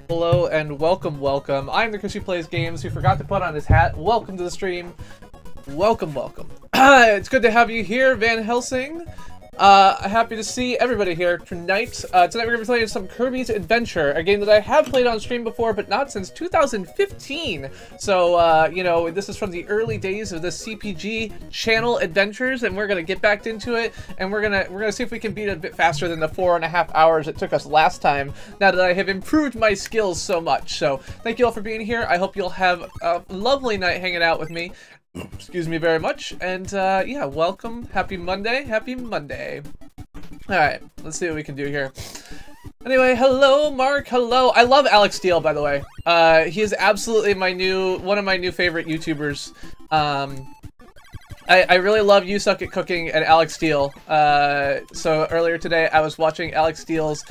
Hello and welcome, welcome. I'm the Chris who plays games who forgot to put on his hat. Welcome to the stream. Welcome, welcome. It's good to have you here, Van Helsing. Happy to see everybody here tonight. Tonight we're going to be playing some Kirby's Adventure, a game that I have played on stream before, but not since 2015. So, you know, this is from the early days of the CPG channel adventures, and we're going to get back into it, and we're gonna see if we can beat it a bit faster than the 4.5 hours it took us last time, now that I have improved my skills so much. So, thank you all for being here. I hope you'll have a lovely night hanging out with me. Excuse me very much, and yeah, welcome. Happy Monday. Happy Monday. Alright, let's see what we can do here. Anyway, hello, Mark. Hello. I love Alex Steele, by the way. He is absolutely one of my new favorite YouTubers. I really love You Suck at Cooking and Alex Steele. So earlier today I was watching Alex Steele's,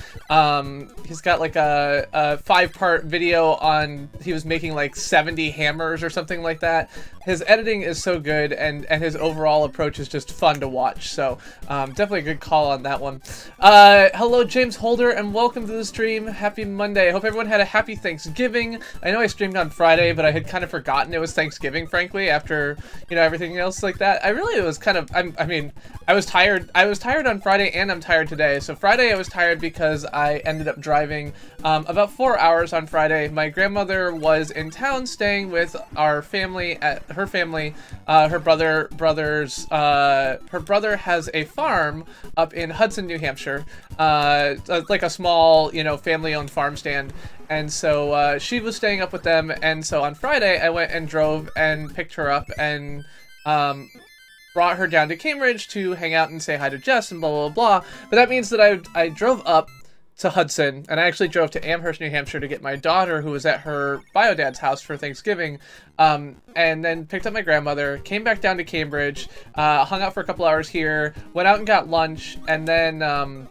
he's got like a 5-part video on, he was making like 70 hammers or something like that. His editing is so good, and his overall approach is just fun to watch. So definitely a good call on that one. Hello James Holder and welcome to the stream. Happy Monday. I hope everyone had a happy Thanksgiving. I know I streamed on Friday, but I had kind of forgotten it was Thanksgiving, frankly, after, you know, everything else like that. I really was kind of, I mean, I was tired on Friday, and I'm tired today. So Friday I was tired because I ended up driving about 4 hours on Friday. My grandmother was in town staying with our family, her family. Her brother has a farm up in Hudson, New Hampshire, like a small, you know, family-owned farm stand. And so she was staying up with them, and so on Friday I went and drove and picked her up and brought her down to Cambridge to hang out and say hi to Jess and blah, blah, blah. But that means that I drove up to Hudson, and I actually drove to Amherst, New Hampshire to get my daughter, who was at her bio-dad's house for Thanksgiving, and then picked up my grandmother, came back down to Cambridge, hung out for a couple hours here, went out and got lunch, and then,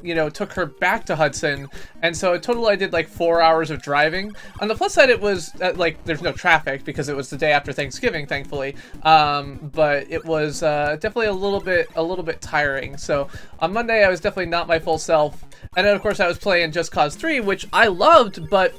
you know, took her back to Hudson, and so in total I did like 4 hours of driving. On the plus side, it was like there's no traffic because it was the day after Thanksgiving, thankfully. But it was definitely a little bit tiring. So on Monday I was definitely not my full self, and then of course I was playing Just Cause 3, which I loved, but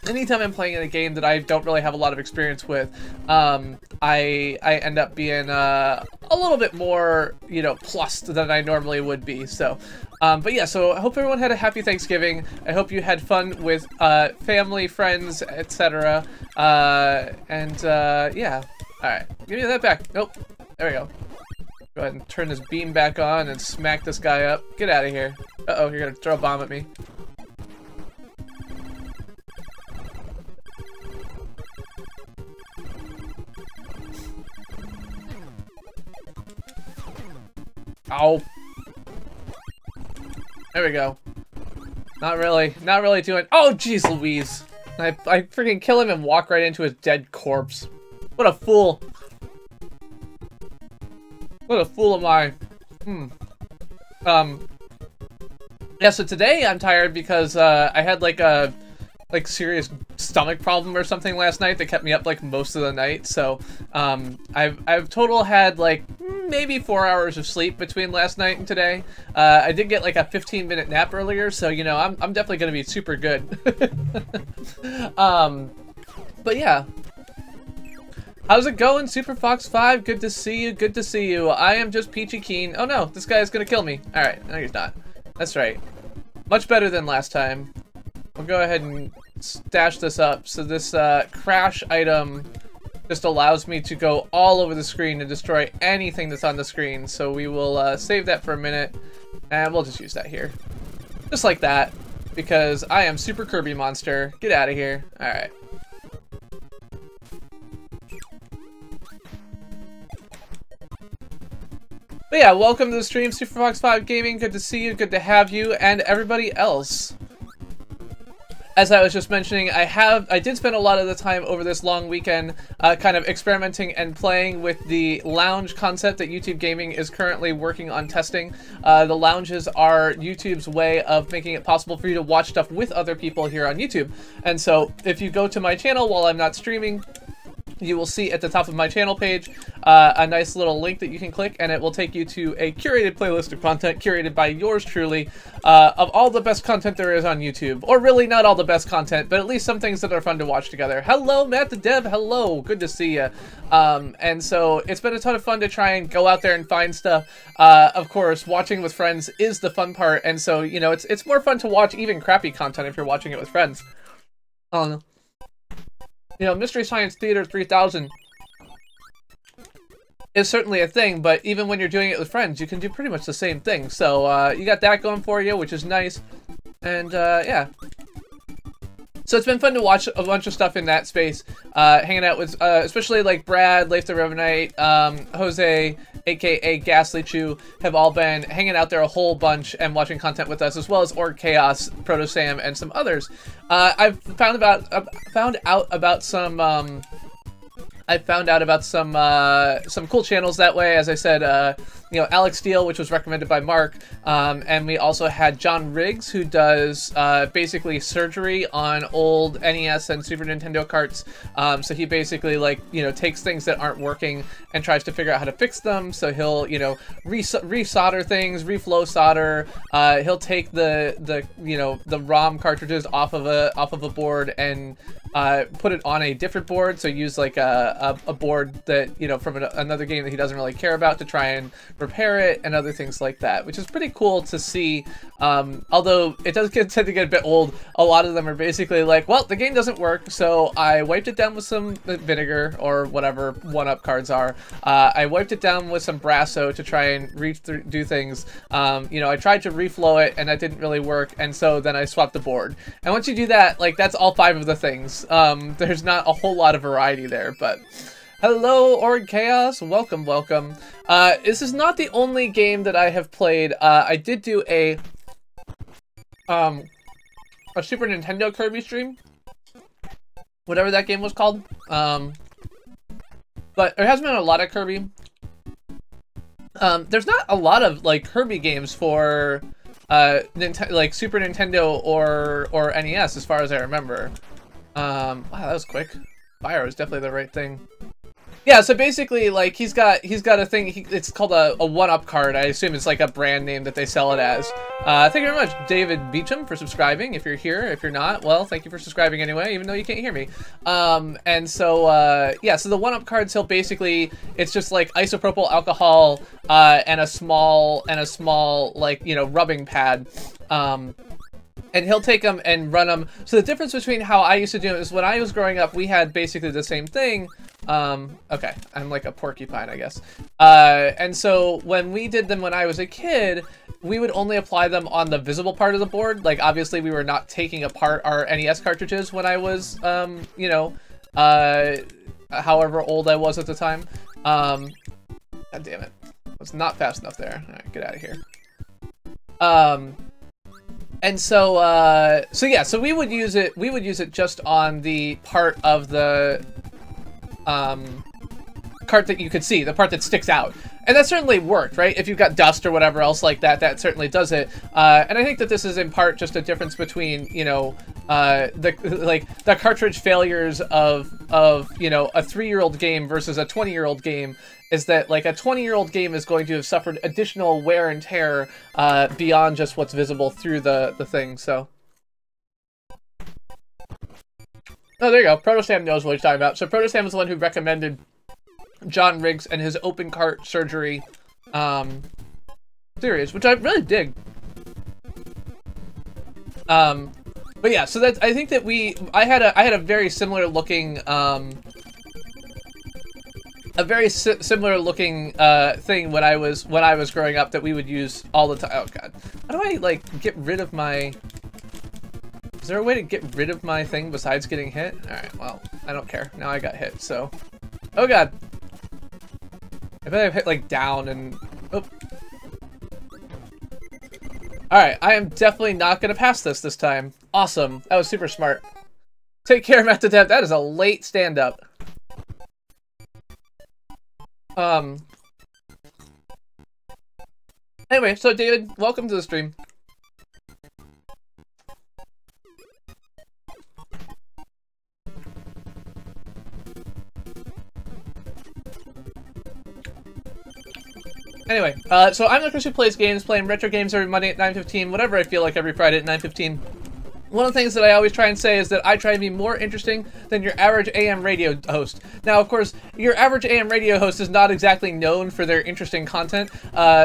anytime I'm playing in a game that I don't really have a lot of experience with, I end up being a little bit more, you know, plussed than I normally would be. So, but yeah, so I hope everyone had a happy Thanksgiving. I hope you had fun with family, friends, etc. And yeah, all right, give me that back. Nope, there we go. Go ahead and turn this beam back on and smack this guy up. Get out of here. Uh-oh, you're gonna throw a bomb at me. Ow. There we go. Not really doing— oh, jeez Louise. I freaking kill him and walk right into his dead corpse. What a fool. What a fool am I. Yeah, so today I'm tired because I had like a serious stomach problem or something last night that kept me up like most of the night. So I've total had like maybe 4 hours of sleep between last night and today. I did get like a 15-minute nap earlier, so you know I'm definitely gonna be super good. But yeah, how's it going, Super Fox 5? Good to see you. Good to see you. I am just peachy keen. Oh no, this guy is gonna kill me. All right, no, he's not. That's right. Much better than last time. We'll go ahead and stash this up. So this crash item just allows me to go all over the screen and destroy anything that's on the screen. So we will save that for a minute, and we'll just use that here. Just like that, because I am Super Kirby Monster. Get out of here. All right. But yeah, welcome to the stream, Super Fox 5 Gaming. Good to see you, good to have you, and everybody else. As I was just mentioning, I did spend a lot of the time over this long weekend kind of experimenting and playing with the lounge concept that YouTube Gaming is currently working on testing. The lounges are YouTube's way of making it possible for you to watch stuff with other people here on YouTube. And so if you go to my channel while I'm not streaming, you will see at the top of my channel page a nice little link that you can click, and it will take you to a curated playlist of content curated by yours truly of all the best content there is on YouTube. Or really not all the best content, but at least some things that are fun to watch together. Hello, Matt the Dev. Hello. Good to see you. And so it's been a ton of fun to try and go out there and find stuff. Of course, watching with friends is the fun part, and so, you know, it's more fun to watch even crappy content if you're watching it with friends. You know, Mystery Science Theater 3000 is certainly a thing, but even when you're doing it with friends, you can do pretty much the same thing. So you got that going for you, which is nice. And yeah. So it's been fun to watch a bunch of stuff in that space, hanging out with, especially like Brad, Leif the Revenite, Jose, aka Ghastly Chew, have all been hanging out there a whole bunch and watching content with us, as well as Org Chaos, Proto Sam, and some others. I've found out about some. I found out about some cool channels that way. As I said, you know, Alex Steele, which was recommended by Mark, and we also had John Riggs, who does basically surgery on old NES and Super Nintendo carts. So he basically, like, you know, takes things that aren't working and tries to figure out how to fix them. So he'll, you know, resolder things, reflow solder. He'll take the you know, the ROM cartridges off of a board and put it on a different board. So use like a board that, you know, from another game that he doesn't really care about to try and repair it, and other things like that, which is pretty cool to see. Although it does tend to get a bit old, a lot of them are basically like, well, the game doesn't work, so I wiped it down with some vinegar or whatever 1-up cards are. I wiped it down with some Brasso to try and do things. You know, I tried to reflow it and that didn't really work, and so then I swapped the board. And once you do that, like, that's all 5 of the things. There's not a whole lot of variety there, but hello, Org Chaos. Welcome, welcome. This is not the only game that I have played. I did do a Super Nintendo Kirby stream, whatever that game was called. But there hasn't been a lot of Kirby. There's not a lot of like Kirby games for like Super Nintendo or NES, as far as I remember. Wow, that was quick. Fire was definitely the right thing. Yeah, so basically, like, he's got a thing, it's called a 1-up card. I assume it's like a brand name that they sell it as. Thank you very much, David Beecham, for subscribing. If you're here, if you're not, well, thank you for subscribing anyway, even though you can't hear me. And so, yeah, so the 1-up cards, he'll basically, it's just like isopropyl alcohol, and a small, like, you know, rubbing pad. And he'll take them and run them. So the difference between how I used to do it is when I was growing up, we had basically the same thing. Okay, I'm like a porcupine, I guess. And so when we did them when I was a kid, we would only apply them on the visible part of the board. Like, obviously, we were not taking apart our NES cartridges when I was, you know, however old I was at the time. God damn it. It's not fast enough there. All right, get out of here. And so, so yeah, so we would use it just on the part of the, cart that you could see, the part that sticks out. And that certainly worked, right? If you've got dust or whatever else like that, that certainly does it. And I think that this is in part just a difference between, you know, the cartridge failures of, you know, a 3-year-old game versus a 20-year-old game, is that, like, a 20-year-old game is going to have suffered additional wear and tear beyond just what's visible through the thing, so. Oh, there you go. Proto Sam knows what he's talking about. So Proto Sam is the one who recommended John Riggs and his open cart surgery series, which I really dig. But yeah, so that's, I think that I had a very similar looking similar looking thing when I was growing up that we would use all the time. Oh god, how do I like get rid of my? Is there a way to get rid of my thing besides getting hit? All right, well, I don't care. Now I got hit, so. Oh god. I bet I've hit like down and. Oh. All right, I am definitely not gonna pass this time. Awesome, that was super smart. Take care, Matt the Dev. That is a late stand-up. Anyway, so David, welcome to the stream. Anyway, so I'm the Chris who plays games, playing retro games every Monday at 9:15, whatever I feel like every Friday at 9:15. One of the things that I always try and say is that I try to be more interesting than your average AM radio host. Now, of course, your average AM radio host is not exactly known for their interesting content,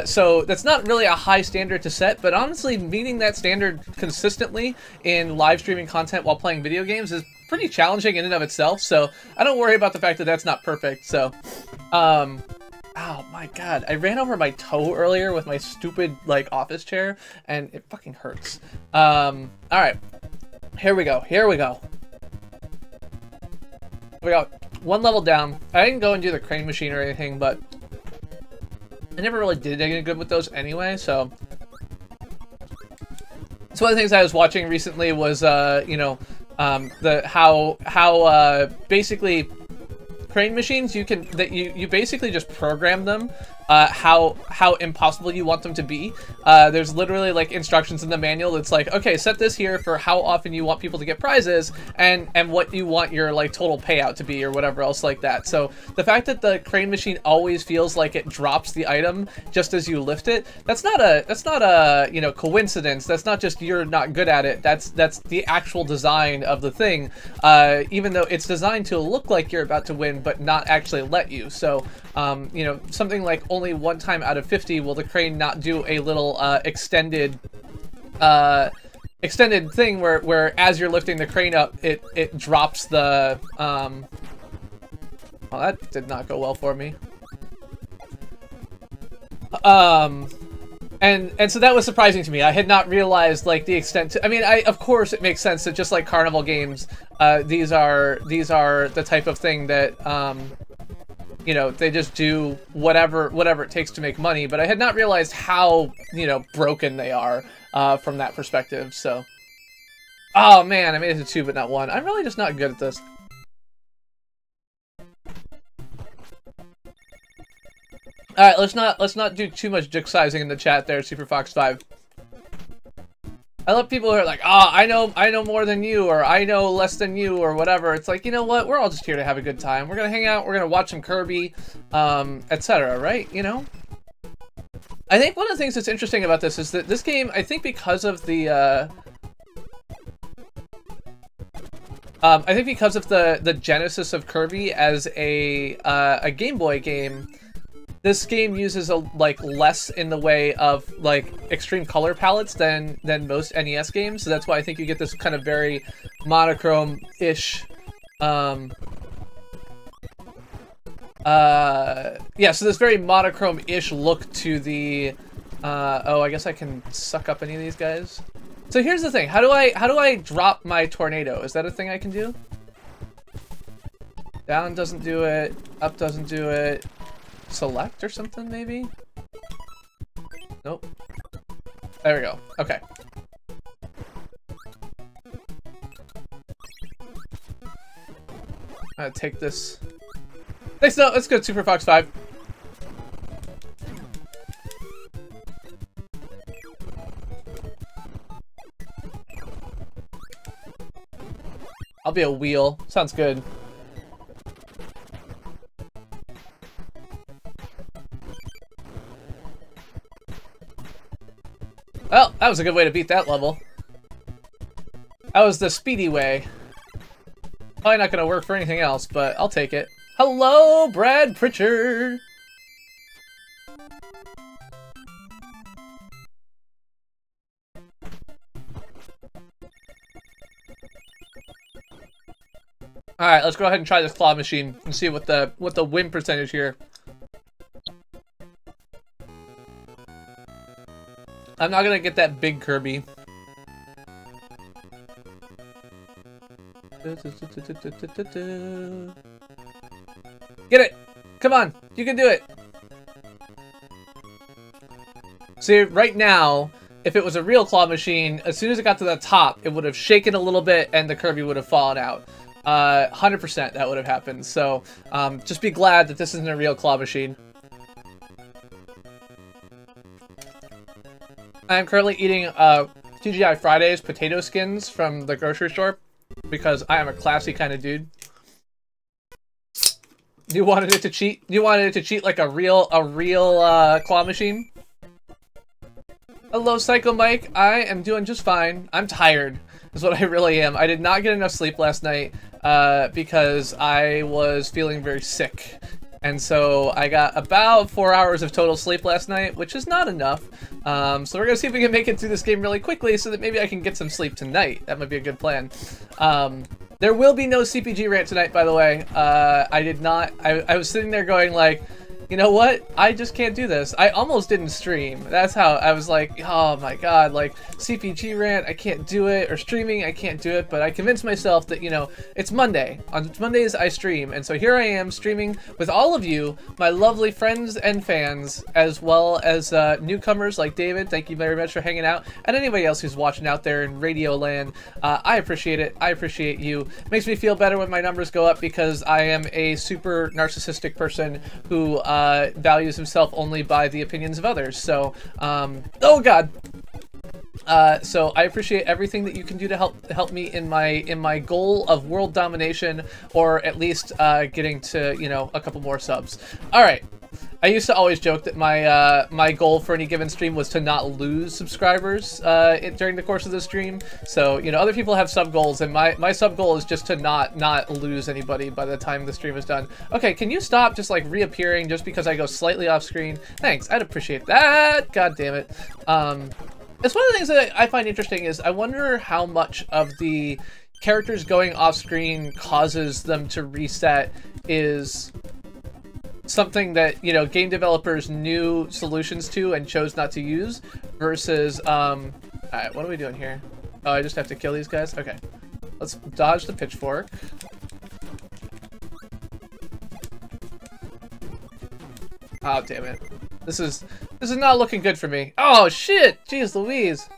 so that's not really a high standard to set, but honestly, meeting that standard consistently in live streaming content while playing video games is pretty challenging in and of itself, so I don't worry about the fact that that's not perfect, so, oh my god, I ran over my toe earlier with my stupid, like, office chair, and it fucking hurts. Alright. Here we go, here we go. We got one level down. I didn't go and do the crane machine or anything, but I never really did any good with those anyway, so. So one of the things I was watching recently was, you know, how basically crane machines, you basically just program them how impossible you want them to be. There's literally like instructions in the manual that's like, okay, set this here for how often you want people to get prizes and what you want your like total payout to be or whatever else like that. So the fact that the crane machine always feels like it drops the item just as you lift it, that's not a you know, coincidence. That's not just you're not good at it. That's the actual design of the thing. Even though it's designed to look like you're about to win but not actually let you. So you know, something like only one time out of 50 will the crane not do a little extended thing where as you're lifting the crane up, it drops the well, that did not go well for me. And so that was surprising to me. I had not realized like the extent to, I mean, of course it makes sense that just like carnival games, these are the type of thing that you know, they just do whatever it takes to make money, but I had not realized how, you know, broken they are from that perspective, so. Oh man, I made it to 2 but not 1. I'm really just not good at this. Alright, let's not do too much dick sizing in the chat there, SuperFox5. I love people who are like, ah, oh, I know more than you, or I know less than you, or whatever. It's like, you know what? We're all just here to have a good time. We're gonna hang out. We're gonna watch some Kirby, etc. Right? You know. I think one of the things that's interesting about this is that this game, I think, because of the, the genesis of Kirby as a Game Boy game. This game uses like less in the way of like extreme color palettes than most NES games, so that's why I think you get this kind of very monochrome-ish. Yeah, so this very monochrome-ish look to the. Oh, I guess I can suck up any of these guys. So here's the thing: how do I drop my tornado? Is that a thing I can do? Down doesn't do it. Up doesn't do it. Select or something, maybe? Nope. There we go. Okay. I'm gonna take this. Thanks, no, let's go SuperFox5. I'll be a wheel. Sounds good. Well, that was a good way to beat that level. That was the speedy way. Probably not gonna work for anything else, but I'll take it. Hello, Brad Pritchard! Alright, let's go ahead and try this claw machine and see what the win percentage here. I'm not gonna get that big Kirby. Get it! Come on! You can do it! See, right now, if it was a real claw machine, as soon as it got to the top, it would have shaken a little bit and the Kirby would have fallen out. 100% that would have happened. So, just be glad that this isn't a real claw machine. I'm currently eating TGI Fridays potato skins from the grocery store because I am a classy kind of dude. You wanted it to cheat? You wanted it to cheat like a real claw machine? Hello, Psycho Mike. I am doing just fine. I'm tired, is what I really am. I did not get enough sleep last night because I was feeling very sick. And so I got about 4 hours of total sleep last night, which is not enough. So we're going to see if we can make it through this game really quickly so that maybe I can get some sleep tonight. That might be a good plan. There will be no CPG Rant tonight, by the way. I was sitting there going like, you know what? I just can't do this. I almost didn't stream. That's how I was like, oh my god, like CPG Rant, I can't do it, or streaming, I can't do it, but I convinced myself that, you know, it's Monday. On Mondays I stream, and so here I am streaming with all of you, my lovely friends and fans, as well as newcomers like David. Thank you very much for hanging out, and anybody else who's watching out there in Radio Land. I appreciate it. I appreciate you. It makes me feel better when my numbers go up because I am a super narcissistic person who values himself only by the opinions of others. So, oh god. So I appreciate everything that you can do to help me in my goal of world domination, or at least getting to, you know, a couple more subs. All right. I used to always joke that my goal for any given stream was to not lose subscribers during the course of the stream. So, you know, other people have sub goals, and my sub goal is just to not lose anybody by the time the stream is done. Okay, can you stop just like reappearing just because I go slightly off screen? Thanks, I'd appreciate that. God damn it. It's one of the things that I find interesting is I wonder how much of the characters going off screen causes them to reset is something that, you know, game developers knew solutions to and chose not to use versus, alright, what are we doing here? Oh, I just have to kill these guys? Okay. Let's dodge the pitchfork. Oh, damn it. This is not looking good for me. Oh, shit! Jeez Louise!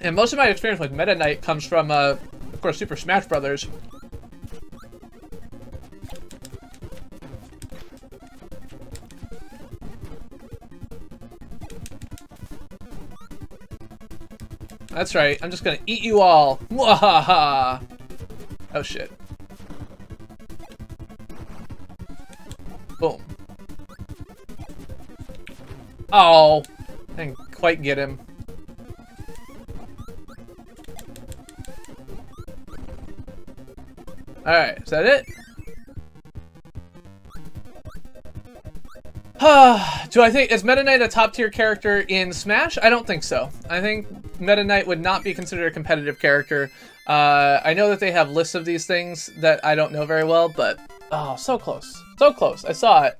And most of my experience with Meta Knight comes from, of course, Super Smash Brothers. That's right, I'm just gonna eat you all. Mwahaha! Oh shit. Boom. Oh! I didn't quite get him. Alright, is that it? Do I think, is Meta Knight a top tier character in Smash? I don't think so. I think Meta Knight would not be considered a competitive character. I know that they have lists of these things that I don't know very well, but oh, so close. So close. I saw it.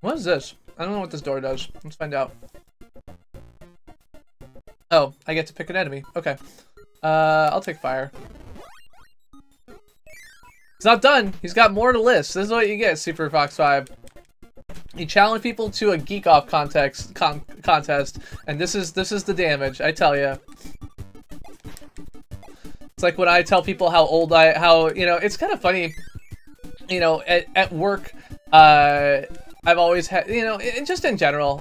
What is this? I don't know what this door does. Let's find out. Oh, I get to pick an enemy. Okay. I'll take fire. He's not done. He's got more to list. This is what you get, Super Fox 5. You challenge people to a geek off contest, and this is the damage, I tell you. It's like when I tell people how old you know, it's kind of funny, you know, at work, I've always had, you know, just in general,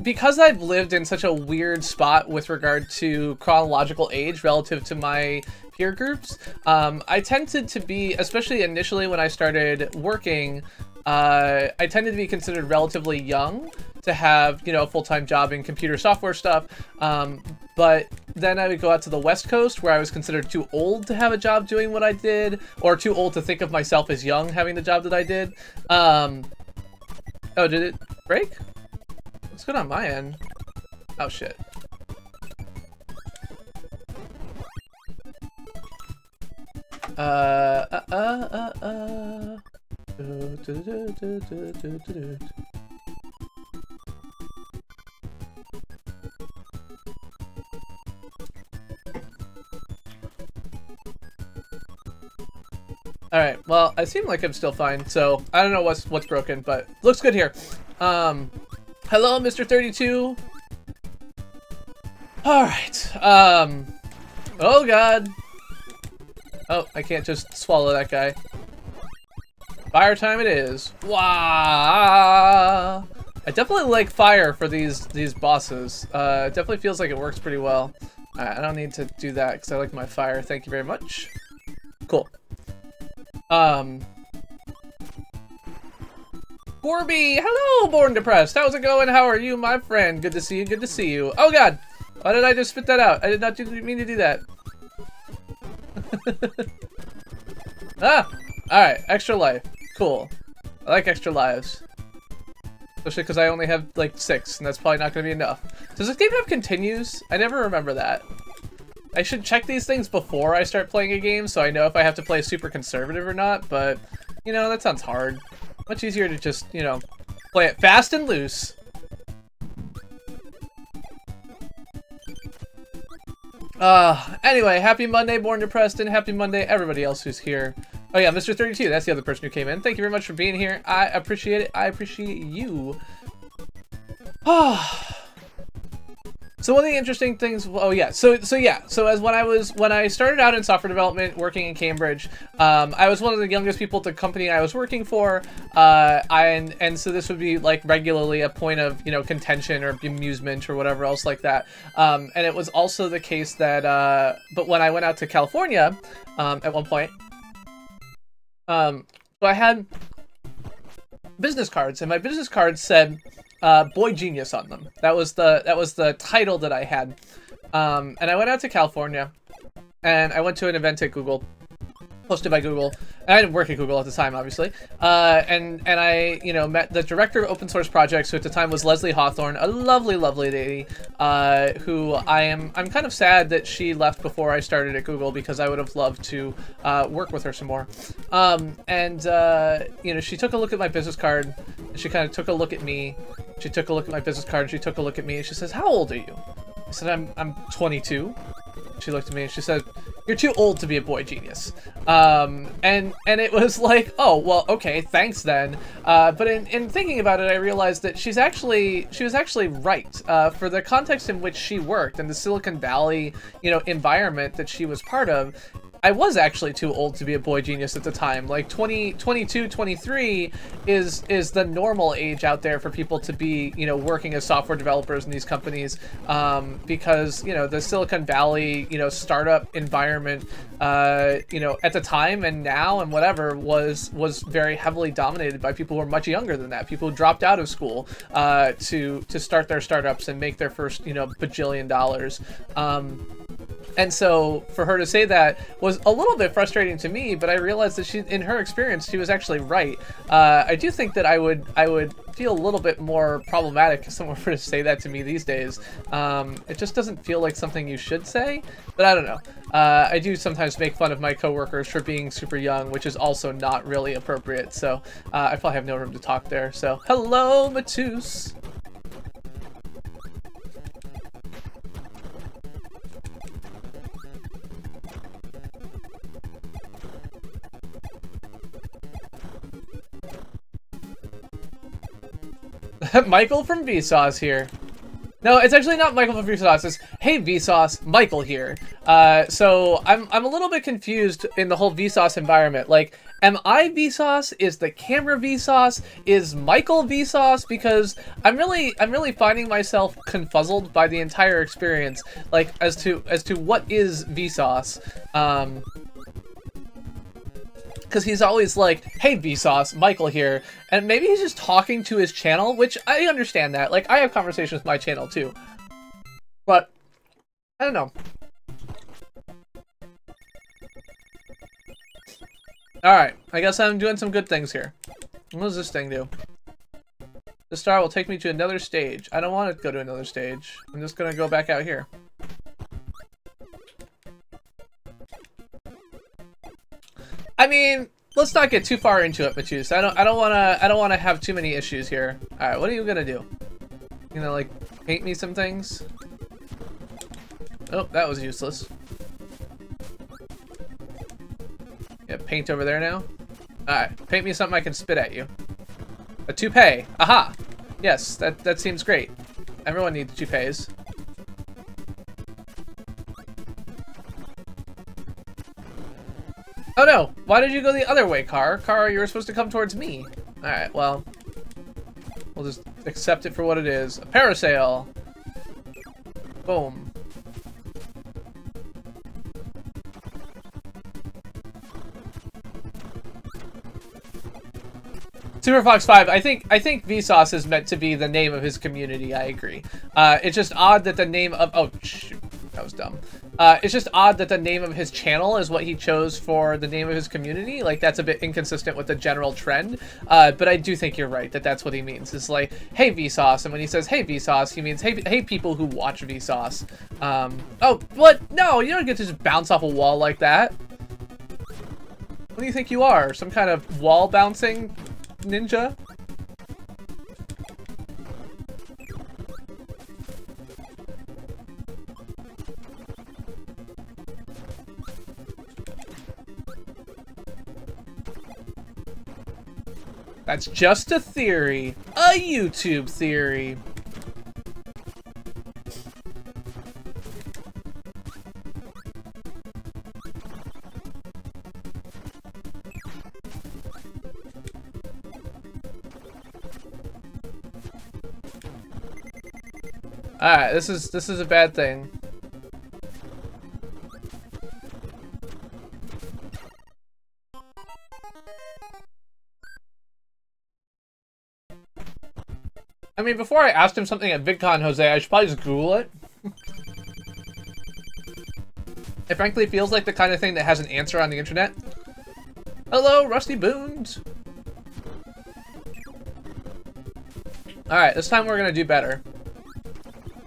because I've lived in such a weird spot with regard to chronological age relative to my peer groups, I tended to be, especially initially when I started working, I tended to be considered relatively young to have, you know, a full-time job in computer software stuff, but then I would go out to the West Coast where I was considered too old to have a job doing what I did, or too old to think of myself as young having the job that I did. Oh, did it break? What's good on my end? Oh shit. Alright, well, I seem like I'm still fine, so I don't know what's broken, but looks good here. Hello, Mr. 32. Alright, oh god. Oh, I can't just swallow that guy. Fire time it is. Wah! I definitely like fire for these bosses. It definitely feels like it works pretty well. I don't need to do that because I like my fire. Thank you very much. Cool. Kirby, hello, Born Depressed. How's it going? How are you, my friend? Good to see you. Good to see you. Oh god, why did I just spit that out? I did not mean to do that. Ah, all right. Extra life. Cool. I like extra lives. Especially because I only have like 6, and that's probably not going to be enough. Does this game have continues? I never remember that. I should check these things before I start playing a game so I know if I have to play super conservative or not, but, you know, that sounds hard. Much easier to just, you know, play it fast and loose. Anyway, happy Monday, Born Depressed, and happy Monday, everybody else who's here. Oh yeah, Mr. 32, that's the other person who came in. Thank you very much for being here. I appreciate it. I appreciate you. So one of the interesting things, oh yeah, so as when I started out in software development, working in Cambridge, I was one of the youngest people at the company I was working for, and so this would be like regularly a point of, you know, contention or amusement or whatever else like that. And it was also the case that, but when I went out to California, at one point, so I had business cards, and my business cards said, Boy Genius on them. That was the title that I had. And I went out to California, and I went to an event at Google, hosted by Google. And I didn't work at Google at the time, obviously. And I, you know, met the director of open source projects, who at the time was Leslie Hawthorne, a lovely, lovely lady, who I'm kind of sad that she left before I started at Google because I would have loved to work with her some more. You know, she took a look at my business card, and she kind of took a look at me. She took a look at my business card, and she took a look at me, and she says, "How old are you?" I said, I'm 22. She looked at me and she said, "You're too old to be a boy genius." And it was like, oh, well, okay, thanks then. But in thinking about it, I realized that she was actually right. For the context in which she worked and the Silicon Valley, you know, environment that she was part of, I was actually too old to be a boy genius at the time. Like 22, 23 is the normal age out there for people to be, you know, working as software developers in these companies, because, you know, the Silicon Valley, you know, startup environment, you know, at the time and now and whatever was very heavily dominated by people who were much younger than that. People who dropped out of school to start their startups and make their first, you know, bajillion dollars. And so for her to say that was a little bit frustrating to me, but I realized that in her experience, she was actually right. I do think that I would feel a little bit more problematic if someone were to say that to me these days. It just doesn't feel like something you should say, but I don't know. I do sometimes make fun of my coworkers for being super young, which is also not really appropriate. So I probably have no room to talk there. So hello, Matus. Michael from Vsauce here. No, it's actually not Michael from Vsauce. It's, hey Vsauce, Michael here. So I'm a little bit confused in the whole Vsauce environment. Like, am I Vsauce? Is the camera Vsauce? Is Michael Vsauce? Because I'm really finding myself confuzzled by the entire experience. Like, as to what is Vsauce. Because he's always like, hey Vsauce, Michael here, and maybe he's just talking to his channel, which I understand that. Like, I have conversations with my channel too, but I don't know. Alright, I guess I'm doing some good things here. What does this thing do? The star will take me to another stage. I don't want to go to another stage. I'm just gonna go back out here. I mean, let's not get too far into it, Matus. I don't wanna have too many issues here. Alright, what are you gonna do? You gonna, like, paint me some things? Oh, that was useless. Yeah, paint over there now. Alright, paint me something I can spit at you. A toupee. Aha! Yes, that seems great. Everyone needs toupees. Oh no! Why did you go the other way, Car? Car, you were supposed to come towards me. Alright, well. We'll just accept it for what it is. A parasail! Boom. Super Fox 5, I think Vsauce is meant to be the name of his community, I agree. It's just odd that the name of... Oh, shoot. That was dumb. It's just odd that the name of his channel is what he chose for the name of his community. Like, that's a bit inconsistent with the general trend. But I do think you're right, that that's what he means. It's like, hey, Vsauce. And when he says, hey, Vsauce, he means, hey people who watch Vsauce. Oh, what? No, you don't get to just bounce off a wall like that. What do you think you are? Some kind of wall bouncing ninja? That's just a theory. A YouTube theory. Alright, this is a bad thing. I mean, before I asked him something at VidCon, Jose, I should probably just Google it. It frankly feels like the kind of thing that has an answer on the internet. Hello, Rusty Boons! Alright, this time we're gonna do better.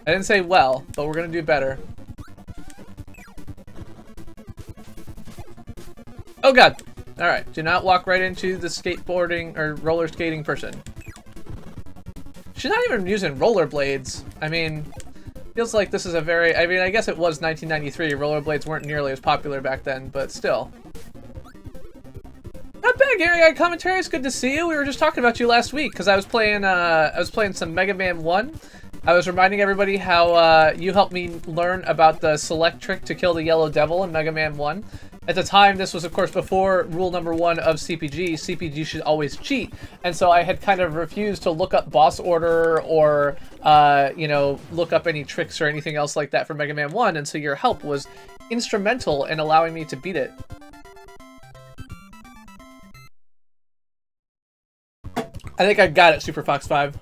I didn't say well, but we're gonna do better. Oh god! Alright, do not walk right into the skateboarding or roller skating person. She's not even using rollerblades. I mean, feels like this is a very... I mean, I guess it was 1993. Rollerblades weren't nearly as popular back then, but still. Not bad, Gary. I commentary. It's good to see you. We were just talking about you last week because I was playing some Mega Man 1. I was reminding everybody how you helped me learn about the select trick to kill the Yellow Devil in Mega Man 1. At the time, this was, of course, before rule number 1 of CPG. CPG should always cheat. And so I had kind of refused to look up boss order or, you know, look up any tricks or anything else like that for Mega Man 1. And so your help was instrumental in allowing me to beat it. I think I got it, Super Fox 5.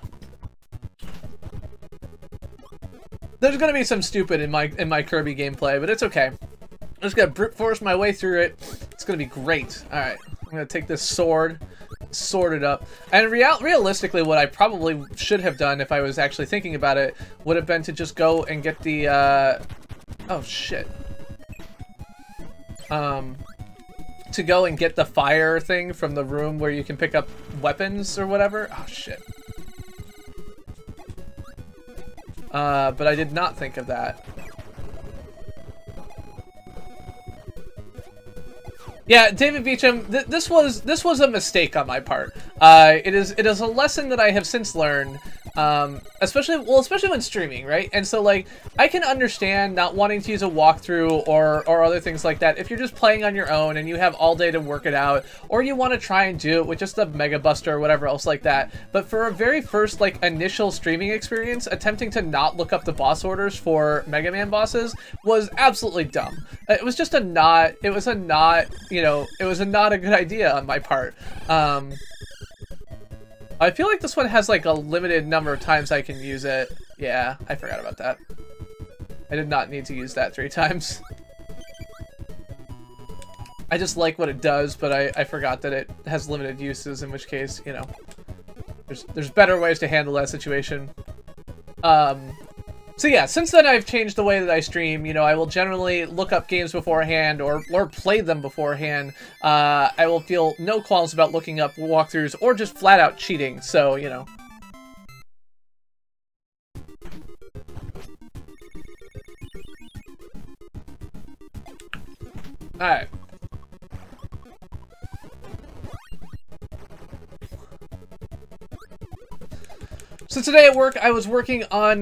There's gonna be some stupid in my Kirby gameplay, but it's okay. I'm just gonna brute force my way through it. It's gonna be great. Alright, I'm gonna take this sword, sword it up. And realistically, what I probably should have done if I was actually thinking about it would have been to just go and get the, oh shit. To go and get the fire thing from the room where you can pick up weapons or whatever. Oh shit. But I did not think of that. Yeah, David Beecham, this was a mistake on my part. It is a lesson that I have since learned, especially when streaming, right? And so like I can understand not wanting to use a walkthrough or other things like that if you're just playing on your own and you have all day to work it out, or you want to try and do it with just a Mega Buster or whatever else like that. But for a very first like initial streaming experience, attempting to not look up the boss orders for Mega Man bosses was absolutely dumb. It was just not a good idea on my part. I feel like this one has like a limited number of times I can use it. Yeah, I forgot about that. I did not need to use that 3 times. I just like what it does, but I forgot that it has limited uses, in which case, you know, there's better ways to handle that situation. So yeah, since then I've changed the way that I stream. You know, I will generally look up games beforehand or play them beforehand. I will feel no qualms about looking up walkthroughs or just flat out cheating, so, you know. Alright. So today at work, I was working on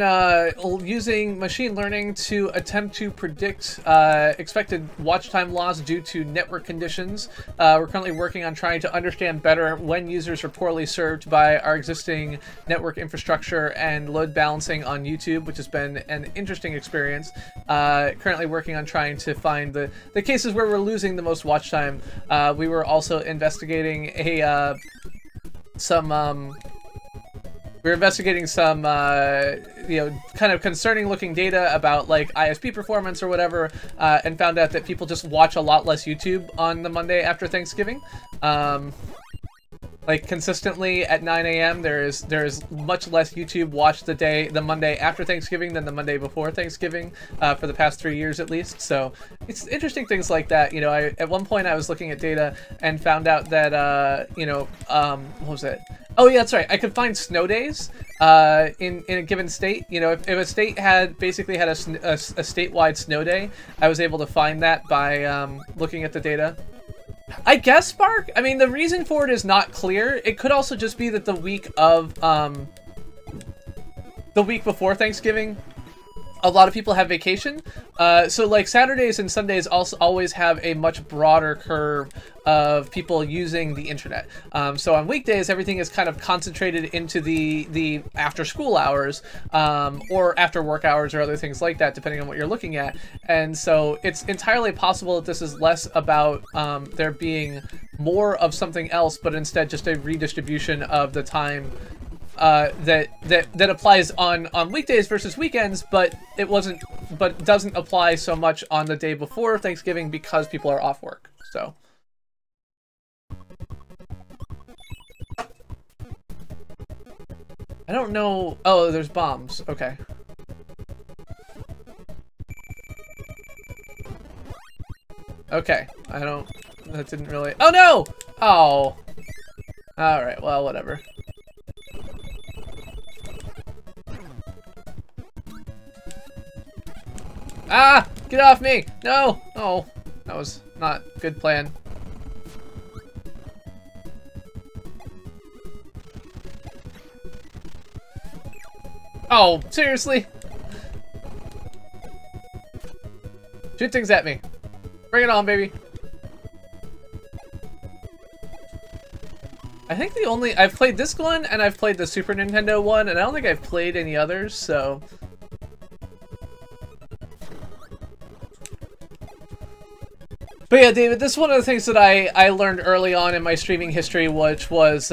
using machine learning to attempt to predict expected watch time loss due to network conditions. We're currently working on trying to understand better when users are poorly served by our existing network infrastructure and load balancing on YouTube, which has been an interesting experience. Currently working on trying to find the cases where we're losing the most watch time. We were also investigating some you know, kind of concerning looking data about like ISP performance or whatever, and found out that people just watch a lot less YouTube on the Monday after Thanksgiving. Like consistently at 9 a.m. there is much less YouTube watched the Monday after Thanksgiving than the Monday before Thanksgiving, for the past 3 years at least. So it's interesting things like that. You know, at one point I was looking at data and found out that you know, what was it? Oh yeah, that's right. I could find snow days in a given state. You know, if a state basically had a statewide snow day, I was able to find that by looking at the data. I guess, Spark? I mean, the reason for it is not clear. It could also just be that the week before Thanksgiving, a lot of people have vacation. So like Saturdays and Sundays also always have a much broader curve of people using the internet. So on weekdays, everything is kind of concentrated into the after school hours, or after work hours or other things like that, depending on what you're looking at. And so it's entirely possible that this is less about there being more of something else, but instead just a redistribution of the time that applies on weekdays versus weekends, but doesn't apply so much on the day before Thanksgiving because people are off work. So I don't know. Oh, there's bombs. Okay. Okay. That didn't really. Oh no! Oh. All right. Well, whatever. Ah! Get off me! No! Oh, that was not a good plan. Oh, seriously? Shoot things at me. Bring it on, baby. I think I've played this one and I've played the Super Nintendo one, and I don't think I've played any others, so. But yeah, David, this is one of the things that I learned early on in my streaming history, which was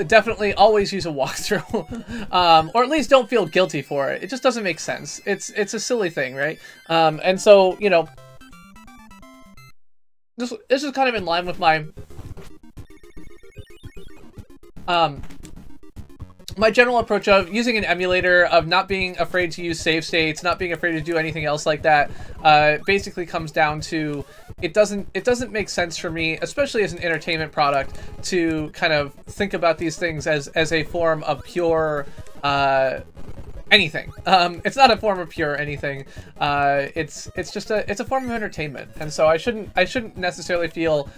definitely always use a walkthrough, or at least don't feel guilty for it. It just doesn't make sense. It's a silly thing, right? And so, you know, this is kind of in line with my my general approach of using an emulator, of not being afraid to use save states, not being afraid to do anything else like that. Basically comes down to it doesn't make sense for me, especially as an entertainment product, to kind of think about these things as a form of pure anything. It's not a form of pure anything. It's a form of entertainment, and so I shouldn't necessarily feel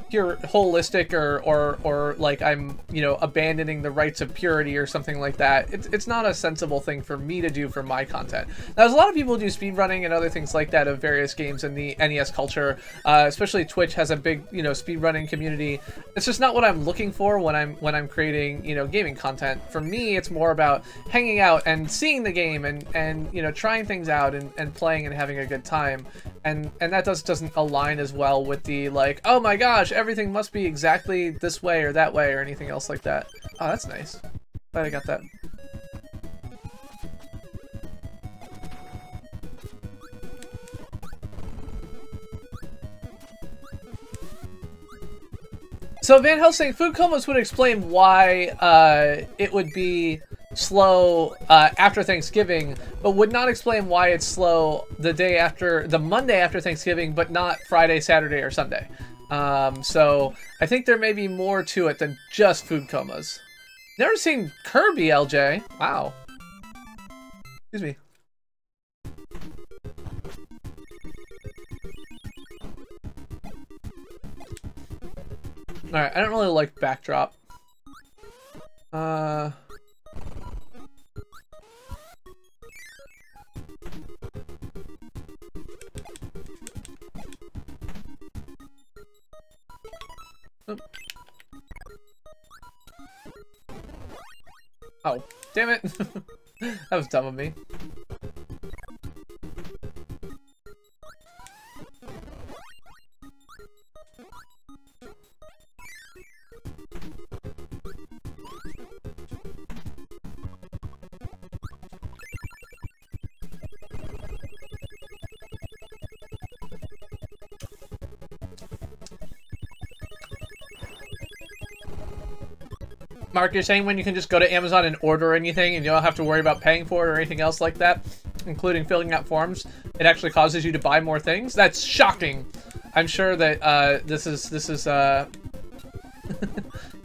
pure holistic or like I'm, you know, abandoning the rights of purity or something like that. It's not a sensible thing for me to do for my content. Now, there's a lot of people who do speedrunning and other things like that of various games in the NES culture. Especially Twitch has a big, you know, speedrunning community. It's just not what I'm looking for when I'm creating, you know, gaming content. For me, it's more about hanging out and seeing the game and you know, trying things out and playing and having a good time. And that doesn't align as well with the like, oh my gosh, everything must be exactly this way or that way or anything else like that. Oh, that's nice. Glad I got that. So Van Helsing, food comas would explain why it would be slow after Thanksgiving, but would not explain why it's slow the Monday after Thanksgiving, but not Friday, Saturday, or Sunday. So I think there may be more to it than just food comas. Never seen Kirby, LJ. Wow. Excuse me. Alright, I don't really like backdrop. Oh, damn it. That was dumb of me. Mark, you're saying when you can just go to Amazon and order anything and you don't have to worry about paying for it or anything else like that, including filling out forms, it actually causes you to buy more things? That's shocking. I'm sure that this is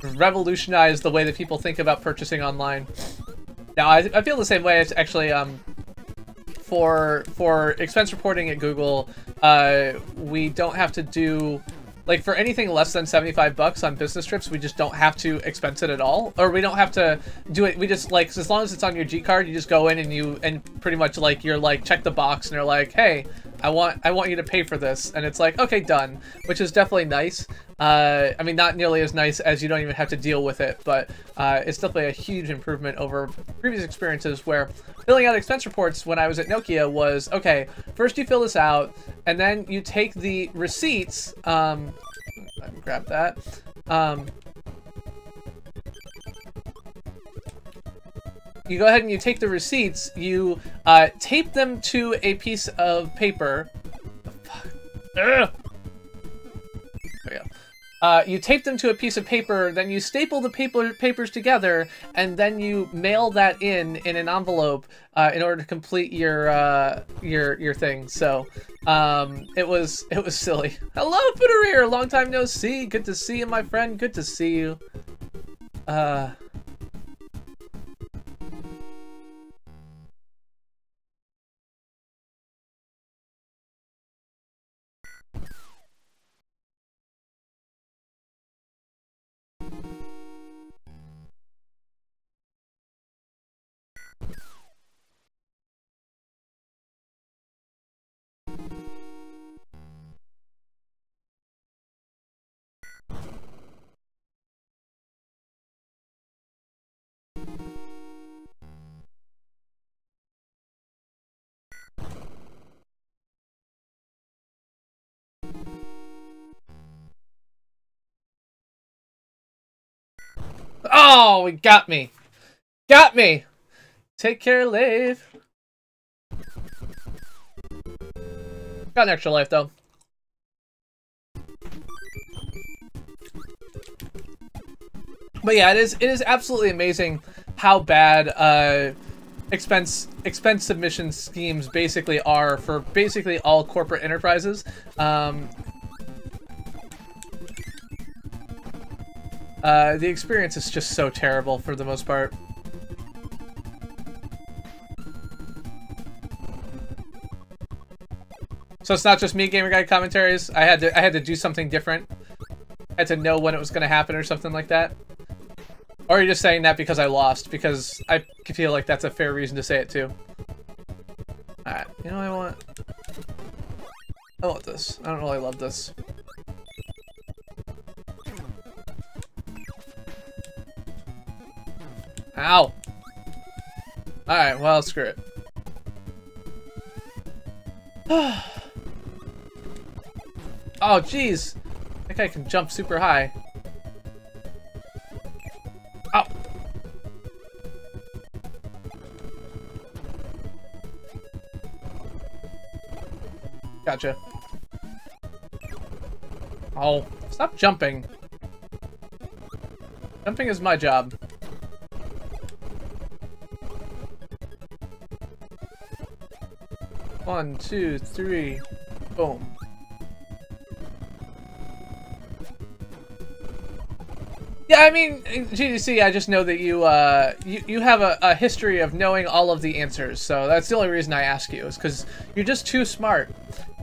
revolutionized the way that people think about purchasing online. Now, I feel the same way. It's actually for expense reporting at Google, we don't have to do, like, for anything less than 75 bucks on business trips, we just don't have to expense it at all, or we don't have to do it. We just, like, as long as it's on your G card, you just go in and pretty much, like, you're like, check the box and they're like, hey, I want you to pay for this, and it's like, okay, done, which is definitely nice. I mean, not nearly as nice as you don't even have to deal with it, but it's definitely a huge improvement over previous experiences where filling out expense reports when I was at Nokia was, okay, first you fill this out, and then you take the receipts, grab that, you go ahead and you take the receipts, you tape them to a piece of paper. There we go. You tape them to a piece of paper, then you staple the papers together, and then you mail that in an envelope in order to complete your thing. So it was silly. Hello, Pootereer! Long time no see. Good to see you, my friend. Good to see you. Oh, we got me. Got me. Take care, Lave. Got an extra life, though. But yeah, it is absolutely amazing how bad expense submission schemes basically are for basically all corporate enterprises. The experience is just so terrible for the most part. So it's not just me, Gamer Guide commentaries. I had to do something different. I had to know when it was going to happen or something like that. Or are you just saying that because I lost? Because I feel like that's a fair reason to say it too. Alright, you know what I want? I want this. I don't really love this. Ow! Alright, well, screw it. Oh, jeez! That guy can jump super high. Ow! Gotcha. Oh, stop jumping. Jumping is my job. One, two, three, boom. Yeah, I mean, GDC, I just know that you have a history of knowing all of the answers, so that's the only reason I ask you, is because you're just too smart.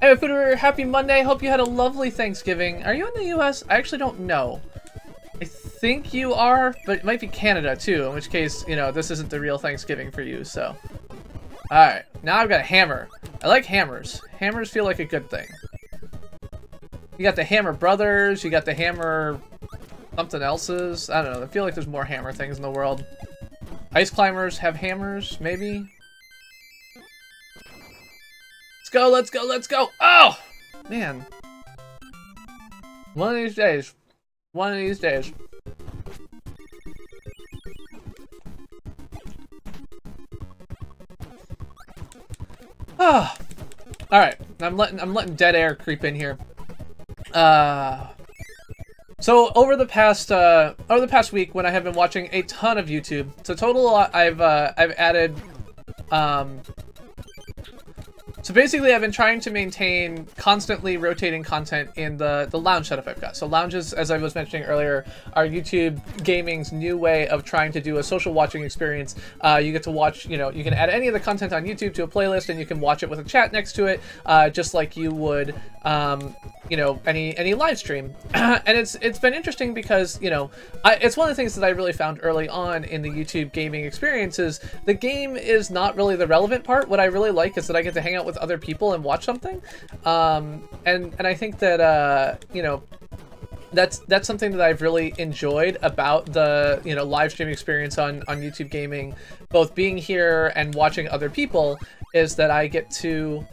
Hey, Fooder, happy Monday. Hope you had a lovely Thanksgiving. Are you in the US? I actually don't know. I think you are, but it might be Canada too, in which case, you know, this isn't the real Thanksgiving for you, so. Alright, now I've got a hammer. I like hammers. Hammers feel like a good thing. You got the Hammer Brothers, you got the Hammer something else's. I don't know, I feel like there's more hammer things in the world. Ice climbers have hammers, maybe? Let's go, let's go, let's go! Oh! Man. One of these days. One of these days. Ah. Alright. I'm letting dead air creep in here. So over the past week, when I have been watching a ton of YouTube, so total I've added, so basically I've been trying to maintain constantly rotating content in the lounge setup I've got. So lounges, as I was mentioning earlier, are YouTube gaming's new way of trying to do a social watching experience. You get to watch, you know, you can add any of the content on YouTube to a playlist and you can watch it with a chat next to it, just like you would, you know, any live stream. And it's been interesting because, you know, it's one of the things that I really found early on in the YouTube gaming experience is the game is not really the relevant part. What I really like is that I get to hang out with other people and watch something. And I think that, you know, that's something that I've really enjoyed about the, you know, live stream experience on YouTube gaming, both being here and watching other people, is that I get to,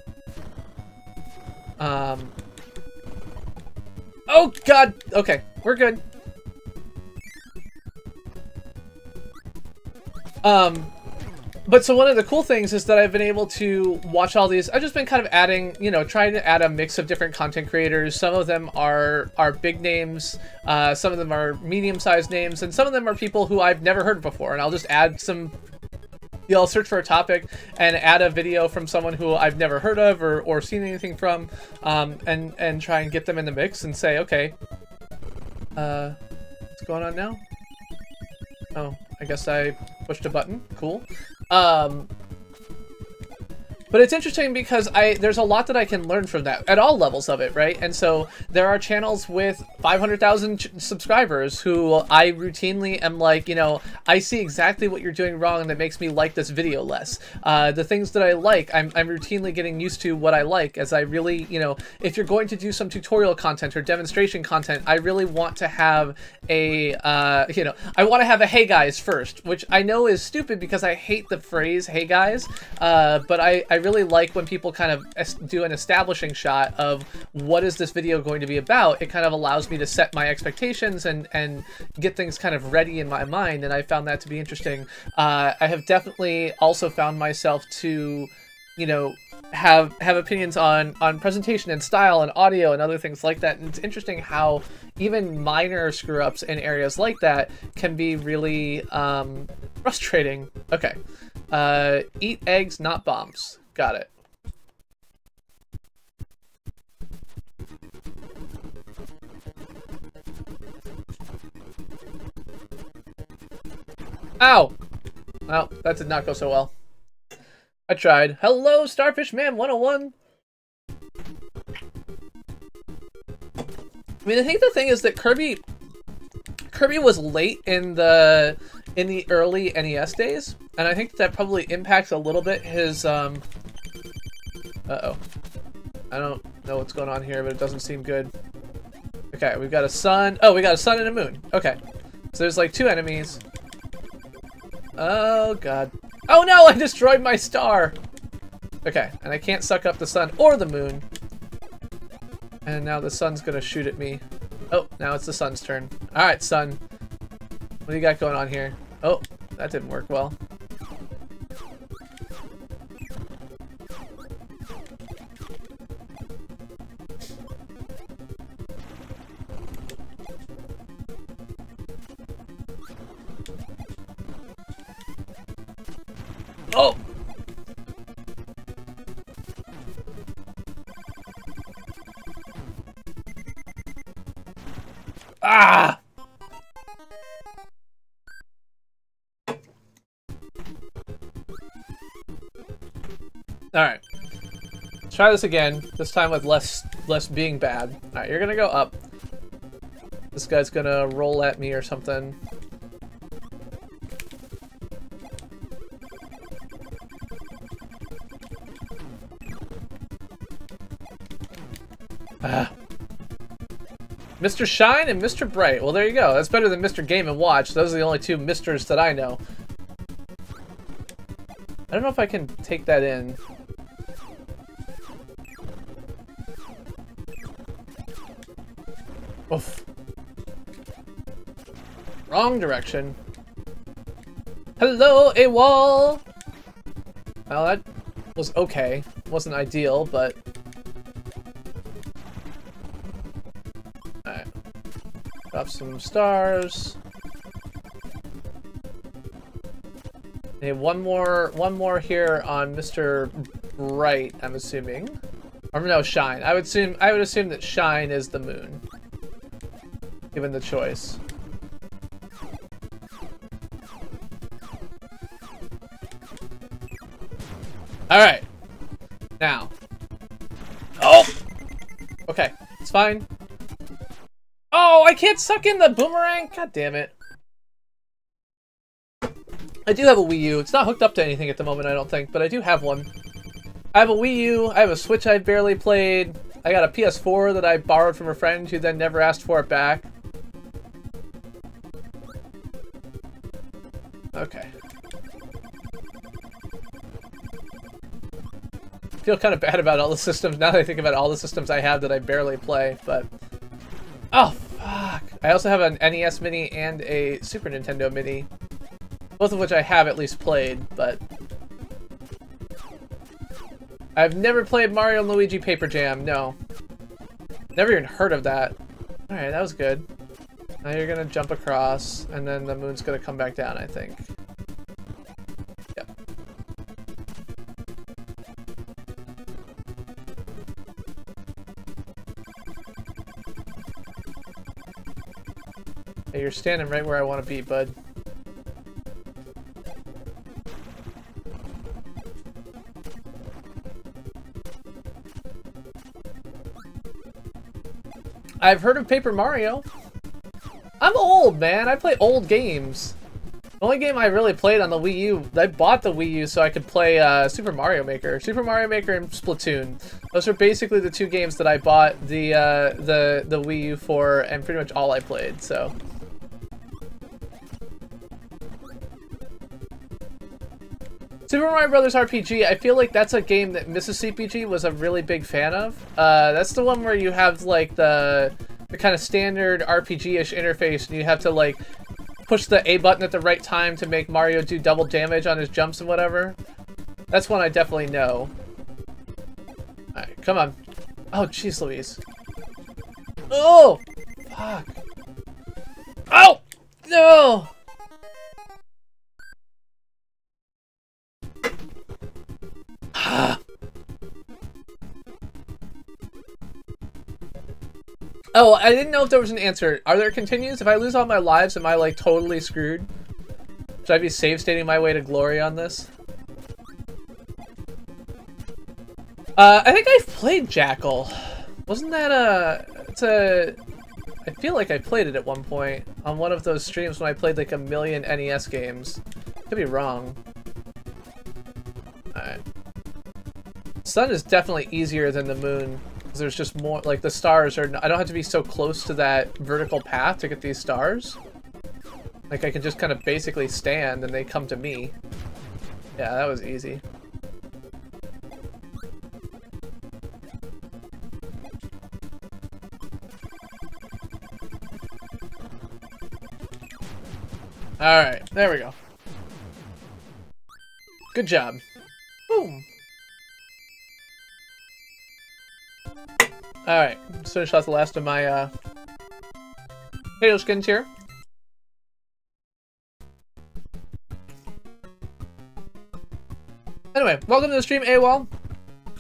oh god! Okay, we're good. But so one of the cool things is that I've been able to watch all these. I've just been kind of adding, you know, trying to add a mix of different content creators. Some of them are big names, some of them are medium-sized names, and some of them are people who I've never heard before. And I'll just add some, you know, I'll search for a topic and add a video from someone who I've never heard of or seen anything from, and try and get them in the mix and say, okay, what's going on now? Oh, I guess I pushed a button. Cool. But it's interesting because there's a lot that I can learn from that at all levels of it, right? And so there are channels with 500,000 subscribers who I routinely am like, you know, I see exactly what you're doing wrong and that makes me like this video less. The things that I like, I'm routinely getting used to what I like, as I really, you know, if you're going to do some tutorial content or demonstration content, I really want to have a, you know, I want to have a hey guys first, which I know is stupid because I hate the phrase hey guys, but I really like when people kind of do an establishing shot of what is this video going to be about. It kind of allows me to set my expectations and get things kind of ready in my mind, and I found that to be interesting. I have definitely also found myself to, you know, have opinions on presentation and style and audio and other things like that, and it's interesting how even minor screw-ups in areas like that can be really frustrating. Okay. Eat eggs, not bombs. Got it. Ow! Well, that did not go so well. I tried. Hello, Starfish Man 101! I mean, I think the thing is that Kirby was late in the early NES days, and I think that probably impacts a little bit his, uh-oh. I don't know what's going on here, but it doesn't seem good. Okay, we've got a sun. Oh, we got a sun and a moon. Okay. So there's like two enemies. Oh, God. Oh, no! I destroyed my star! Okay, and I can't suck up the sun or the moon. And now the sun's gonna shoot at me. Oh, now it's the sun's turn. Alright, sun. What do you got going on here? Oh, that didn't work well. Oh! Ah! Alright. Let's try this again, this time with less being bad. Alright, you're gonna go up. This guy's gonna roll at me or something. Ah. Mr. Shine and Mr. Bright. Well, there you go. That's better than Mr. Game & Watch. Those are the only two Misters that I know. don't know if I can take that in. Oof. Wrong direction. Hello, a wall! Well, that was okay. Wasn't ideal, but... Alright. Drop some stars. Okay, one more here on Mr. Bright, I'm assuming. Or no, Shine. I would assume that Shine is the moon. Given the choice. Alright. Now. Oh! Okay, it's fine. Oh, I can't suck in the boomerang? God damn it. I do have a Wii U. It's not hooked up to anything at the moment, I don't think, but I do have one. I have a Wii U, I have a Switch I've barely played, I got a PS4 that I borrowed from a friend who then never asked for it back. Okay. I feel kind of bad about all the systems, now that I think about all the systems I have that I barely play, but... Oh, fuck. I also have an NES Mini and a Super Nintendo Mini. Both of which I have at least played, but... I've never played Mario & Luigi Paper Jam, no. Never even heard of that. Alright, that was good. Now you're gonna jump across, and then the moon's gonna come back down, I think. Yep. Hey, you're standing right where I want to be, bud. I've heard of Paper Mario. I'm old, man. I play old games. The only game I really played on the Wii U, I bought the Wii U so I could play Super Mario Maker. Super Mario Maker and Splatoon. Those are basically the two games that I bought the Wii U for, and pretty much all I played, so. Super Mario Brothers RPG, I feel like that's a game that Mrs. CPG was a really big fan of. That's the one where you have like the kind of standard RPG-ish interface, and you have to like push the A button at the right time to make Mario do double damage on his jumps and whatever. That's one I definitely know. Alright, come on. Oh, jeez Louise. Oh! Fuck. Oh! No! Oh, I didn't know if there was an answer. Are there continues? If I lose all my lives, am I like totally screwed? Should I be save stating my way to glory on this? I think I've played Jackal. Wasn't that I feel like I played it at one point on one of those streams when I played like a million NES games. Could be wrong. Alright. Sun is definitely easier than the moon. There's just more, like the stars are, I don't have to be so close to that vertical path to get these stars. Like I can just kind of basically stand and they come to me. Yeah, that was easy. Alright, there we go. Good job. Boom. Alright, let's finish off the last of my potato skins here. Anyway, welcome to the stream, AWOL.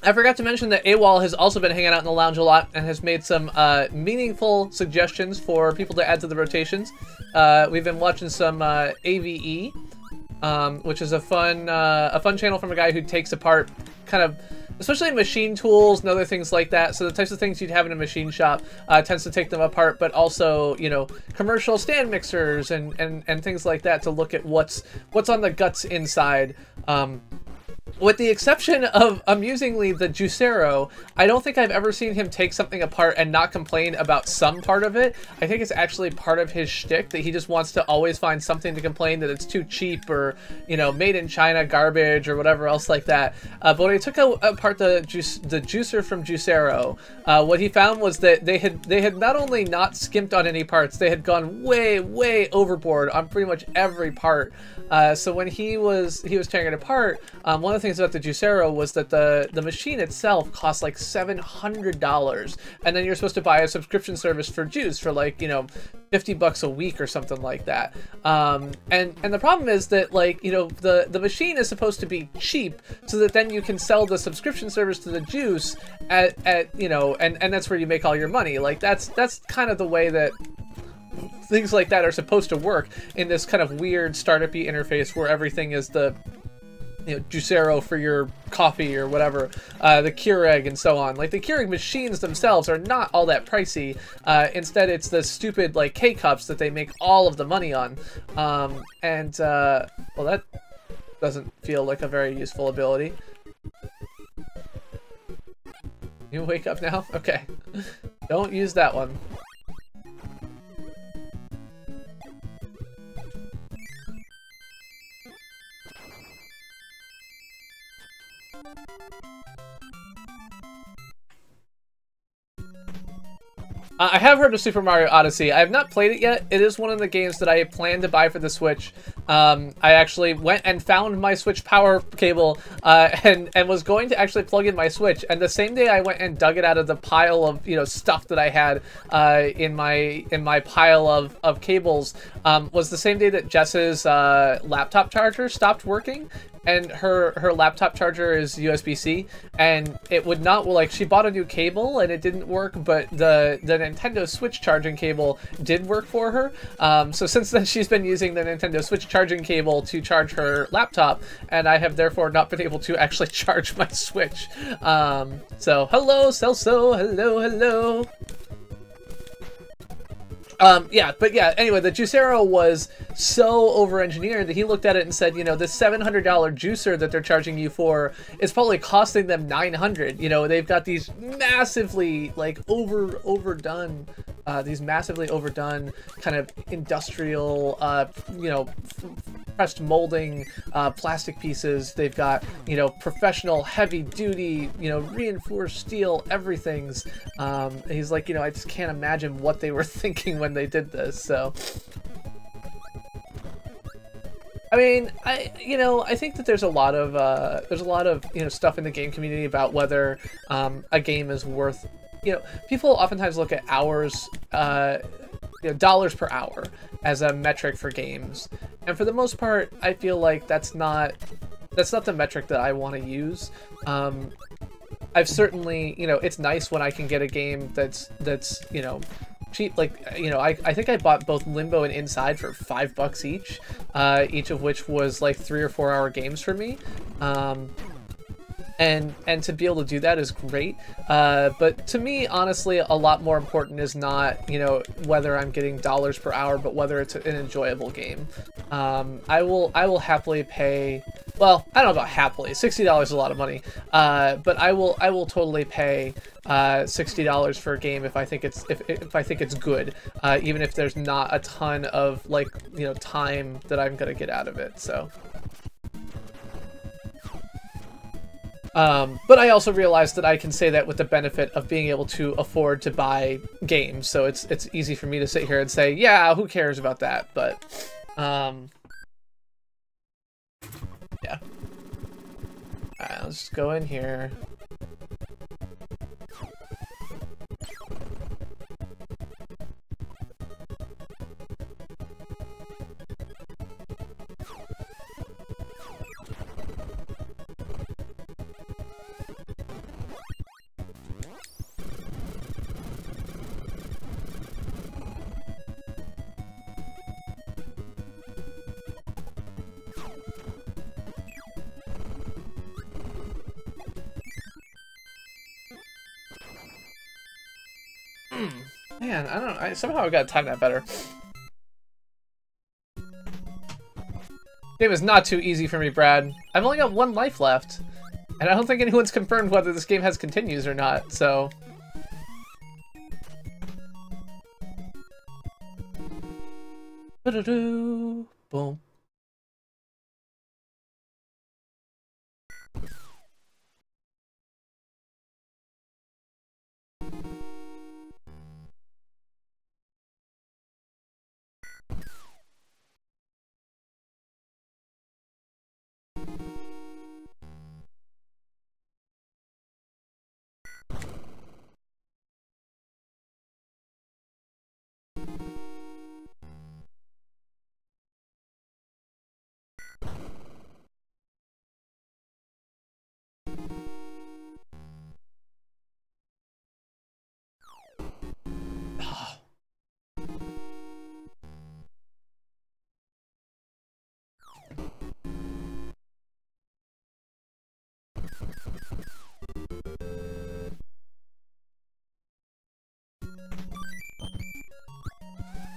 I forgot to mention that AWOL has also been hanging out in the lounge a lot and has made some meaningful suggestions for people to add to the rotations. We've been watching some AVE, which is a fun channel from a guy who takes apart kind of, especially machine tools and other things like that. So the types of things you'd have in a machine shop, tends to take them apart, but also, you know, commercial stand mixers and things like that to look at what's on the guts inside. With the exception of, amusingly, the Juicero, I don't think I've ever seen him take something apart and not complain about some part of it. I think it's actually part of his shtick that he just wants to always find something to complain that it's too cheap or, you know, made in China garbage or whatever else like that. But when he took apart the juicer from Juicero, what he found was that they had not only not skimped on any parts, they had gone way overboard on pretty much every part. So when he was tearing it apart, one of the things about the Juicero was that the machine itself cost like $700, and then you're supposed to buy a subscription service for juice for like, you know, $50 a week or something like that. And the problem is that, like, you know, the machine is supposed to be cheap so that then you can sell the subscription service to the juice at you know, and that's where you make all your money. Like that's kind of the way that things like that are supposed to work in this kind of weird startup-y interface where everything is the, you know, Juicero for your coffee or whatever, the Keurig and so on. Like, the Keurig machines themselves are not all that pricey. Instead, it's the stupid, like, K-Cups that they make all of the money on. Well, that doesn't feel like a very useful ability. You wake up now? Okay. Don't use that one. I have heard of Super Mario Odyssey. I have not played it yet. It is one of the games that I plan to buy for the Switch. I actually went and found my Switch power cable and was going to actually plug in my Switch. And the same day I went and dug it out of the pile of, you know, stuff that I had in my pile of cables was the same day that Jess's laptop charger stopped working. And her laptop charger is USB-C, and it would not, like, she bought a new cable and it didn't work, but the Nintendo Switch charging cable did work for her. So since then she's been using the Nintendo Switch charging cable to charge her laptop, and I have therefore not been able to actually charge my Switch. So hello Celso, hello. Yeah, but yeah, anyway, the Juicero was so over-engineered that he looked at it and said, you know, this $700 juicer that they're charging you for is probably costing them $900. You know, they've got these massively, like, overdone kind of industrial, you know, pressed molding plastic pieces. They've got, you know, professional heavy duty, you know, reinforced steel everythings. He's like, you know, I just can't imagine what they were thinking when they did this. So I mean, I think that there's a lot of you know, stuff in the game community about whether a game is worth, you know, people oftentimes look at hours, you know, dollars per hour as a metric for games. And for the most part, I feel like that's not the metric that I want to use. I've certainly, you know, it's nice when I can get a game that's you know, cheap. Like, you know, I think I bought both Limbo and Inside for $5 each of which was like 3 or 4 hour games for me. And to be able to do that is great. But to me, honestly, a lot more important is not, you know, whether I'm getting dollars per hour, but whether it's an enjoyable game. I will happily pay, well, I don't know about happily, $60 is a lot of money, but I will totally pay $60 for a game if I think it's good, even if there's not a ton of, like, you know, time that I'm gonna get out of it. So but I also realized that I can say that with the benefit of being able to afford to buy games, so it's easy for me to sit here and say, yeah, who cares about that? But yeah. Alright, let's just go in here. Man, I don't know. Somehow I gotta time that better. Game is not too easy for me, Brad. I've only got 1 life left. And I don't think anyone's confirmed whether this game has continues or not, so... Boom.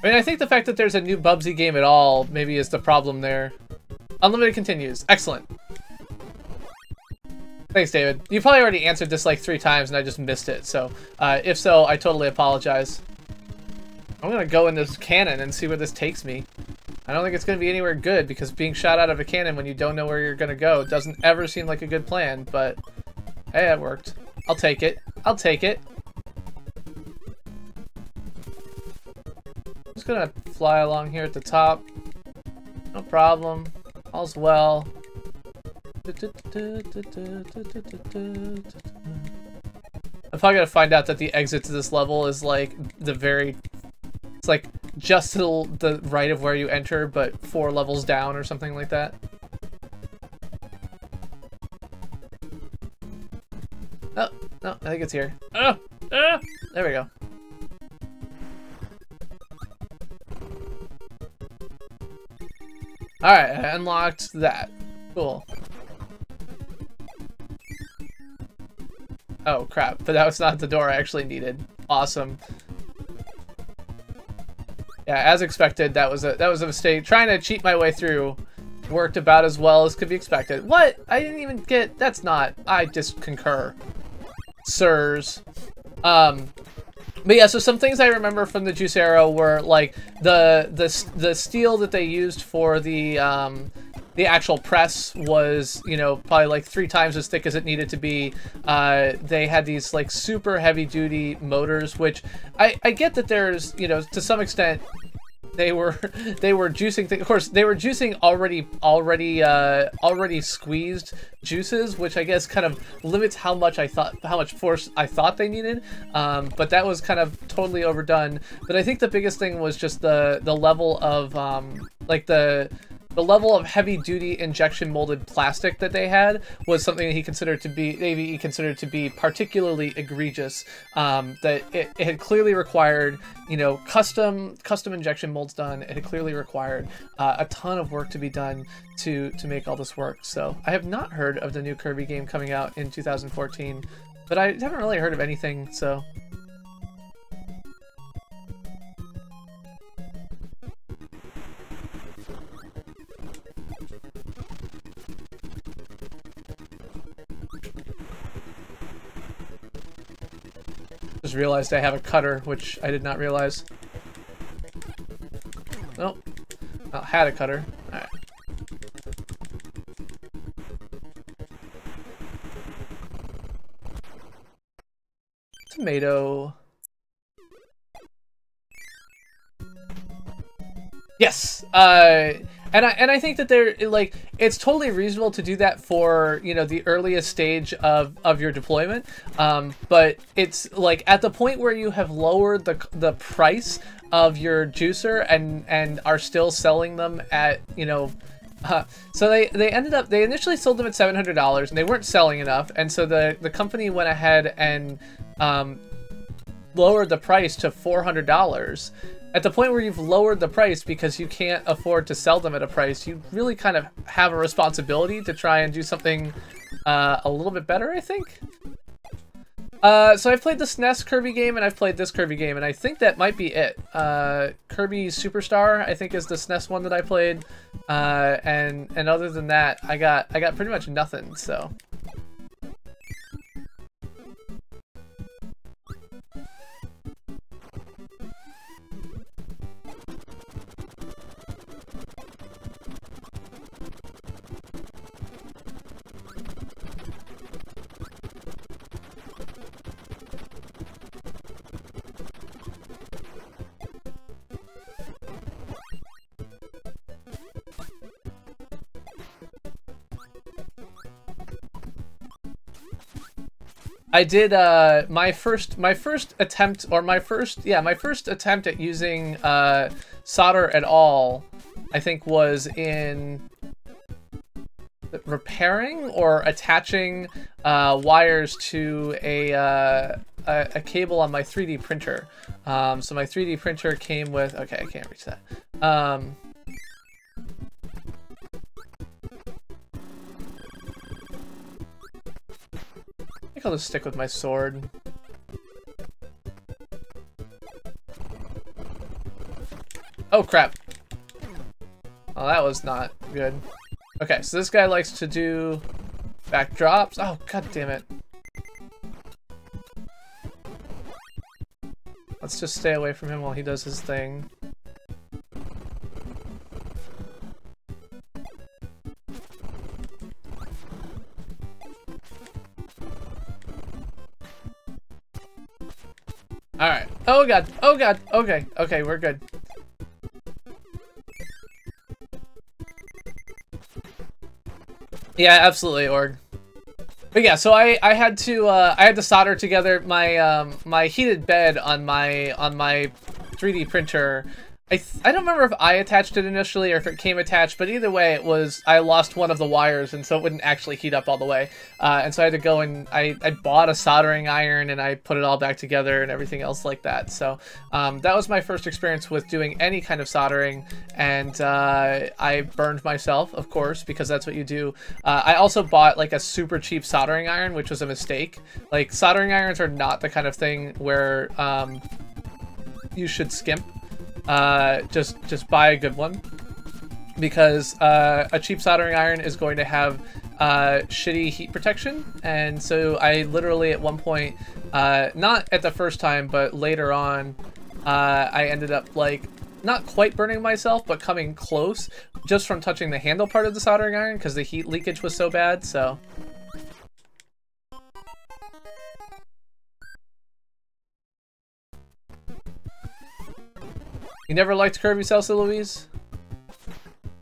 I mean, I think the fact that there's a new Bubsy game at all maybe is the problem there. Unlimited continues. Excellent. Thanks, David. You probably already answered this like 3 times and I just missed it, so if so, I totally apologize. I'm gonna go in this cannon and see where this takes me. I don't think it's gonna be anywhere good because being shot out of a cannon when you don't know where you're gonna go doesn't ever seem like a good plan, but hey, it worked. I'll take it. I'll take it. Just gonna fly along here at the top. No problem. All's well. I'm probably gonna find out that the exit to this level is like it's like just to the right of where you enter, but 4 levels down or something like that. Oh, no, I think it's here. Oh, there we go. Alright, I unlocked that. Cool. Oh crap, but that was not the door I actually needed. Awesome. Yeah, as expected, that was a mistake. Trying to cheat my way through worked about as well as could be expected. What? I didn't even get... That's not... I just concur. Sirs. But yeah, so some things I remember from the Juice era were like the steel that they used for the actual press was, you know, probably like 3 times as thick as it needed to be. They had these like super heavy duty motors, which I get that there's, you know, to some extent they were juicing things. Of course, they were juicing already squeezed juices, which I guess kind of limits how much force I thought they needed. But that was kind of totally overdone. But I think the biggest thing was just the level of like the level of heavy-duty injection molded plastic that they had was something that he considered to be particularly egregious. That it had clearly required, you know, custom injection molds done. It had clearly required a ton of work to be done to make all this work. So I have not heard of the new Kirby game coming out in 2014, but I haven't really heard of anything. So. Just realized I have a cutter, which I did not realize. Nope. Oh, had a cutter. Alright. Tomato. Yes! And I think that they're like, it's totally reasonable to do that for, you know, the earliest stage of your deployment. But it's like at the point where you have lowered the price of your juicer and are still selling them at, you know, so they initially sold them at $700 and they weren't selling enough, and so the company went ahead and lowered the price to $400. At the point where you've lowered the price because you can't afford to sell them at a price, you really kind of have a responsibility to try and do something a little bit better, I think. So I've played the SNES Kirby game, and I've played this Kirby game, and I think that might be it. Kirby Superstar, I think, is the SNES one that I played. And other than that, I got pretty much nothing, so... I did my first attempt at using solder at all, I think, was in repairing or attaching wires to a cable on my 3D printer. So my 3D printer came with, okay, I can't reach that. I think I'll just stick with my sword. Oh crap. Oh, that was not good. Okay, so this guy likes to do backdrops. Oh, god damn it. Let's just stay away from him while he does his thing. Alright. Oh god. Oh god. Okay. Okay, we're good. Yeah, absolutely, Org. But yeah, so I had to solder together my my heated bed on my 3D printer. I don't remember if I attached it initially or if it came attached, but either way, it was, I lost one of the wires, and so it wouldn't actually heat up all the way. And so I had to go and I bought a soldering iron, and I put it all back together and everything else like that. So that was my first experience with doing any kind of soldering, and I burned myself, of course, because that's what you do. I also bought like a super cheap soldering iron, which was a mistake. Like, soldering irons are not the kind of thing where you should skimp. Just buy a good one, because a cheap soldering iron is going to have shitty heat protection, and so I literally at one point, not at the first time, but later on, I ended up like not quite burning myself, but coming close just from touching the handle part of the soldering iron because the heat leakage was so bad. So. You never liked Kirby, Celsa Louise?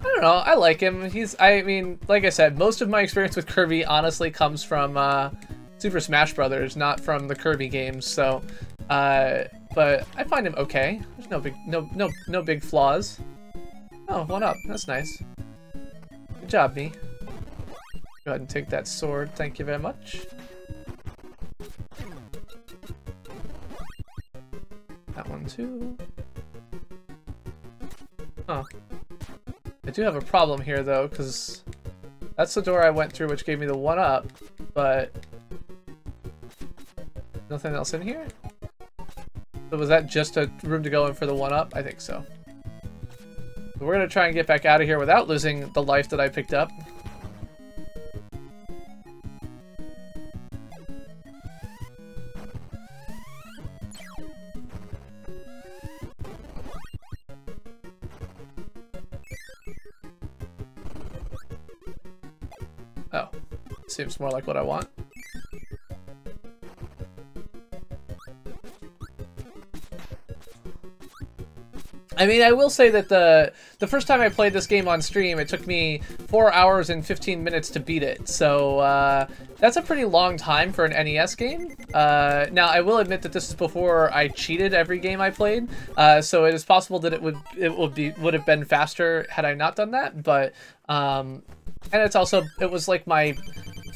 I don't know, I like him. I mean, like I said, most of my experience with Kirby honestly comes from Super Smash Brothers, not from the Kirby games, so, but I find him okay. There's no big flaws. Oh, 1-up, that's nice. Good job, me. Go ahead and take that sword, thank you very much. That one too. Huh. I do have a problem here, though, because that's the door I went through, which gave me the 1-up, but nothing else in here? So was that just a room to go in for the 1-up? I think so. So we're going to try and get back out of here without losing the life that I picked up. Oh, seems more like what I want. I mean, I will say that the first time I played this game on stream, it took me 4 hours and 15 minutes to beat it. So that's a pretty long time for an NES game. Now, I will admit that this is before I cheated every game I played, so it is possible that it would have been faster had I not done that. But and it was like my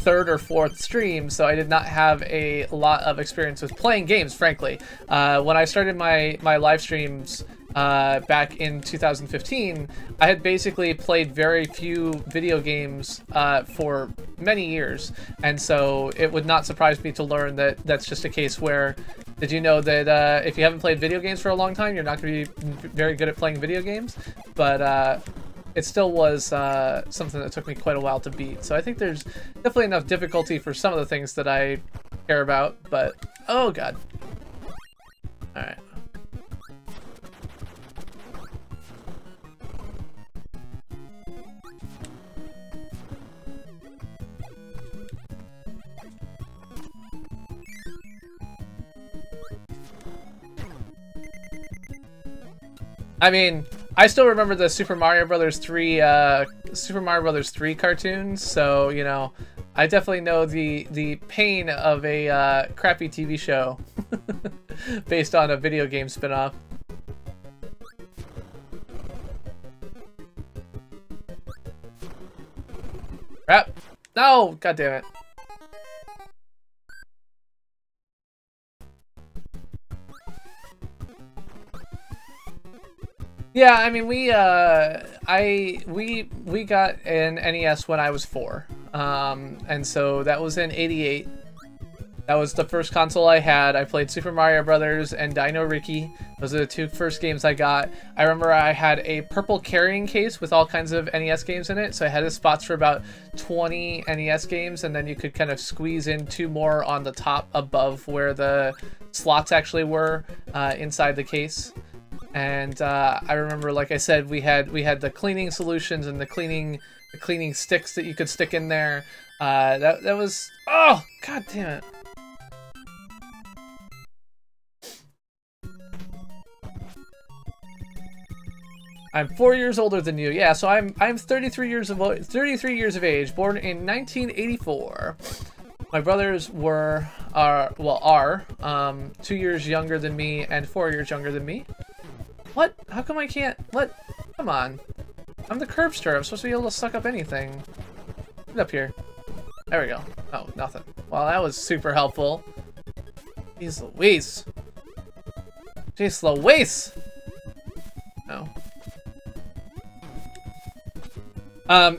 third or fourth stream, so I did not have a lot of experience with playing games, frankly. When I started my live streams, back in 2015, I had basically played very few video games for many years, and so it would not surprise me to learn that that's just a case where, did you know that if you haven't played video games for a long time, you're not going to be very good at playing video games? But it still was something that took me quite a while to beat. So I think there's definitely enough difficulty for some of the things that I care about, but oh god. Alright. I mean, I still remember the Super Mario Brothers 3 cartoons, so you know, I definitely know the pain of a crappy TV show based on a video game spin-off. Crap! No! God damn it! Yeah, I mean, we got an NES when I was 4, and so that was in '88. That was the first console I had. I played Super Mario Brothers and Dino Riki. Those are the two first games I got. I remember I had a purple carrying case with all kinds of NES games in it, so I had spots for about 20 NES games, and then you could kind of squeeze in 2 more on the top above where the slots actually were inside the case. And I remember, like I said, we had the cleaning solutions and the cleaning sticks that you could stick in there. That was, oh god damn it. I'm 4 years older than you. Yeah, so I'm 33 years of age, born in 1984. My brothers are 2 years younger than me and 4 years younger than me. What? How come I can't? What? Come on. I'm the curbster. I'm supposed to be able to suck up anything. Get up here. There we go. Oh, nothing. Well, that was super helpful. Jeez Louise. Jeez Louise. No.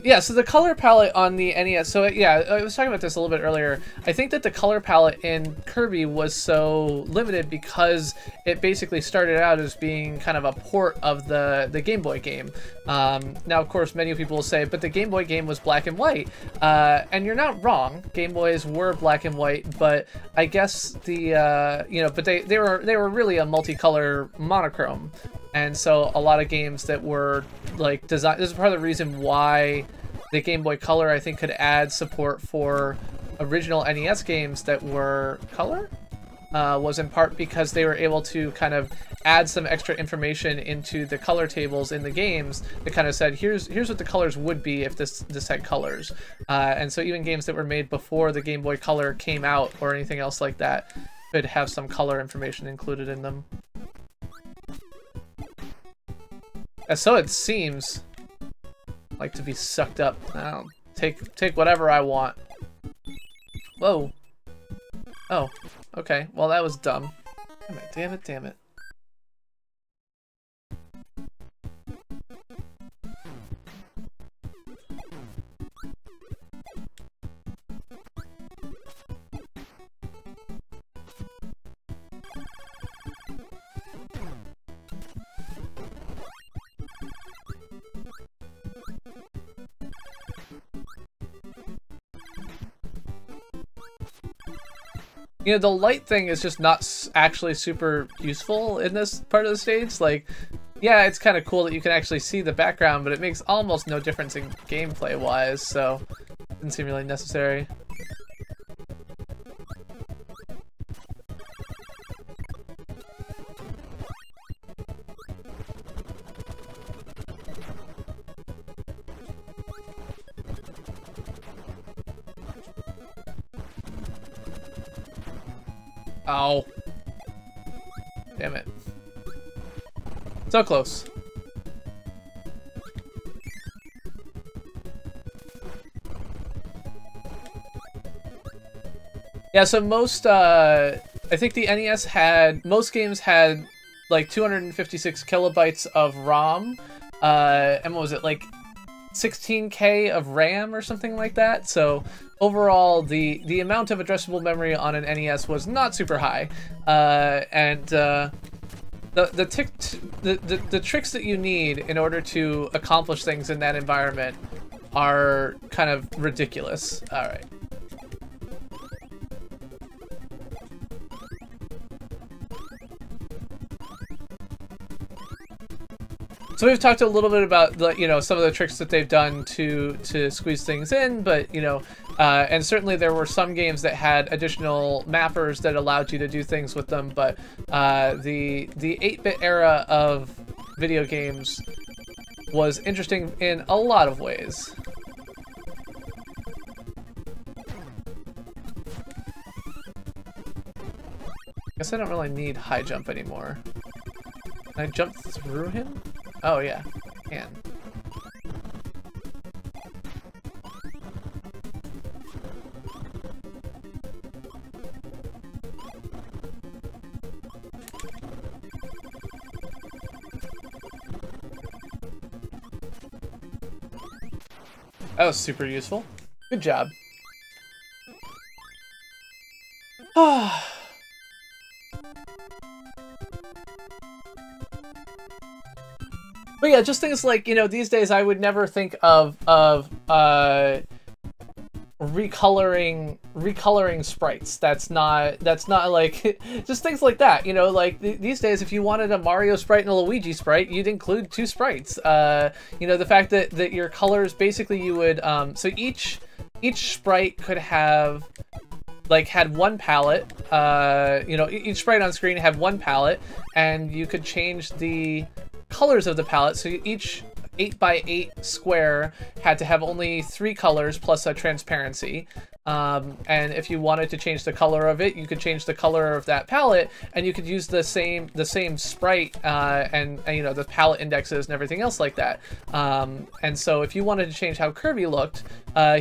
Yeah, so the color palette on the NES, so yeah, I was talking about this a little bit earlier. I think that the color palette in Kirby was so limited because it basically started out as being kind of a port of the Game Boy game. Now, of course, many people will say, but the Game Boy game was black and white. And you're not wrong. Game Boys were black and white, but I guess the, you know, but they were really a multicolor monochrome. And so a lot of games that were like designed, this is part of the reason why the Game Boy Color, I think, could add support for original NES games that were color, was in part because they were able to kind of add some extra information into the color tables in the games that kind of said, here's what the colors would be if this had colors. And so even games that were made before the Game Boy Color came out or anything else like that could have some color information included in them. And so it seems like to be sucked up. I'll take whatever I want. Whoa. Oh, okay. Well, that was dumb. Damn it, damn it, damn it. You know, the light thing is just not actually super useful in this part of the stage. Like, yeah, it's kind of cool that you can actually see the background, but it makes almost no difference in gameplay-wise, so it didn't seem really necessary. Ow. Damn it. So close. Yeah, so most, I think the NES had, most games had, like 256 kilobytes of ROM, and what was it, like 16K of RAM or something like that. So overall, the amount of addressable memory on an NES was not super high, and the tricks that you need in order to accomplish things in that environment are kind of ridiculous. All right. So we've talked a little bit about some of the tricks that they've done to squeeze things in, but and certainly there were some games that had additional mappers that allowed you to do things with them. But the 8-bit era of video games was interesting in a lot of ways. I guess I don't really need high jump anymore. Can I jump through him? Oh yeah, can. That was super useful. Good job. But yeah, just things like, these days I would never think of recoloring sprites. That's not like just things like that. Like these days, if you wanted a Mario sprite and a Luigi sprite, you'd include 2 sprites. The fact that your colors, basically you would so each sprite could have had one palette. Each sprite on screen had one palette, and you could change the colors of the palette. So each 8x8 square had to have only 3 colors plus a transparency. And if you wanted to change the color of it, you could change the color of that palette, and you could use the same sprite and the palette indexes and everything else like that. And so if you wanted to change how Kirby looked,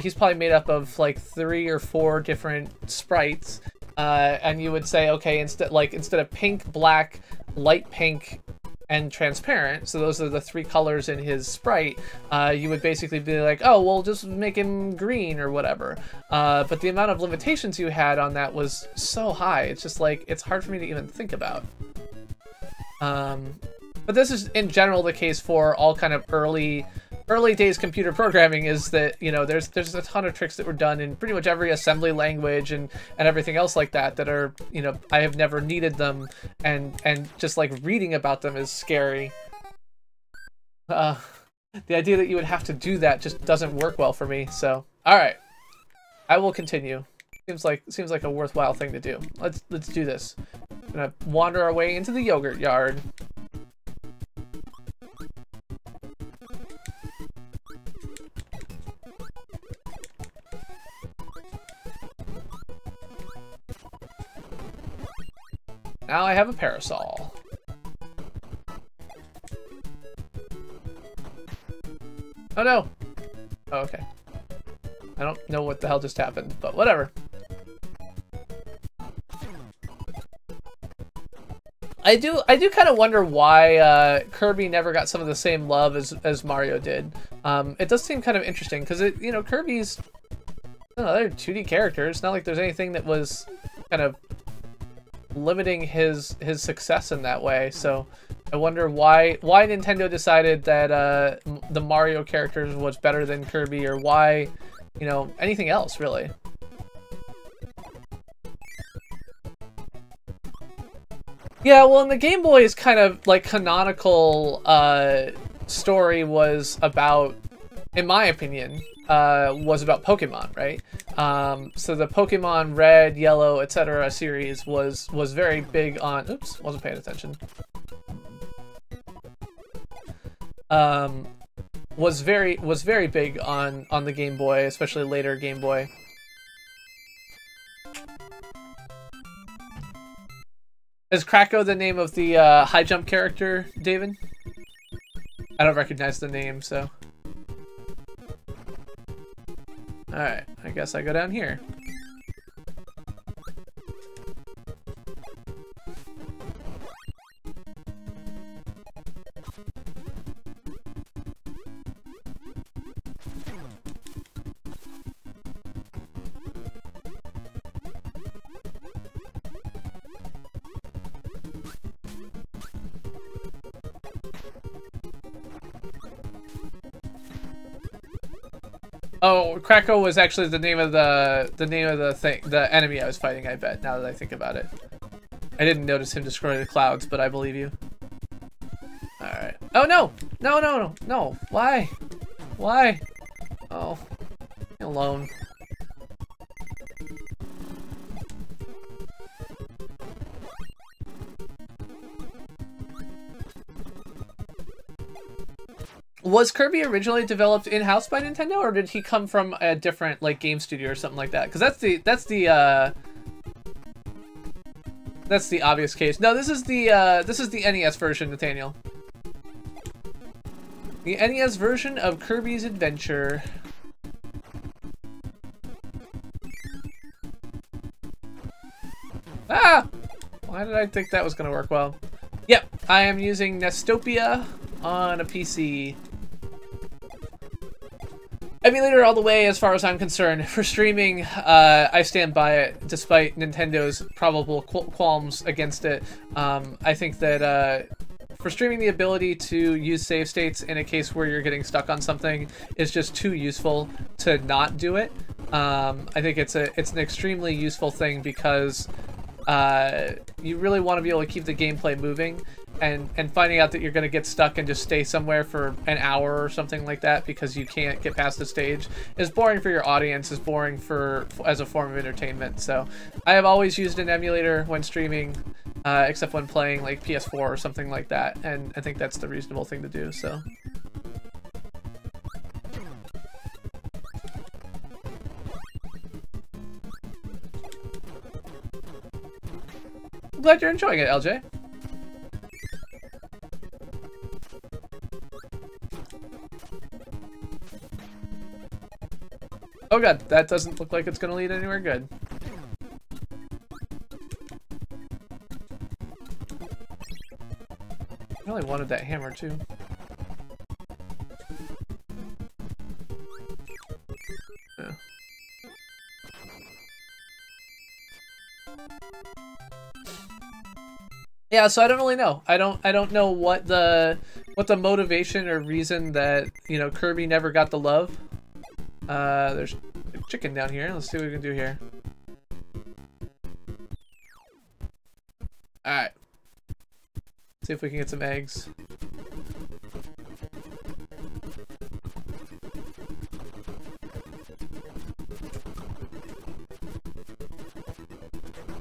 he's probably made up of like 3 or 4 different sprites, and you would say, okay, instead of pink, black, light pink, and transparent, so those are the 3 colors in his sprite, you would basically be like, oh, well, just make him green or whatever. But the amount of limitations you had on that was so high, it's just like, it's hard for me to even think about. But this is in general the case for all kind of early days computer programming, is that there's a ton of tricks that were done in pretty much every assembly language and everything else like that are I have never needed them, and just like reading about them is scary. The idea that you would have to do that just doesn't work well for me. So all right, I will continue. Seems like a worthwhile thing to do. Let's do this. I'm gonna wander our way into the yogurt yard. Now I have a parasol. Oh no! Oh, okay. I don't know what the hell just happened, but whatever. I do kind of wonder why Kirby never got some of the same love as Mario did. It does seem kind of interesting because Kirby's another 2D character. It's not like there's anything that was kind of limiting his success in that way. So I wonder why Nintendo decided that the Mario characters was better than Kirby, or why anything else really. Yeah, well, in the Game Boy's kind of like canonical story was about, in my opinion, was about Pokemon, right? So the Pokemon Red, Yellow, etc. series was very big on. Oops, wasn't paying attention. Was very big on the Game Boy, especially later Game Boy. Is Kracko the name of the high jump character, David? I don't recognize the name, so. Alright, I guess I go down here. Oh, Krakow was actually the name of the enemy I was fighting, I bet, now that I think about it. I didn't notice him destroy the clouds, but I believe you. Alright. Oh no! No, no, no, no. Why? Why? Oh. Leave me alone. Was Kirby originally developed in-house by Nintendo, or did he come from a different like game studio or something like that? Because that's the obvious case. No, this is the NES version, Nathaniel. The NES version of Kirby's Adventure. Ah! Why did I think that was gonna work well? Yep, I am using Nestopia on a PC. Emulator all the way as far as I'm concerned. For streaming, I stand by it, despite Nintendo's probable qualms against it. I think that for streaming, the ability to use save states in a case where you're getting stuck on something is just too useful to not do it. I think it's an extremely useful thing because you really want to be able to keep the gameplay moving. And finding out that you're going to get stuck and just stay somewhere for an hour or something like that because you can't get past the stage is boring for your audience, is boring as a form of entertainment. So I have always used an emulator when streaming, except when playing like PS4 or something like that, and I think that's the reasonable thing to do. So. I'm glad you're enjoying it, LJ. Oh god, that doesn't look like it's gonna lead anywhere good. I really wanted that hammer too. Yeah. Yeah, so I don't really know. I don't know what the motivation or reason that, you know, Kirby never got the love. There's a chicken down here. Let's see what we can do here. Alright. See if we can get some eggs.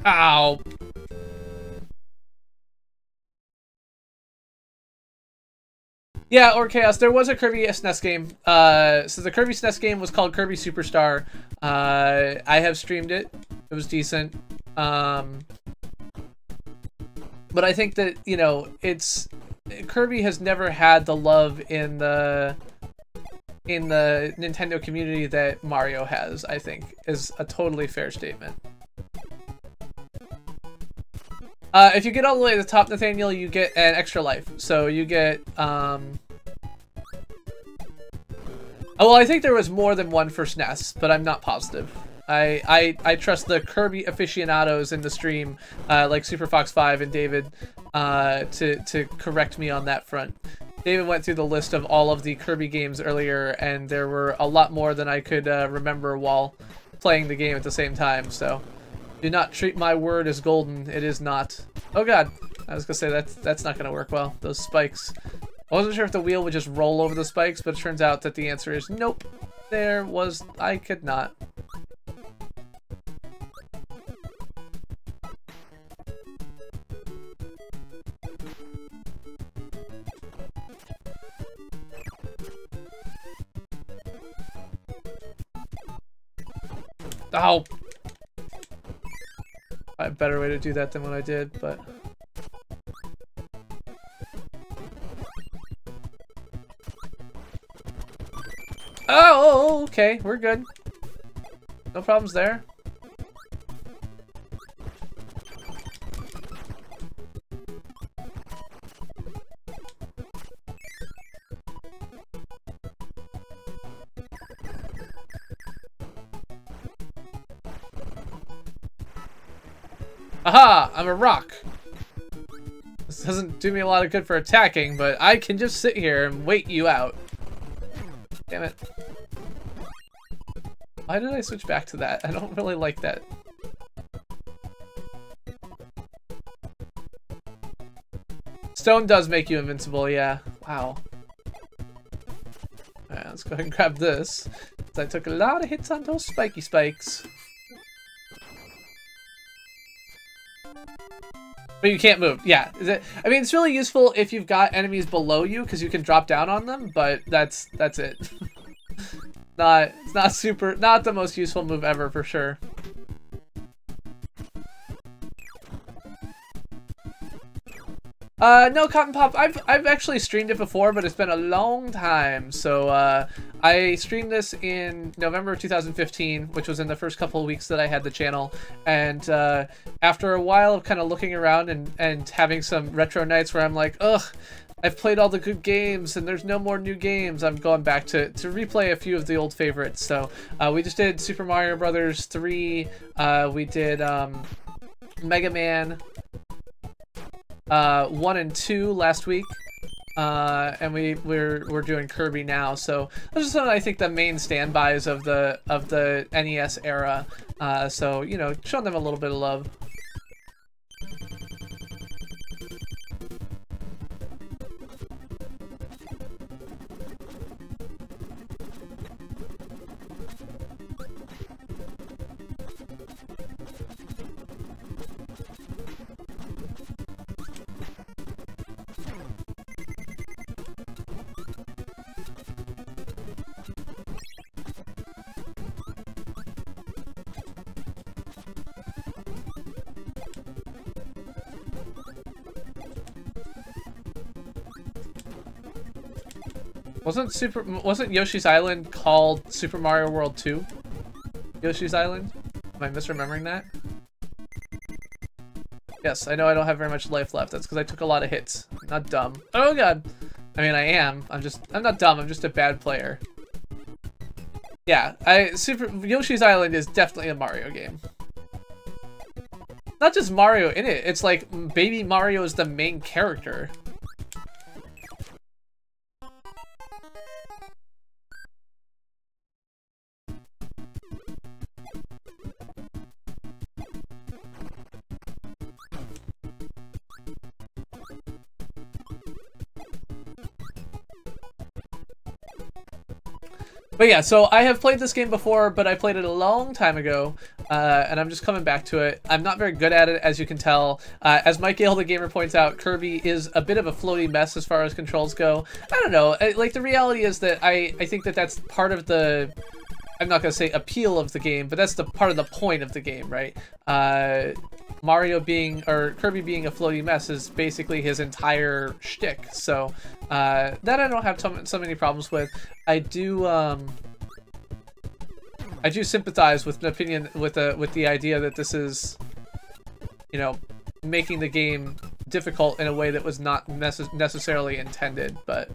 Ow! Yeah, or Chaos. There was a Kirby SNES game. So the Kirby SNES game was called Kirby Superstar. I have streamed it. It was decent. But I think that, you know, Kirby has never had the love in the Nintendo community that Mario has, I think, is a totally fair statement. If you get all the way to the top, Nathaniel, you get an extra life. So you get, well, I think there was more than one for SNES, but I'm not positive. I trust the Kirby aficionados in the stream, like SuperFox5 and David, to correct me on that front. David went through the list of all of the Kirby games earlier, and there were a lot more than I could remember while playing the game at the same time, so... Do not treat my word as golden. It is not. Oh god. I was gonna say that's not gonna work well. Those spikes. I wasn't sure if the wheel would just roll over the spikes, but it turns out that the answer is nope. I could not. Oh! I have a better way to do that than what I did, but... Oh, okay, we're good. No problems there. Aha! I'm a rock! This doesn't do me a lot of good for attacking, but I can just sit here and wait you out. Damn it. Why did I switch back to that? I don't really like that. Stone does make you invincible, yeah. Wow. Alright, let's go ahead and grab this. I took a lot of hits on those spiky spikes. But you can't move. Yeah. I mean, it's really useful if you've got enemies below you because you can drop down on them, but that's it. It's not the most useful move ever for sure. No, Cotton Pop, I've actually streamed it before, but it's been a long time. So, I streamed this in November of 2015, which was in the first couple of weeks that I had the channel. And, after a while of kind of looking around and having some retro nights where I'm like, ugh, I've played all the good games and there's no more new games, I'm going back to replay a few of the old favorites. So, we just did Super Mario Brothers 3, we did, Mega Man 1 and 2 last week, and we're doing Kirby now. So those are some of, I think, the main standbys of the NES era. So you know, showing them a little bit of love. Wasn't Yoshi's Island called Super Mario World 2? Yoshi's Island? Am I misremembering that? Yes, I know I don't have very much life left. That's because I took a lot of hits. I'm not dumb. Oh god. I mean, I am. I'm not dumb. I'm just a bad player. Yeah, Yoshi's Island is definitely a Mario game. Not just Mario in it. It's like Baby Mario is the main character. But yeah, so I have played this game before, but I played it a long time ago, and I'm just coming back to it. I'm not very good at it, as you can tell. As Mike Gale, the gamer, points out, Kirby is a bit of a floaty mess as far as controls go. I don't know. Like, the reality is that I think that that's part of the... I'm not going to say appeal of the game, but that's the part of the point of the game, right? Kirby being a floaty mess is basically his entire shtick. So that I don't have so many problems with. I do sympathize with an opinion with the idea that this is, you know, making the game difficult in a way that was not necessarily intended, but.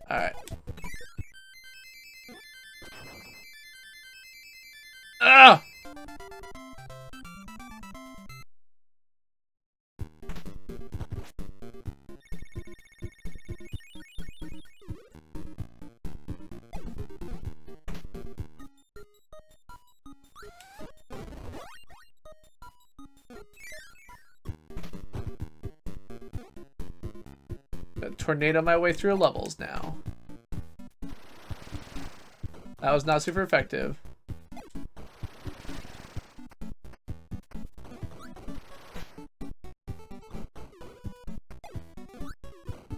All right. Ah! Tornado my way through levels now. That was not super effective.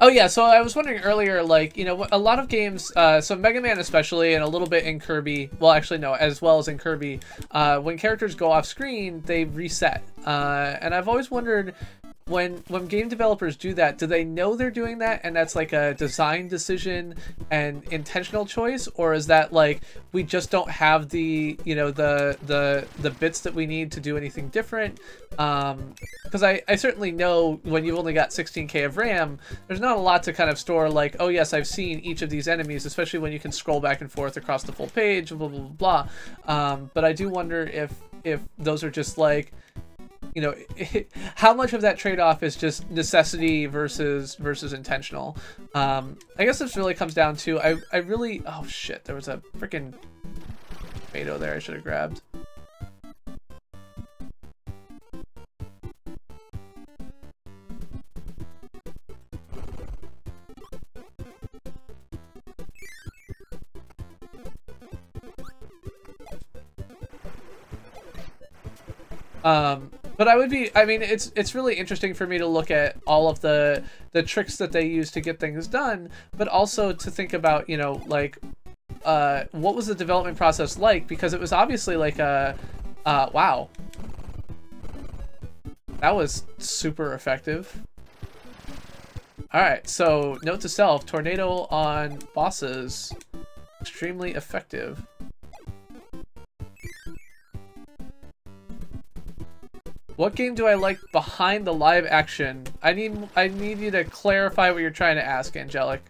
Oh yeah, so I was wondering earlier, like, you know, a lot of games, so Mega Man especially, and a little bit in Kirby, well actually no, as well as in Kirby, when characters go off screen, they reset. And I've always wondered, when game developers do that, do they know they're doing that and that's like a design decision and intentional choice, or is that like we just don't have the, you know, the bits that we need to do anything different? Because I certainly know when you've only got 16K of RAM, there's not a lot to kind of store like, oh yes, I've seen each of these enemies, especially when you can scroll back and forth across the full page, blah blah blah blah. But I do wonder if those are just like you know, how much of that trade-off is just necessity versus intentional. I guess this really comes down to I really, oh shit, there was a freaking tomato there I should have grabbed. But I mean, it's really interesting for me to look at all of the tricks that they use to get things done, but also to think about, you know, like, what was the development process like? Because it was obviously like a, wow. That was super effective. Alright, so note to self, tornado on bosses, extremely effective. What game do I like behind the live action? I need you to clarify what you're trying to ask, Angelic.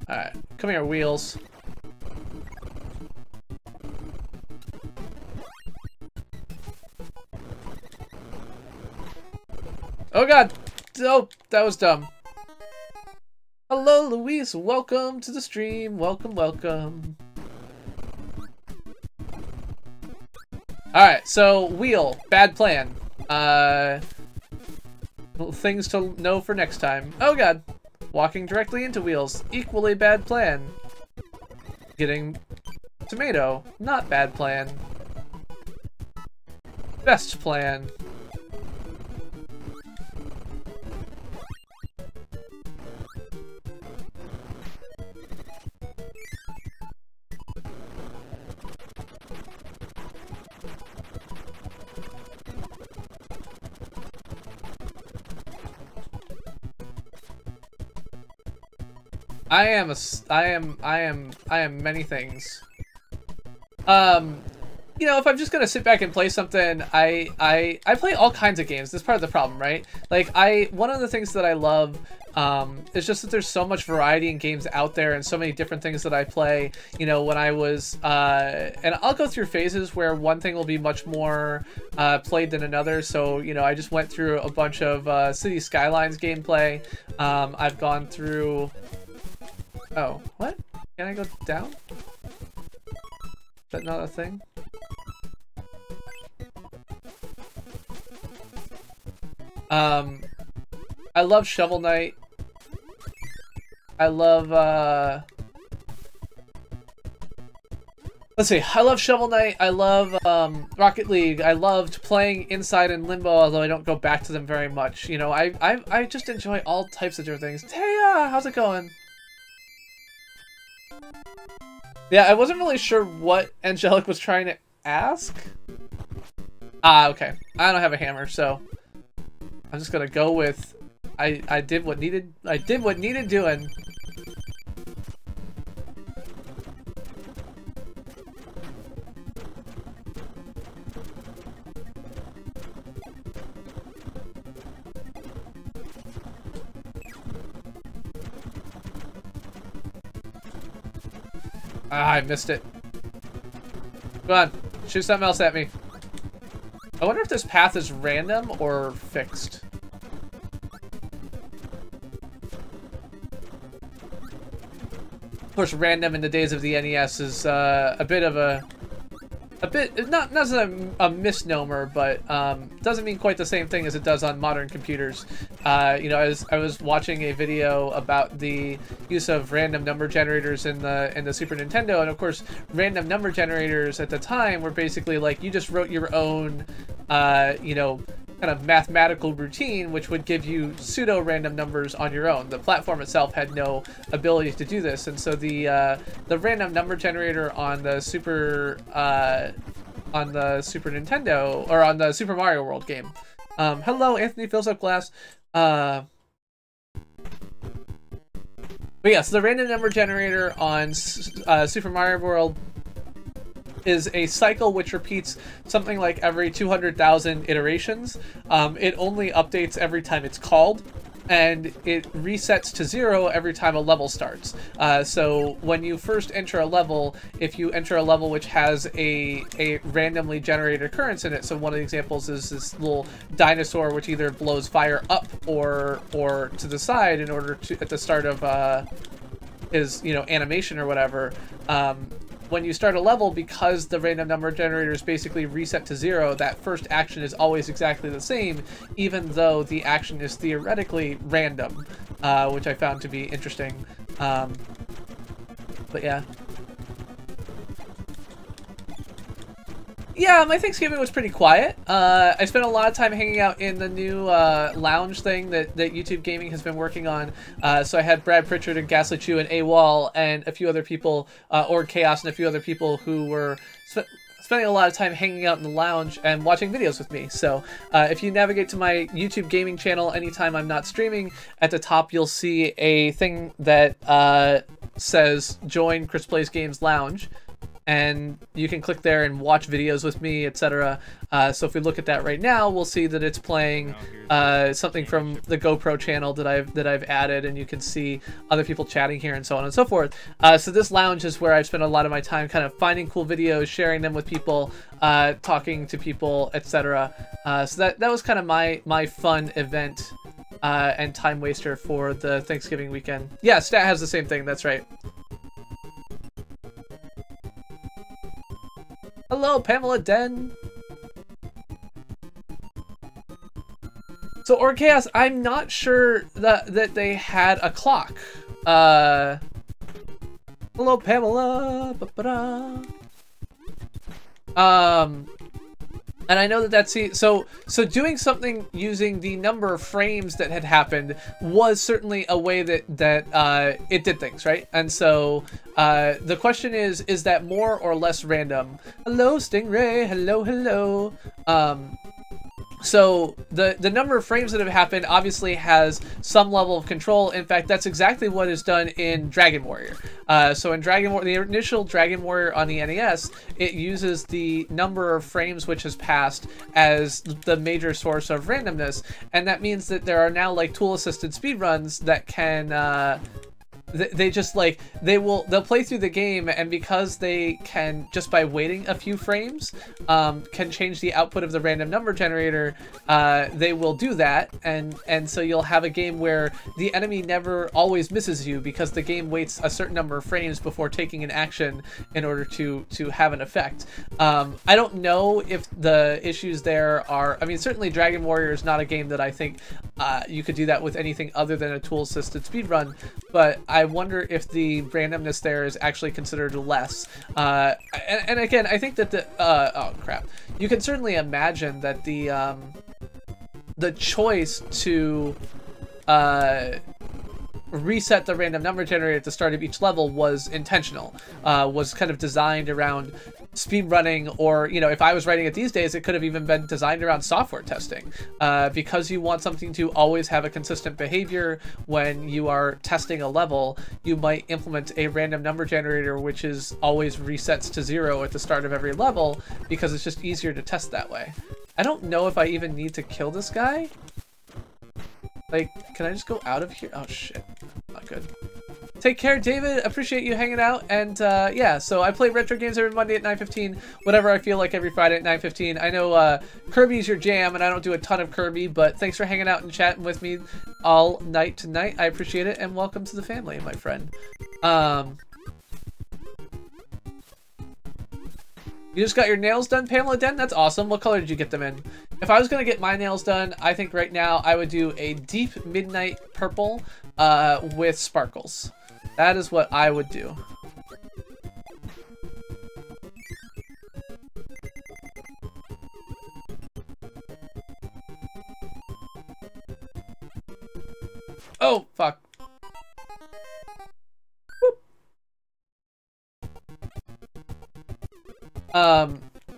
Alright, come here, Wheels. Oh god! Oh, that was dumb. Hello, Luis. Welcome to the stream. Welcome, welcome. Alright, so, Wheel. Bad plan. Things to know for next time. Oh god. Walking directly into Wheels. Equally bad plan. Getting tomato. Not bad plan. Best plan. I am many things. You know, if I'm just gonna sit back and play something, I play all kinds of games. That's part of the problem, right? Like, one of the things that I love, is just that there's so much variety in games out there and so many different things that I play. You know, when I was, and I'll go through phases where one thing will be much more, played than another. So, you know, I just went through a bunch of, City Skylines gameplay. I've gone through... Oh, what? Can I go down? Is that not a thing? I love Shovel Knight. I love, let's see, I love Shovel Knight, I love, Rocket League, I loved playing Inside and Limbo, although I don't go back to them very much. You know, I just enjoy all types of different things. Taya, how's it going? Yeah, I wasn't really sure what Angelic was trying to ask. Ah, okay. I don't have a hammer, so I'm just gonna go with I did what needed doing. Ah, I missed it. Come on, shoot something else at me. I wonder if this path is random or fixed. Of course, random in the days of the NES is a bit of a not a misnomer, but doesn't mean quite the same thing as it does on modern computers. You know, I was watching a video about the use of random number generators in the Super Nintendo, and of course, random number generators at the time were basically like you just wrote your own, you know, kind of mathematical routine, which would give you pseudo-random numbers on your own. The platform itself had no ability to do this, and so the random number generator on the Super Nintendo, or on the Super Mario World game. Hello, Anthony Fills Up Glass. But yeah, so the random number generator on Super Mario World is a cycle which repeats something like every 200,000 iterations. It only updates every time it's called, and it resets to 0 every time a level starts. So when you first enter a level, if you enter a level which has a randomly generated occurrence in it, so one of the examples is this little dinosaur which either blows fire up or to the side in order to, at the start of his, you know, animation or whatever. When you start a level, because the random number generator is basically reset to 0, that first action is always exactly the same, even though the action is theoretically random, which I found to be interesting. But yeah. Yeah, my Thanksgiving was pretty quiet. I spent a lot of time hanging out in the new lounge thing that YouTube Gaming has been working on. So I had Brad Pritchard and Gaslit Chew and AWOL and a few other people, or Chaos and a few other people who were spending a lot of time hanging out in the lounge and watching videos with me. So if you navigate to my YouTube Gaming channel anytime I'm not streaming, at the top you'll see a thing that says Join Chris Plays Games Lounge. And you can click there and watch videos with me, etc. So if we look at that right now, we'll see that it's playing something from the GoPro channel that I've added, and you can see other people chatting here and so on and so forth. So this lounge is where I've spent a lot of my time kind of finding cool videos, sharing them with people, talking to people, etc. So that was kind of my fun event and time waster for the Thanksgiving weekend. Yeah, Stat has the same thing. That's right. Hello, Pamela Den. So, Orchaos, I'm not sure that they had a clock. Hello, Pamela. And I know that that's so doing something using the number of frames that had happened was certainly a way that it did things, right? And so the question is that more or less random? Hello, Stingray. Hello, hello. So the number of frames that have happened obviously has some level of control. In fact, that's exactly what is done in Dragon Warrior. So in Dragon Warrior, the initial Dragon Warrior on the NES, it uses the number of frames which has passed as the major source of randomness, and that means that there are now like tool-assisted speedruns that can they just like they'll play through the game, and because they can, just by waiting a few frames, can change the output of the random number generator, they will do that, and so you'll have a game where the enemy never always misses you because the game waits a certain number of frames before taking an action in order to have an effect. I don't know if the issues there are, I mean, certainly Dragon Warrior is not a game that I think you could do that with anything other than a tool-assisted speedrun, but I wonder if the randomness there is actually considered less. And again, I think that the oh crap, you can certainly imagine that the choice to reset the random number generator at the start of each level was intentional, was kind of designed around speed running, or, you know, if I was writing it these days, it could have even been designed around software testing, because you want something to always have a consistent behavior. When you are testing a level, you might implement a random number generator which is always resets to 0 at the start of every level, because it's just easier to test that way. I don't know if I even need to kill this guy. Like, can I just go out of here? Oh shit, not good. Take care, David. Appreciate you hanging out. And yeah, so I play retro games every Monday at 9:15, whatever I feel like every Friday at 9:15. I know Kirby's your jam, and I don't do a ton of Kirby, but thanks for hanging out and chatting with me all night tonight. I appreciate it, and welcome to the family, my friend. You just got your nails done, Pamela Den? That's awesome. What color did you get them in? If I was going to get my nails done, I think right now I would do a deep midnight purple with sparkles. That is what I would do. Oh, fuck.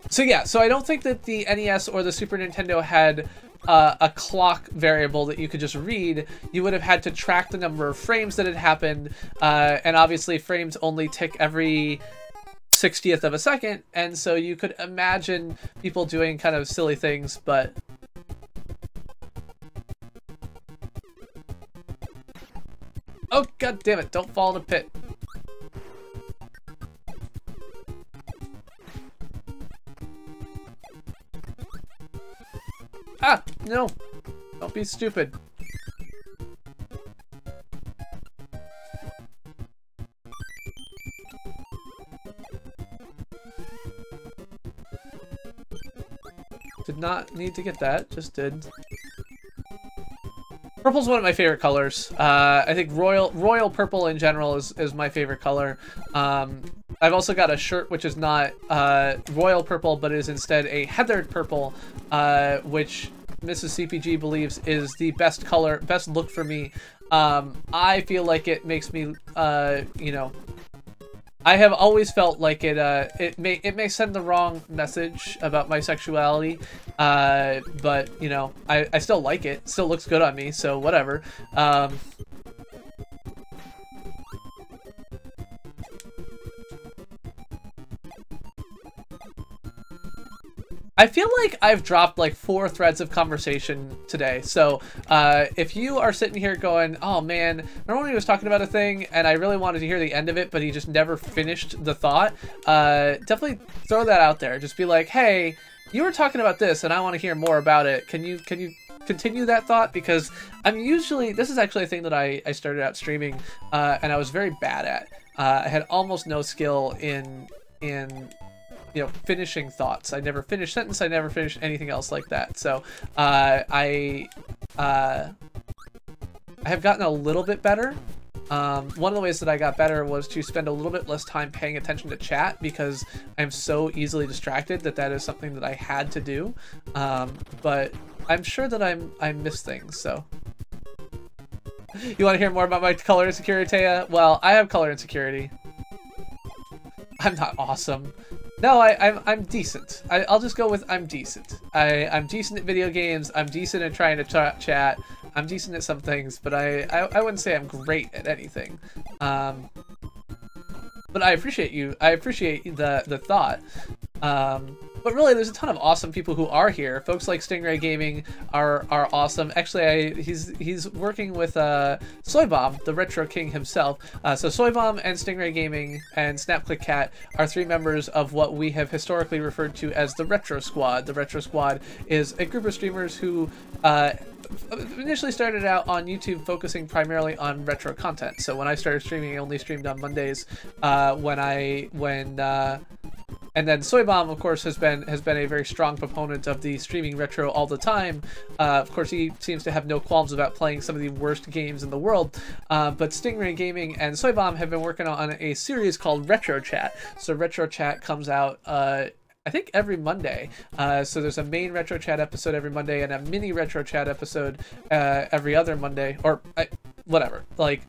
So yeah, so I don't think that the NES or the Super Nintendo had a clock variable that you could just read, you would have had to track the number of frames that had happened, and obviously frames only tick every 60th of a second, and so you could imagine people doing kind of silly things, but oh god damn it, don't fall in a pit. Ah, no. Don't be stupid. Did not need to get that, just did. Purple's one of my favorite colors. I think royal purple in general is my favorite color. I've also got a shirt which is not royal purple, but is instead a heathered purple, which Mrs. CPG believes is the best color, best look for me. I feel like it makes me, you know, I have always felt like it may send the wrong message about my sexuality, but you know, I still like it. It still looks good on me, so whatever. I feel like I've dropped like 4 threads of conversation today. So if you are sitting here going, oh man, remember when he was talking about a thing and I really wanted to hear the end of it, but he just never finished the thought, definitely throw that out there. Just be like, hey, you were talking about this and I want to hear more about it. Can you continue that thought? Because I'm usually, this is actually a thing that I started out streaming and I was very bad at. I had almost no skill in you know, finishing thoughts. I never finished sentence. I never finished anything else like that. So I have gotten a little bit better. One of the ways that I got better was to spend a little bit less time paying attention to chat because I'm so easily distracted that is something that I had to do. But I'm sure that I miss things. So you want to hear more about my color insecurity, Taya? Well, I have color insecurity. I'm not awesome. No, I'm decent. I'll just go with I'm decent. I'm decent at video games. I'm decent at trying to chat. I'm decent at some things, but I wouldn't say I'm great at anything. But I appreciate you. I appreciate the thought. But really, there's a ton of awesome people who are here. Folks like Stingray Gaming are awesome. Actually, he's working with Soybomb, the Retro King himself. So Soybomb and Stingray Gaming and SnapClickCat are 3 members of what we have historically referred to as the Retro Squad. The Retro Squad is a group of streamers who initially started out on YouTube focusing primarily on retro content. So when I started streaming, I only streamed on Mondays. And then Soybomb, of course, has been a very strong proponent of the streaming retro all the time. Of course, he seems to have no qualms about playing some of the worst games in the world. But Stingray Gaming and Soybomb have been working on a series called Retro Chat. So Retro Chat comes out, I think, every Monday. So there's a main Retro Chat episode every Monday and a mini Retro Chat episode every other Monday, or whatever. Like,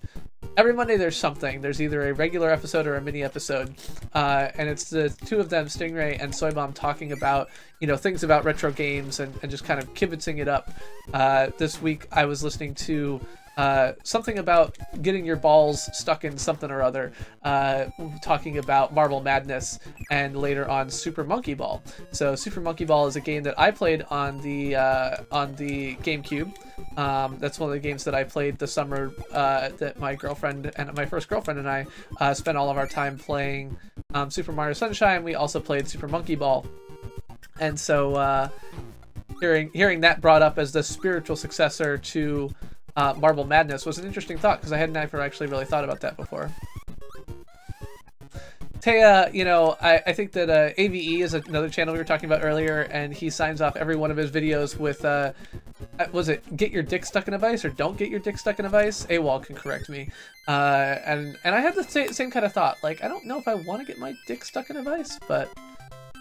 every Monday there's something. There's either a regular episode or a mini episode, and it's the 2 of them, Stingray and Soybomb, talking about, you know, things about retro games and just kind of kibitzing it up. This week I was listening to something about getting your balls stuck in something or other, talking about Marble Madness, and later on Super Monkey Ball. So Super Monkey Ball is a game that I played on the GameCube. That's one of the games that I played the summer that my girlfriend and my first girlfriend and I spent all of our time playing Super Mario Sunshine. We also played Super Monkey Ball, and so hearing that brought up as the spiritual successor to Marble Madness was an interesting thought, because I hadn't ever actually really thought about that before. Taya, you know, I think that AVE is another channel we were talking about earlier, and he signs off every one of his videos with, was it get your dick stuck in a vice or don't get your dick stuck in a vice? AWOL can correct me. And I had the same kind of thought. Like, I don't know if I want to get my dick stuck in a vice, but...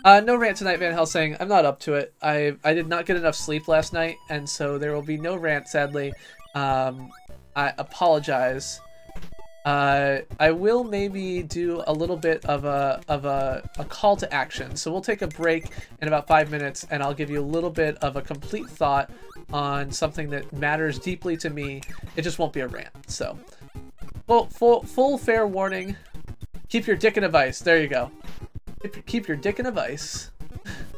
no rant tonight, Van Helsing. I'm not up to it. I did not get enough sleep last night, and so there will be no rant, sadly. I apologize. I will maybe do a little bit of a call to action. So we'll take a break in about 5 minutes, and I'll give you a little bit of a complete thought on something that matters deeply to me, it just won't be a rant. So, well, full fair warning. Keep your dick in a vice. There you go. Keep your dick in a vice.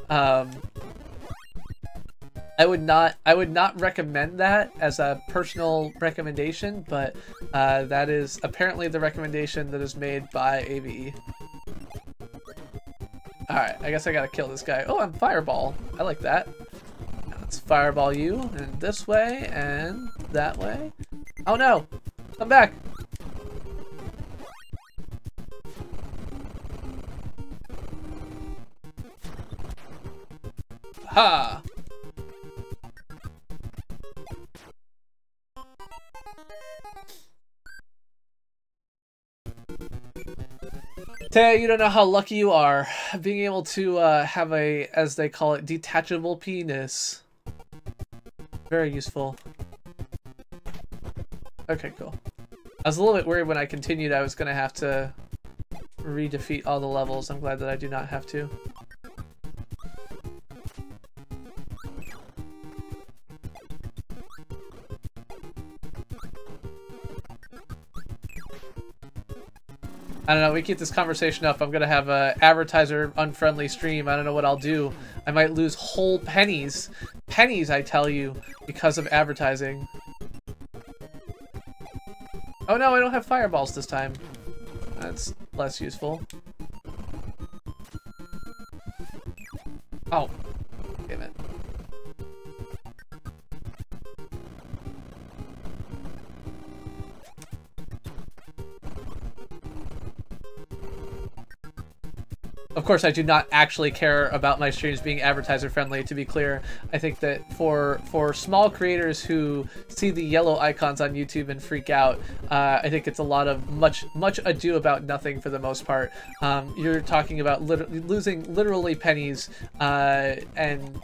I would not recommend that as a personal recommendation, but that is apparently the recommendation that is made by AVE. Alright, I guess I gotta kill this guy. Oh, I'm Fireball. I like that. Let's Fireball you, and this way, and that way. Oh no! Come back! Ha! Taya, you don't know how lucky you are. Being able to have a, as they call it, detachable penis. Very useful. Okay, cool. I was a little bit worried when I continued I was going to have to re-defeat all the levels. I'm glad that I do not have to. I don't know, we keep this conversation up, I'm gonna have a advertiser unfriendly stream. I don't know what I'll do. I might lose whole pennies. Pennies, I tell you, because of advertising. Oh no, I don't have fireballs this time. That's less useful. Oh, damn it. Of course, I do not actually care about my streams being advertiser friendly, to be clear. I think that for small creators who see the yellow icons on YouTube and freak out, I think it's a lot of much ado about nothing for the most part. You're talking about losing literally pennies, and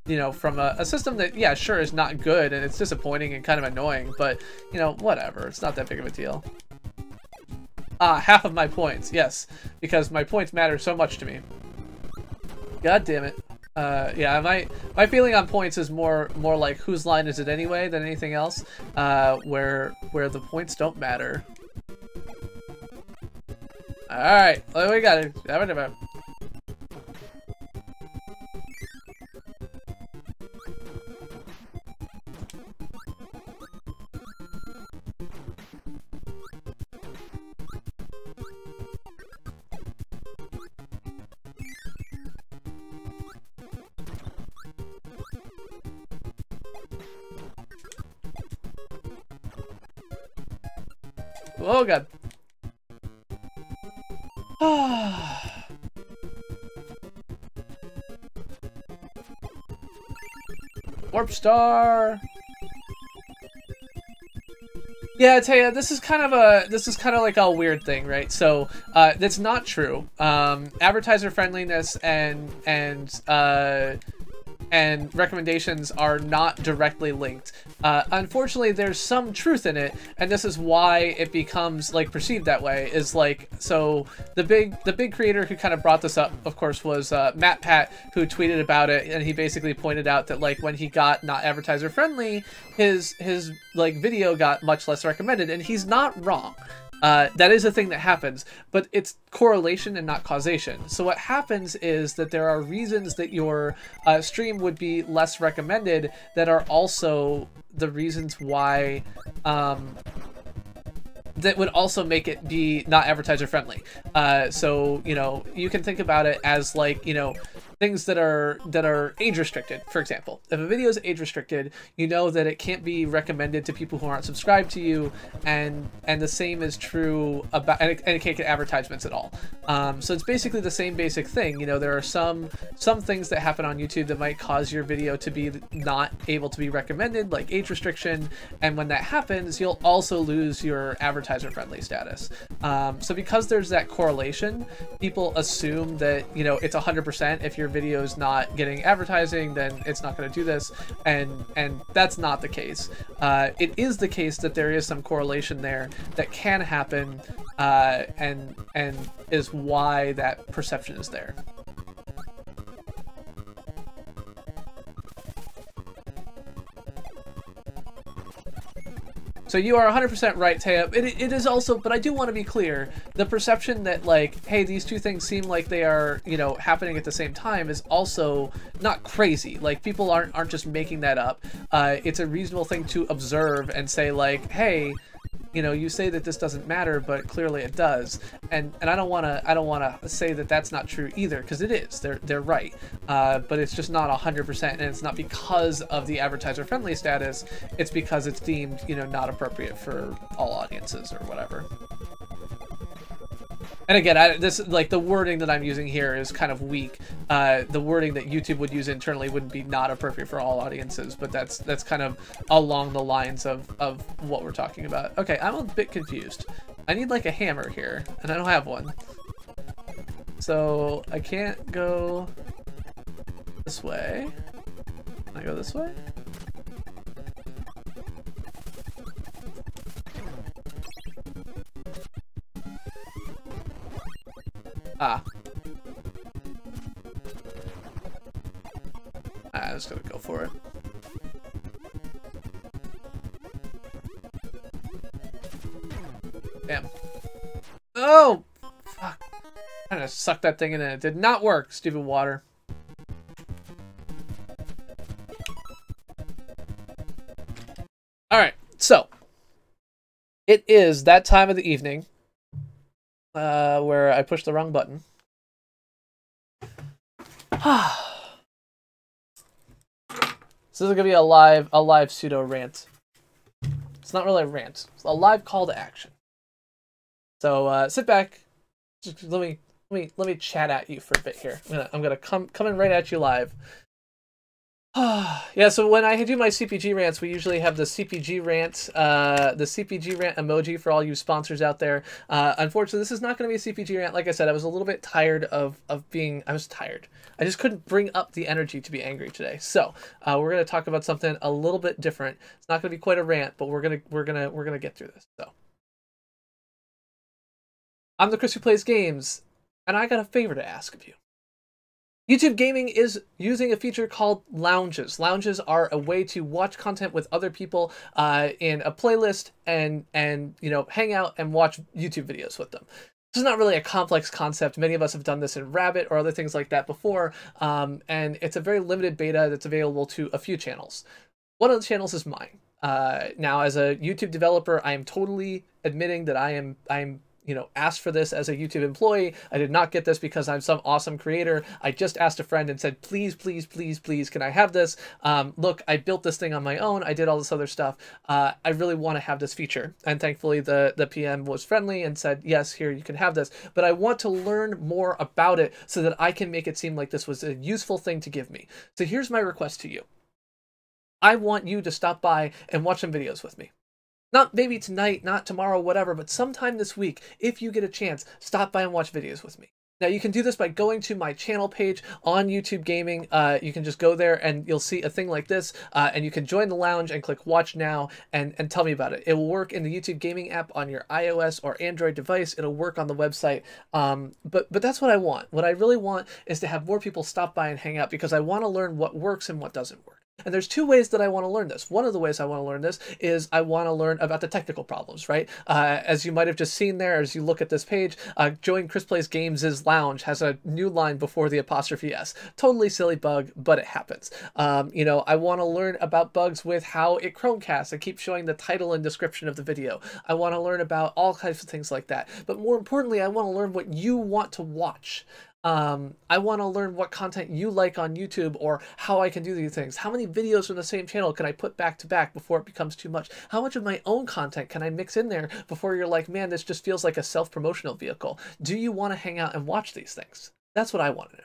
you know, from a system that, yeah, sure, is not good and it's disappointing and kind of annoying, but, you know, whatever. It's not that big of a deal. Half of my points, yes, because my points matter so much to me. God damn it. Yeah, my feeling on points is more like whose line is it anyway than anything else, where the points don't matter. Alright, well, we got it. Oh god. Warp Star. Yeah, Taya, this is kind of like a weird thing, right? So that's not true. Advertiser friendliness and recommendations are not directly linked. Unfortunately, there's some truth in it, and this is why it becomes like perceived that way. Is like, so the big creator who kind of brought this up, of course, was Matt Pat, who tweeted about it, and he basically pointed out that like when he got not advertiser friendly, his like video got much less recommended, and he's not wrong. That is a thing that happens, but it's correlation and not causation. So what happens is that there are reasons that your stream would be less recommended that are also the reasons why that would also make it be not advertiser friendly. So, you know, you can think about it as like, you know, things that are age restricted. For example, if a video is age restricted, you know that it can't be recommended to people who aren't subscribed to you, and the same is true about, and it can't get advertisements at all. So it's basically the same basic thing. You know, there are some things that happen on YouTube that might cause your video to be not able to be recommended, like age restriction, and when that happens, you'll also lose your advertiser friendly status. So because there's that correlation, people assume that, you know, it's 100% if your video is not getting advertising, then it's not going to do this, and that's not the case. It is the case that there is some correlation there that can happen, and is why that perception is there. So you are 100% right, Taya. It is also, but I do want to be clear, the perception that, like, hey, these two things seem like they are, you know, happening at the same time is also not crazy. Like, people aren't just making that up. It's a reasonable thing to observe and say, like, hey, you know, you say that this doesn't matter, but clearly it does. And I don't want to say that that's not true either, because it is. They're right. But it's just not 100%, and it's not because of the advertiser friendly status. It's because it's deemed, you know, not appropriate for all audiences or whatever. And again, this, like, the wording that I'm using here is kind of weak. The wording that YouTube would use internally wouldn't be not appropriate for all audiences, but that's kind of along the lines of what we're talking about. Okay, I'm a bit confused. I need, like, a hammer here, and I don't have one. So I can't go this way. Can I go this way? Ah. I'm just gonna go for it. Damn. Oh! Fuck. I'm gonna suck that thing in and it did not work, stupid water. Alright, so. It is that time of the evening. Where I pushed the wrong button. So this is gonna be a live pseudo rant. It's not really a rant. It's a live call to action. So sit back. Just let me chat at you for a bit here. I'm gonna come in right at you live. Yeah, so when I do my CPG rants, we usually have the CPG Rant emoji for all you sponsors out there. Unfortunately, this is not going to be a CPG rant. Like I said, I was a little bit tired of being. I was tired. I just couldn't bring up the energy to be angry today. So we're going to talk about something a little bit different. It's not going to be quite a rant, but we're gonna get through this. So I'm the Chris who plays games, and I got a favor to ask of you. YouTube Gaming is using a feature called Lounges. Lounges are a way to watch content with other people in a playlist and you know, hang out and watch YouTube videos with them. This is not really a complex concept. Many of us have done this in Rabbit or other things like that before, and it's a very limited beta that's available to a few channels. One of the channels is mine. Now, as a YouTube developer, I am totally admitting that I'm you know, asked for this as a YouTube employee. I did not get this because I'm some awesome creator. I just asked a friend and said, please, please, please, please, can I have this? Look, I built this thing on my own. I did all this other stuff. I really want to have this feature. And thankfully the PM was friendly and said, yes, here, you can have this. But I want to learn more about it so that I can make it seem like this was a useful thing to give me. So here's my request to you. I want you to stop by and watch some videos with me. Not maybe tonight, not tomorrow, whatever, but sometime this week, if you get a chance, stop by and watch videos with me. Now, you can do this by going to my channel page on YouTube Gaming. You can just go there and you'll see a thing like this, and you can join the lounge and click Watch Now and tell me about it. It will work in the YouTube Gaming app on your iOS or Android device. It'll work on the website. But that's what I want. What I really want is to have more people stop by and hang out because I want to learn what works and what doesn't work. And there's two ways that I want to learn this. One of the ways I want to learn this is I want to learn about the technical problems, right? As you might have just seen there, as you look at this page, Join Chris Plays Games' Lounge has a new line before the apostrophe S. Totally silly bug, but it happens. You know, I want to learn about bugs with how it Chromecasts and keep showing the title and description of the video. I want to learn about all kinds of things like that. But more importantly, I want to learn what you want to watch. I want to learn what content you like on YouTube or how I can do these things. How many videos from the same channel can I put back to back before it becomes too much? How much of my own content can I mix in there before you're like, man, this just feels like a self-promotional vehicle? Do you want to hang out and watch these things? That's what I want to know.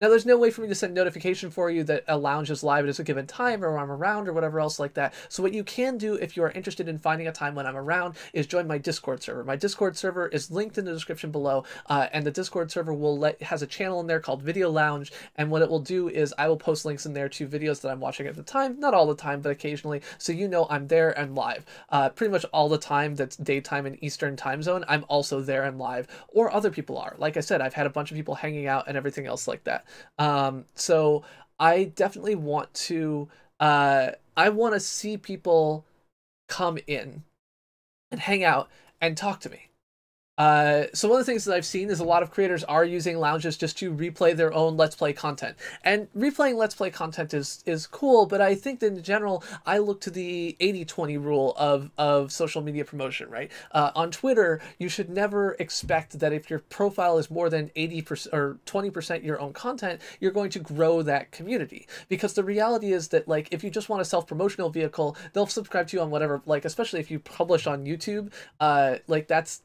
Now, there's no way for me to send notification for you that a lounge is live at a given time or I'm around or whatever else like that. So what you can do if you are interested in finding a time when I'm around is join my Discord server. My Discord server is linked in the description below, and the Discord server has a channel in there called Video Lounge, and what it will do is I will post links in there to videos that I'm watching at the time, not all the time, but occasionally, so you know I'm there and live. Pretty much all the time that's daytime in Eastern time zone, I'm also there and live, or other people are. Like I said, I've had a bunch of people hanging out and everything else like that. So I definitely want to, I want to see people come in and hang out and talk to me. So one of the things that I've seen is a lot of creators are using lounges just to replay their own Let's Play content. And replaying Let's Play content is cool, but I think that in general, I look to the 80-20 rule of social media promotion, right? On Twitter, you should never expect that if your profile is more than 80% or 20% your own content, you're going to grow that community. Because the reality is that, like, if you just want a self-promotional vehicle, they'll subscribe to you on whatever, like, especially if you publish on YouTube, like, that's,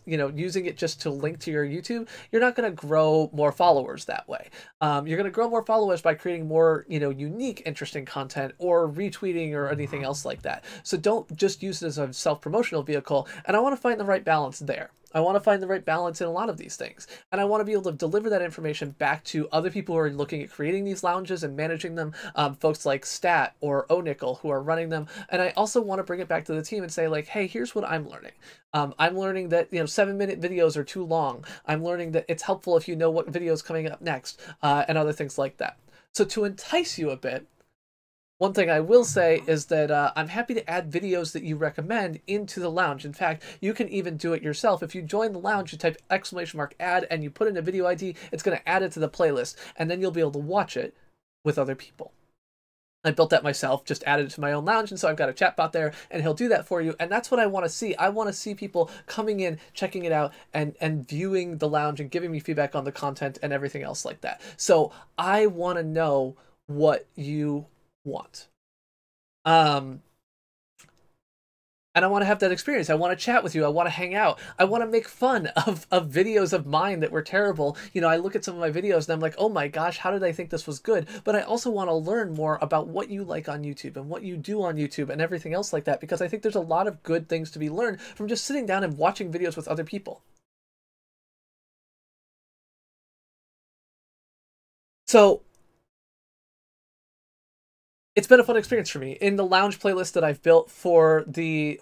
you know, using it just to link to your YouTube, you're not going to grow more followers that way. You're going to grow more followers by creating more, you know, unique, interesting content or retweeting or anything else like that. So don't just use it as a self-promotional vehicle. And I want to find the right balance there. I want to find the right balance in a lot of these things. And I want to be able to deliver that information back to other people who are looking at creating these lounges and managing them, folks like Stat or Onickel who are running them. And I also want to bring it back to the team and say, like, hey, here's what I'm learning. I'm learning that, you know, 7-minute videos are too long. I'm learning that it's helpful if you know what video is coming up next, and other things like that. So to entice you a bit, one thing I will say is that I'm happy to add videos that you recommend into the lounge. In fact, you can even do it yourself. If you join the lounge, you type !add and you put in a video ID, it's going to add it to the playlist, and then you'll be able to watch it with other people. I built that myself, just added it to my own lounge, and so I've got a chatbot there, and he'll do that for you, and that's what I want to see. I want to see people coming in, checking it out, and viewing the lounge and giving me feedback on the content and everything else like that. So I want to know what you want. And I want to have that experience. I want to chat with you. I want to hang out. I want to make fun of videos of mine that were terrible. You know, I look at some of my videos and I'm like, oh my gosh, how did I think this was good? But I also want to learn more about what you like on YouTube and what you do on YouTube and everything else like that, because I think there's a lot of good things to be learned from just sitting down and watching videos with other people. So it's been a fun experience for me. In the lounge playlist that I've built for the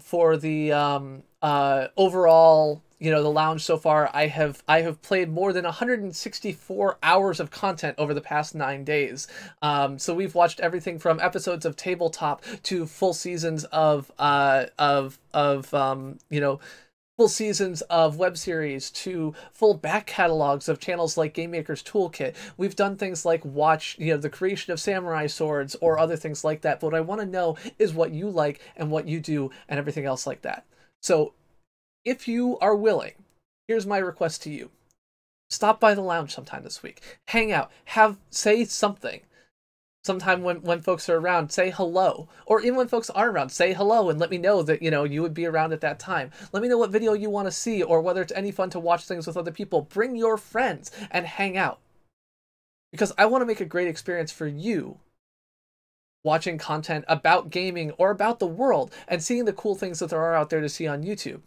overall, you know, the lounge so far, I have played more than 164 hours of content over the past 9 days. So we've watched everything from episodes of Tabletop to full seasons of you know, full seasons of web series to full back catalogs of channels like Game Maker's Toolkit. We've done things like watch, you know, the creation of samurai swords or other things like that. But what I want to know is what you like and what you do and everything else like that. So if you are willing, here's my request to you. Stop by the lounge sometime this week. Hang out. Say something. Sometime when folks are around, say hello. Or even when folks aren't around, say hello and let me know that, you know, you would be around at that time. Let me know what video you want to see or whether it's any fun to watch things with other people. Bring your friends and hang out. Because I want to make a great experience for you watching content about gaming or about the world and seeing the cool things that there are out there to see on YouTube.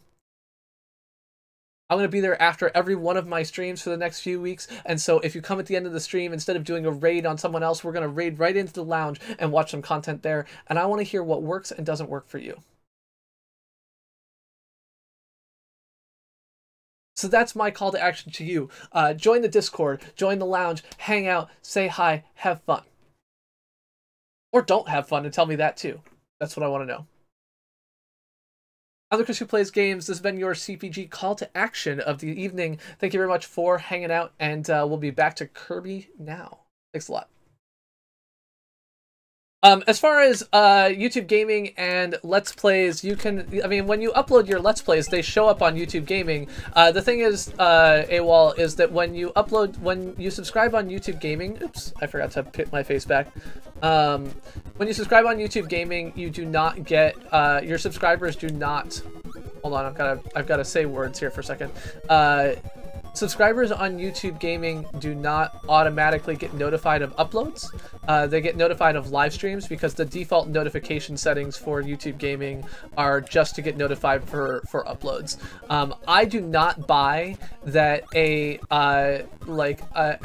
I'm going to be there after every one of my streams for the next few weeks. And so if you come at the end of the stream, instead of doing a raid on someone else, we're going to raid right into the lounge and watch some content there. And I want to hear what works and doesn't work for you. So that's my call to action to you. Join the Discord, join the lounge, hang out, say hi, have fun. Or don't have fun and tell me that too. That's what I want to know. I'm the Chris who plays games. This has been your CPG call to action of the evening. Thank you very much for hanging out, and we'll be back to Kirby now. Thanks a lot. As far as YouTube Gaming and Let's Plays, you can, I mean, when you upload your Let's Plays, they show up on YouTube Gaming. The thing is, AWOL, is that when you subscribe on YouTube Gaming, oops, I forgot to put my face back. When you subscribe on YouTube Gaming, you do not get, your subscribers do not, hold on, I've got to say words here for a second. Subscribers on YouTube Gaming do not automatically get notified of uploads. They get notified of live streams because the default notification settings for YouTube Gaming are just to get notified for uploads. I do not buy that an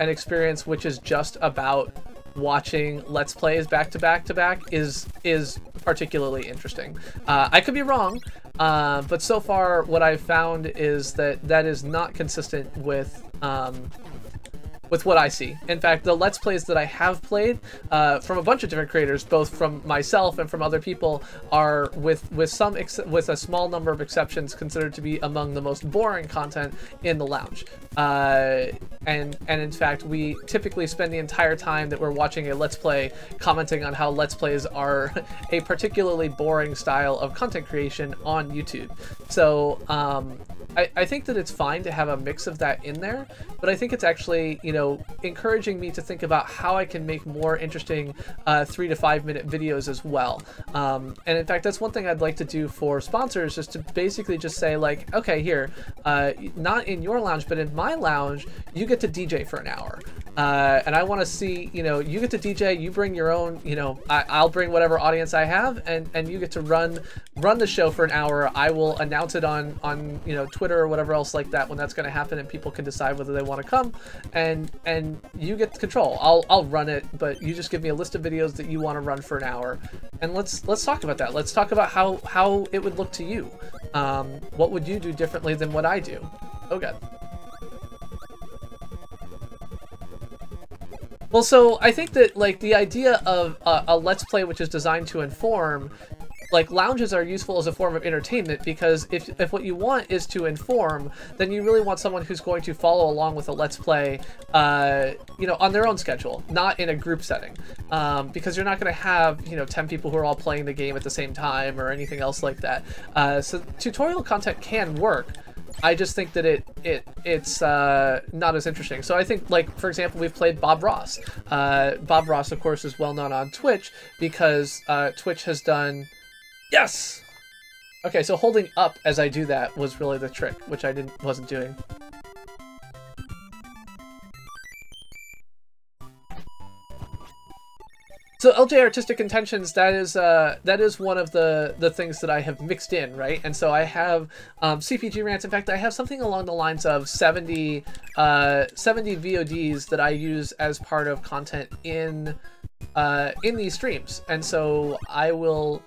experience which is just about watching Let's Plays back to back to back is particularly interesting. I could be wrong, but so far what I've found is that is not consistent with with what I see. In fact, the Let's Plays that I have played from a bunch of different creators, both from myself and from other people, are with a small number of exceptions considered to be among the most boring content in the lounge. And in fact, we typically spend the entire time that we're watching a Let's Play commenting on how Let's Plays are a particularly boring style of content creation on YouTube. So I think that it's fine to have a mix of that in there, but I think it's actually, you know, encouraging me to think about how I can make more interesting 3 to 5 minute videos as well. And in fact, that's one thing I'd like to do for sponsors, is to basically just say, like, okay, here, not in your lounge, but in my lounge, you get to DJ for an hour. And I want to see, you know, you get to DJ, you bring your own, you know, I'll bring whatever audience I have, and you get to run the show for an hour. I will announce it on you know, Twitter or whatever else like that when that's going to happen, and people can decide whether they want to come, and you get control. I'll run it, but you just give me a list of videos that you want to run for an hour, and let's talk about that. Let's talk about how it would look to you. What would you do differently than what I do? Oh god. Well, so I think that, like, the idea of a Let's Play which is designed to inform, like, lounges are useful as a form of entertainment, because if what you want is to inform, then you really want someone who's going to follow along with a Let's Play, you know, on their own schedule, not in a group setting, because you're not going to have, you know, 10 people who are all playing the game at the same time or anything else like that. So tutorial content can work. I just think that it's not as interesting. So I think, like, for example, we've played Bob Ross. Bob Ross, of course, is well known on Twitch because Twitch has done... Yes! Okay, so holding up as I do that was really the trick, which I wasn't doing. So LJ Artistic Intentions, that is one of the things that I have mixed in, right? And so I have CPG Rants. In fact, I have something along the lines of 70 VODs that I use as part of content in these streams. And so I will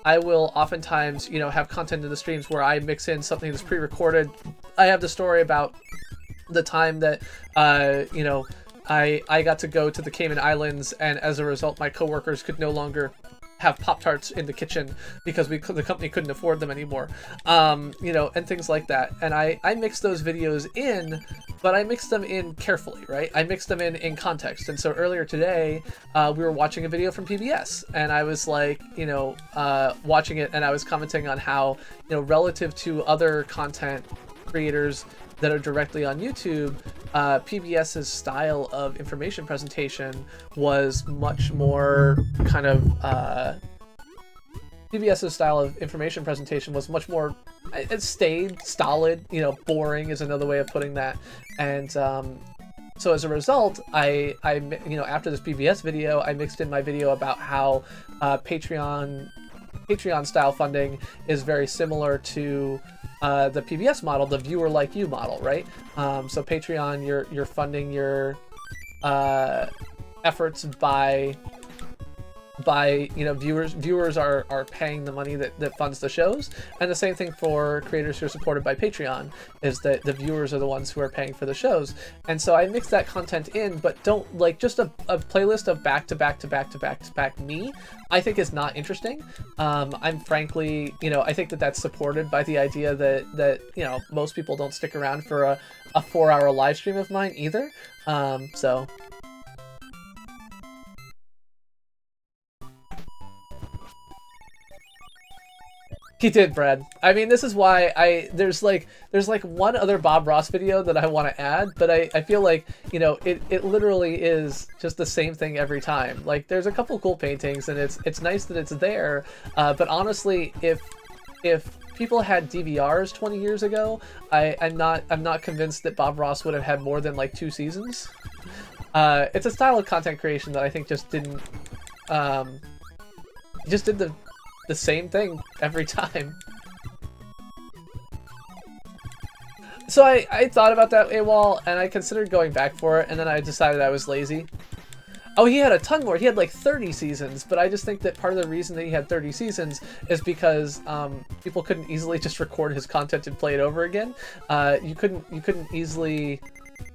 oftentimes, you know, have content in the streams where I mix in something that's pre-recorded. I have the story about the time that you know, I got to go to the Cayman Islands, and as a result, my coworkers could no longer have Pop-Tarts in the kitchen because the company couldn't afford them anymore, you know, and things like that. And I mix those videos in, but I mix them in carefully, right? I mix them in context. And so earlier today, we were watching a video from PBS, and I was like, you know, watching it, and I was commenting on how, you know, relative to other content creators that are directly on YouTube, PBS's style of information presentation was much more kind of PBS's style of information presentation was much more, it stayed stolid, you know, boring is another way of putting that. And so as a result, I you know, after this PBS video, I mixed in my video about how Patreon style funding is very similar to the PBS model, the viewer like you model, right? So Patreon, you're funding your efforts by you know, viewers are paying the money that funds the shows, and the same thing for creators who are supported by Patreon, is that the viewers are the ones who are paying for the shows. And so I mix that content in, but don't, like, just a playlist of back to back me, I think is not interesting. I'm frankly, you know, I think that's supported by the idea that you know, most people don't stick around for a 4-hour live stream of mine either. So he did, Brad. I mean, this is why there's like one other Bob Ross video that I want to add, but I feel like, you know, it literally is just the same thing every time. Like, there's a couple cool paintings, and it's nice that it's there, but honestly, if people had DVRs 20 years ago, I'm not convinced that Bob Ross would have had more than like 2 seasons. It's a style of content creation that I think just didn't just did the same thing every time. So I thought about that AWOL, and I considered going back for it, and then I decided I was lazy. Oh, he had a ton more. He had like 30 seasons, but I just think that part of the reason that he had 30 seasons is because people couldn't easily just record his content and play it over again. You couldn't easily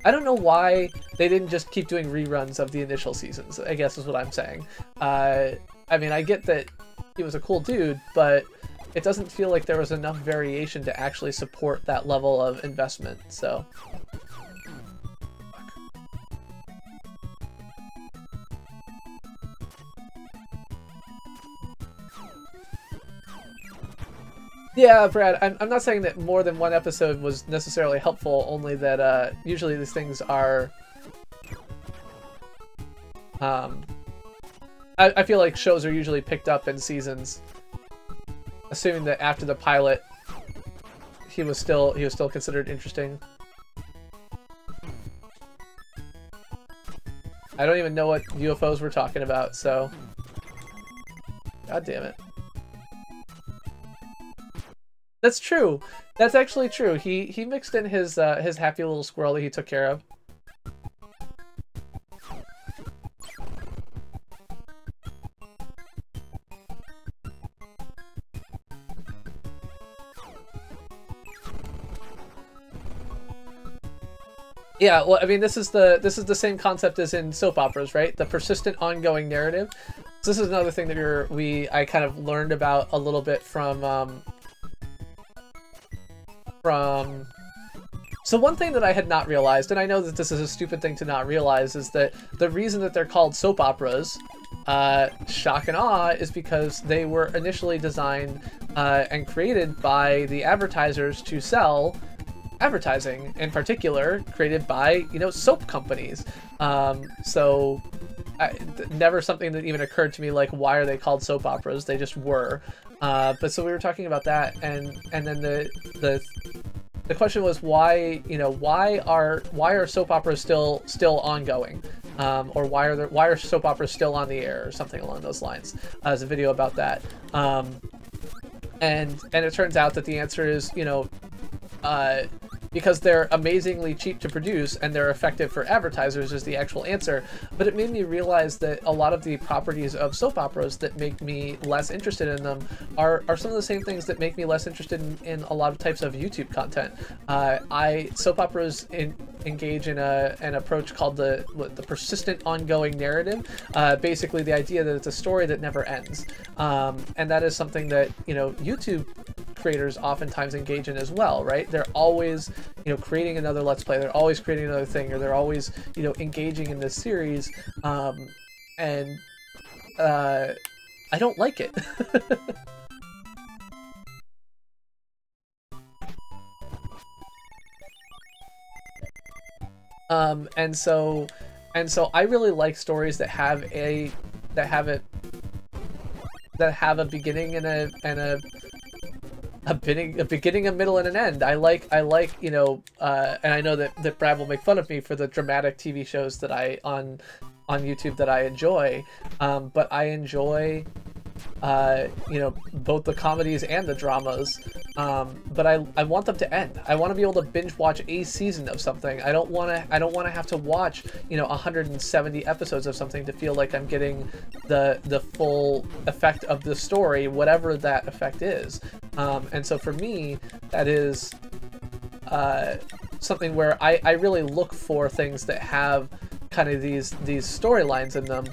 I don't know why they didn't just keep doing reruns of the initial seasons, I guess is what I'm saying. I mean, I get that he was a cool dude, but it doesn't feel like there was enough variation to actually support that level of investment, so... Yeah, Brad, I'm not saying that more than one episode was necessarily helpful, only that usually these things are... I feel like shows are usually picked up in seasons, assuming that after the pilot, he was still considered interesting. I don't even know what UFOs we're talking about, so... God damn it. That's true. That's actually true. He mixed in his happy little squirrel that he took care of. Yeah, well, I mean, this is the same concept as in soap operas, right? The persistent, ongoing narrative. So this is another thing that I kind of learned about a little bit from. So one thing that I had not realized, and I know that this is a stupid thing to not realize, is that the reason that they're called soap operas, shock and awe, is because they were initially designed and created by the advertisers to sell advertising, in particular created by, you know, soap companies. So never something that even occurred to me like, why are they called soap operas? They just were. But so we were talking about that, and then the question was, why, you know, why are soap operas still ongoing, or why are soap operas still on the air, or something along those lines. There's a video about that, and it turns out that the answer is, you know, because they're amazingly cheap to produce and they're effective for advertisers is the actual answer. But it made me realize that a lot of the properties of soap operas that make me less interested in them are some of the same things that make me less interested in a lot of types of YouTube content. Soap operas engage in an approach called the persistent, ongoing narrative. Basically, the idea that it's a story that never ends, and that is something that, you know, YouTube creators oftentimes engage in as well, right? They're always, you know, creating another Let's Play, they're always creating another thing, or they're always, you know, engaging in this series, and I don't like it. And so I really like stories that have a beginning and a beginning, a middle, and an end. I like, you know, and I know that Brad will make fun of me for the dramatic TV shows that on YouTube that I enjoy, but I enjoy, you know, both the comedies and the dramas, but I want them to end. I want to be able to binge watch a season of something. I don't want to have to watch, you know, 170 episodes of something to feel like I'm getting the full effect of the story, whatever that effect is. And so for me, that is something where I really look for things that have kind of these storylines in them.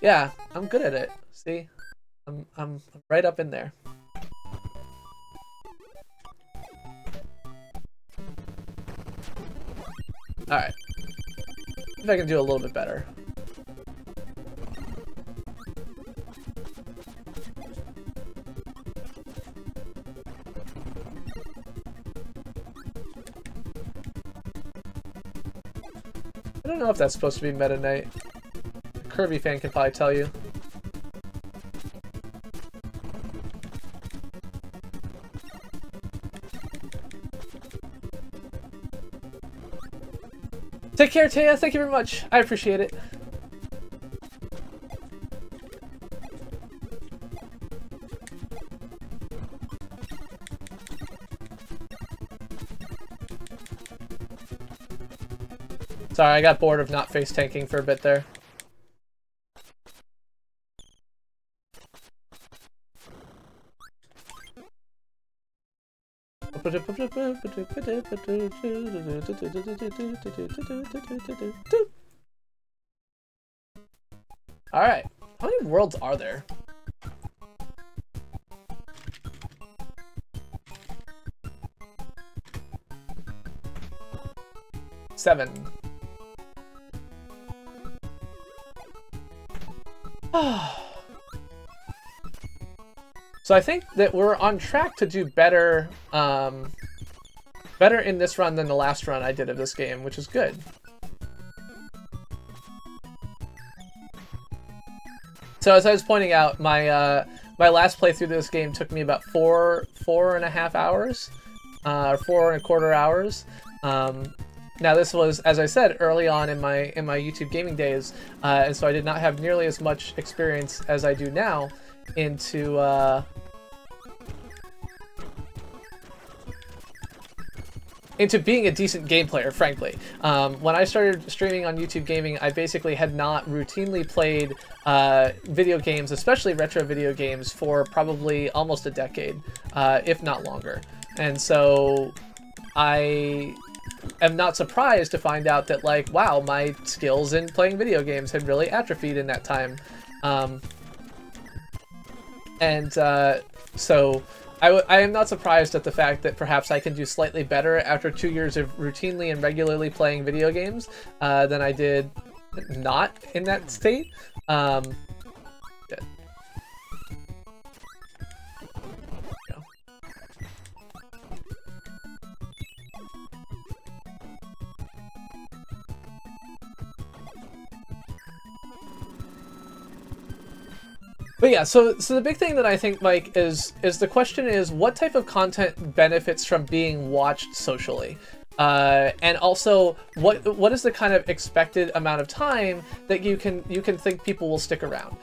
Yeah, I'm good at it. See, I'm right up in there. All right, see if I can do a little bit better. I don't know if that's supposed to be Meta Knight. Kirby fan can probably tell you. Take care, Taya. Thank you very much. I appreciate it. Sorry, I got bored of not face tanking for a bit there. Alright. How many worlds are there? Seven. So I think that we're on track to do better, better in this run than the last run I did of this game, which is good. So as I was pointing out, my my last playthrough of this game took me about four and a half hours, or 4.25 hours. Now this was, as I said, early on in my YouTube gaming days, and so I did not have nearly as much experience as I do now into being a decent game player, frankly. When I started streaming on YouTube Gaming, I basically had not routinely played video games, especially retro video games, for probably almost a decade, if not longer. And so I am not surprised to find out that, like, wow, my skills in playing video games had really atrophied in that time. So I am not surprised at the fact that perhaps I can do slightly better after 2 years of routinely and regularly playing video games than I did not in that state. Yeah. But yeah, so the big thing that I think, Mike, is the question is, what type of content benefits from being watched socially? And also, what is the kind of expected amount of time that you can think people will stick around?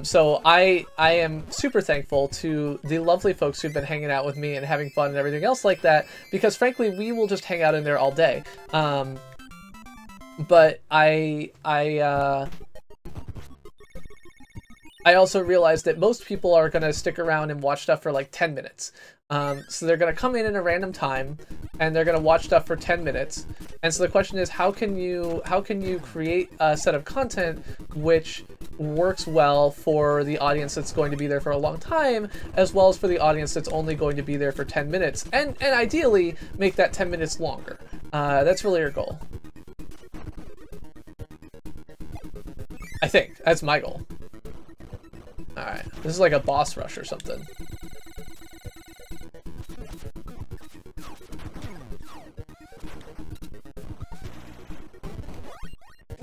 So I am super thankful to the lovely folks who've been hanging out with me and having fun and everything else like that, because frankly, we will just hang out in there all day. But I also realized that most people are going to stick around and watch stuff for like 10 minutes. So they're going to come in a random time, and they're going to watch stuff for 10 minutes. And so the question is, how can you create a set of content which works well for the audience that's going to be there for a long time, as well as for the audience that's only going to be there for 10 minutes, and ideally make that 10 minutes longer. That's really your goal. I think. That's my goal. Alright, this is like a boss rush or something.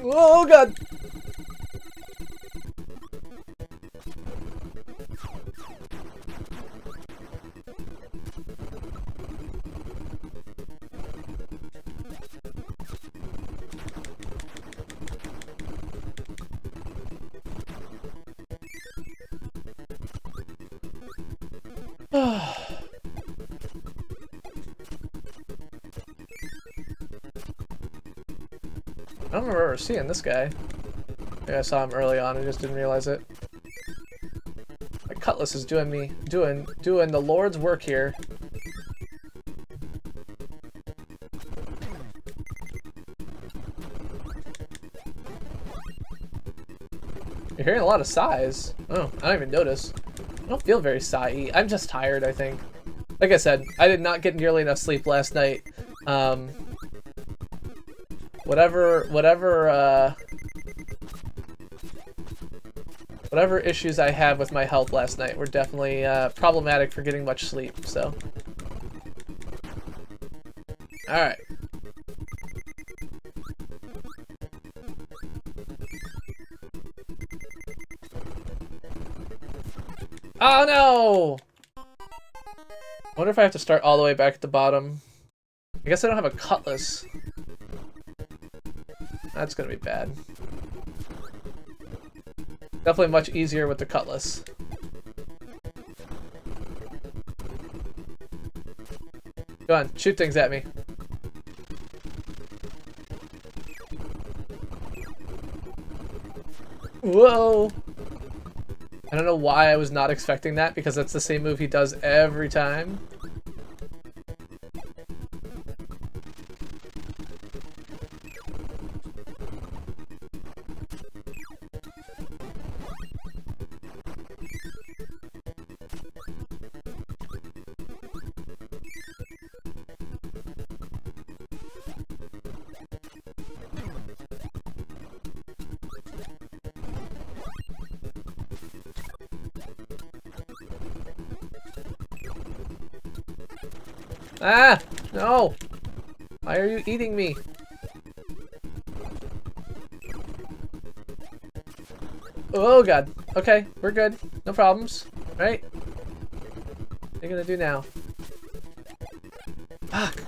Oh god! I don't remember ever seeing this guy. Maybe I saw him early on and just didn't realize it. My cutlass is doing the Lord's work here. You're hearing a lot of sighs. Oh, I don't even notice. I don't feel very sighy. I'm just tired, I think. Like I said, I did not get nearly enough sleep last night. Whatever issues I had with my health last night were definitely problematic for getting much sleep, so. Alright. Oh no! I wonder if I have to start all the way back at the bottom. I guess I don't have a cutlass. That's gonna be bad. Definitely much easier with the cutlass. Go on, shoot things at me. Whoa! I don't know why I was not expecting that, because that's the same move he does every time. Ah! No! Why are you eating me? Oh god. Okay, we're good. No problems. Right? What are you gonna do now? Fuck!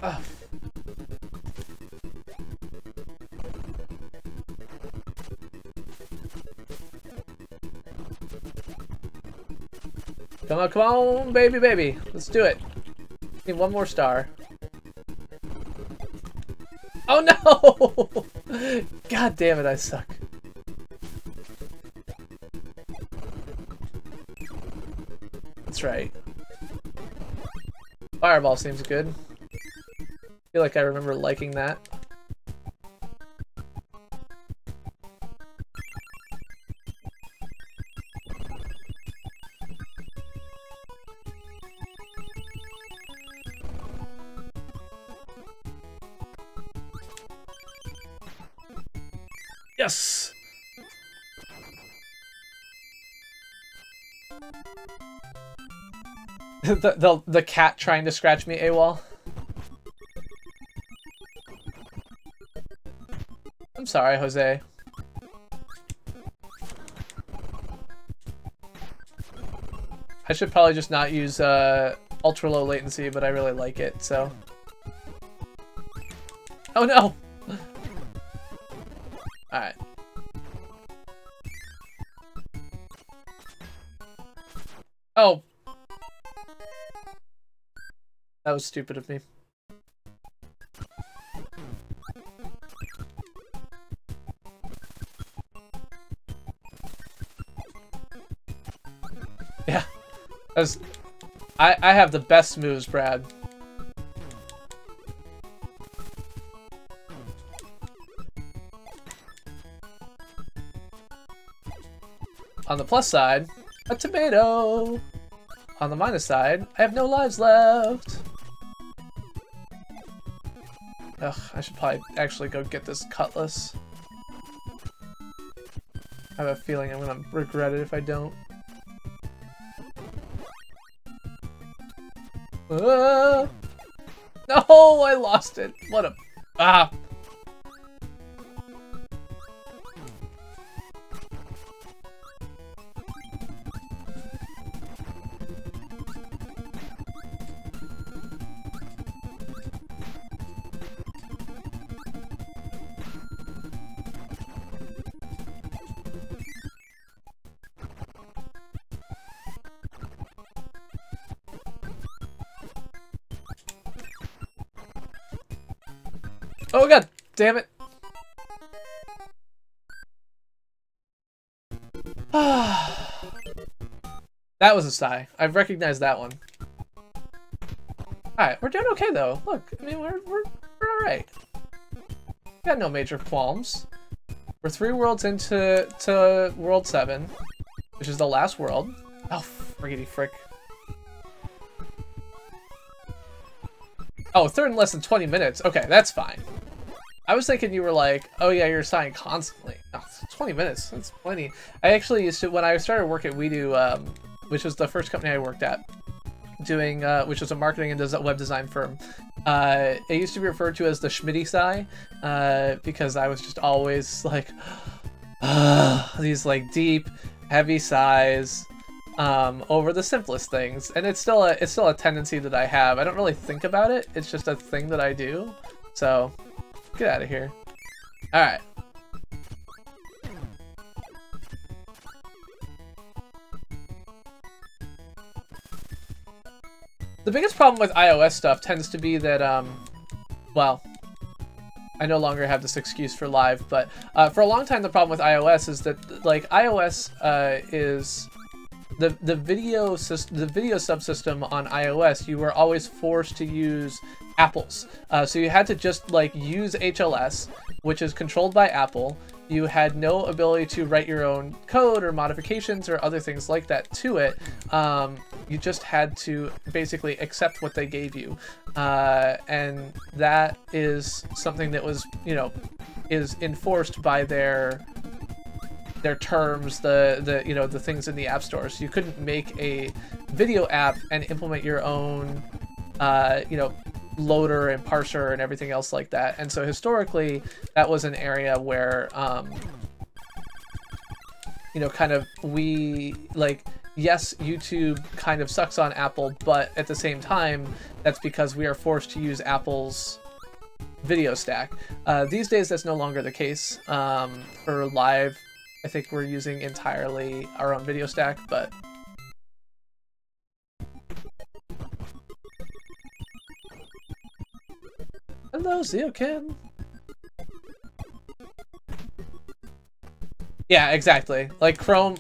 Oh. Come on, baby, baby. Let's do it. Need one more star. Oh no! God damn it, I suck. That's right. Fireball seems good. I feel like I remember liking that. Yes! the cat trying to scratch me AWOL. I'm sorry, Jose. I should probably just not use ultra low latency, but I really like it, so. Oh no! Alright. Oh! That was stupid of me. Yeah. I have the best moves, Brad. On the plus side, a tomato. On the minus side, I have no lives left. Ugh, I should probably actually go get this cutlass. I have a feeling I'm gonna regret it if I don't. No, I lost it. What a... Ah! Oh god, damn it. That was a sigh. I've recognized that one. Alright, we're doing okay though. Look, I mean, we're alright. Got no major qualms. We're 3 worlds into World 7, which is the last world. Oh, friggity frick. Oh, third in less than 20 minutes. Okay, that's fine. I was thinking you were like, oh yeah, you're sighing constantly. Oh, 20 minutes, that's plenty. I actually used to, when I started work at WeDo, which was the first company I worked at, doing, which was a marketing and web design firm, it used to be referred to as the Schmitty sigh, because I was just always like, these like deep, heavy sighs, over the simplest things. And it's still a tendency that I have. I don't really think about it, it's just a thing that I do. So, get out of here. Alright. The biggest problem with iOS stuff tends to be that, well, I no longer have this excuse for live, but for a long time the problem with iOS is that, like, iOS is the video subsystem on iOS. You were always forced to use apples, so you had to just like use HLS, which is controlled by Apple. You had no ability to write your own code or modifications or other things like that to it. You just had to basically accept what they gave you, and that is something that was, you know, is enforced by their their terms, the you know, the things in the app stores. You couldn't make a video app and implement your own you know, loader and parser and everything else like that. And so historically, that was an area where you know, kind of we like, yes, YouTube kind of sucks on Apple, but at the same time, that's because we are forced to use Apple's video stack. These days, that's no longer the case. For live, I think we're using entirely our own video stack, but hello, Zeokin. Yeah, exactly. Like Chrome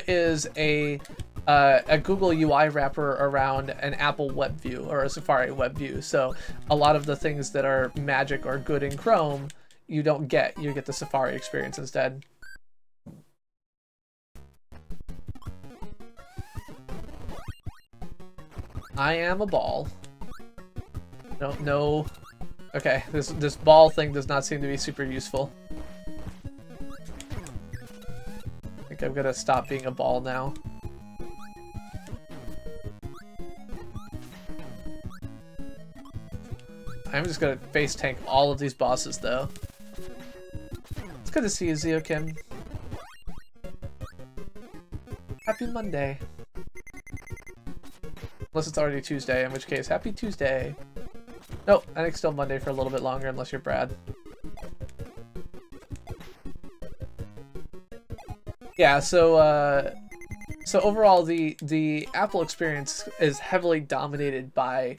is a Google UI wrapper around an Apple web view or a Safari web view. So a lot of the things that are magic or good in Chrome, you don't get. You get the Safari experience instead. I am a ball. Don't know. Okay, this ball thing does not seem to be super useful. I think I'm gonna stop being a ball now. I'm just gonna face tank all of these bosses though. It's good to see you, Zeokim. Happy Monday. Unless it's already Tuesday, in which case, happy Tuesday. Nope, I think still Monday for a little bit longer, unless you're Brad. Yeah, so overall, the Apple experience is heavily dominated by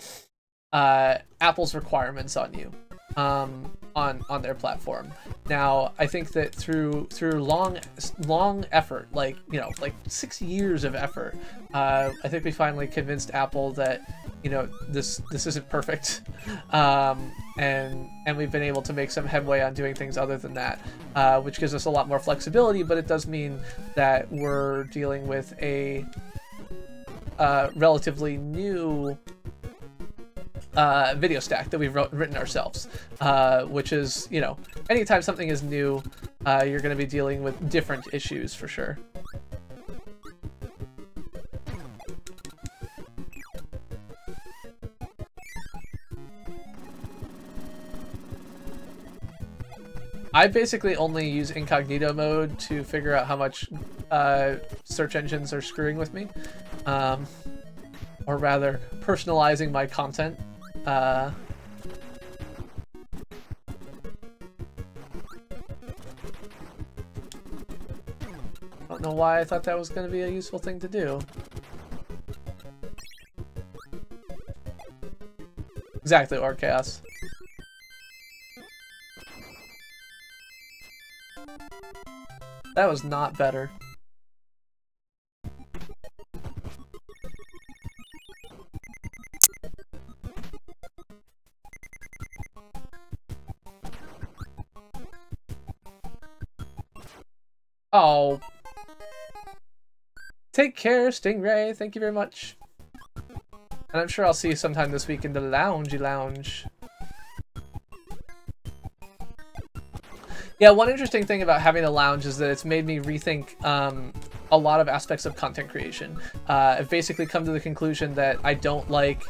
Apple's requirements on you, on their platform. Now, I think that through long effort, like, you know, like 6 years of effort, I think we finally convinced Apple that, you know, this isn't perfect, and we've been able to make some headway on doing things other than that, which gives us a lot more flexibility. But it does mean that we're dealing with a relatively new video stack that we've written ourselves, which is, you know, anytime something is new, you're going to be dealing with different issues for sure. I basically only use incognito mode to figure out how much search engines are screwing with me, or rather personalizing my content. I don't know why I thought that was going to be a useful thing to do. Exactly, or chaos. That was not better. Oh. Take care, Stingray. Thank you very much. And I'm sure I'll see you sometime this week in the loungy lounge. Yeah, one interesting thing about having a lounge is that it's made me rethink a lot of aspects of content creation. I've basically come to the conclusion that I don't like,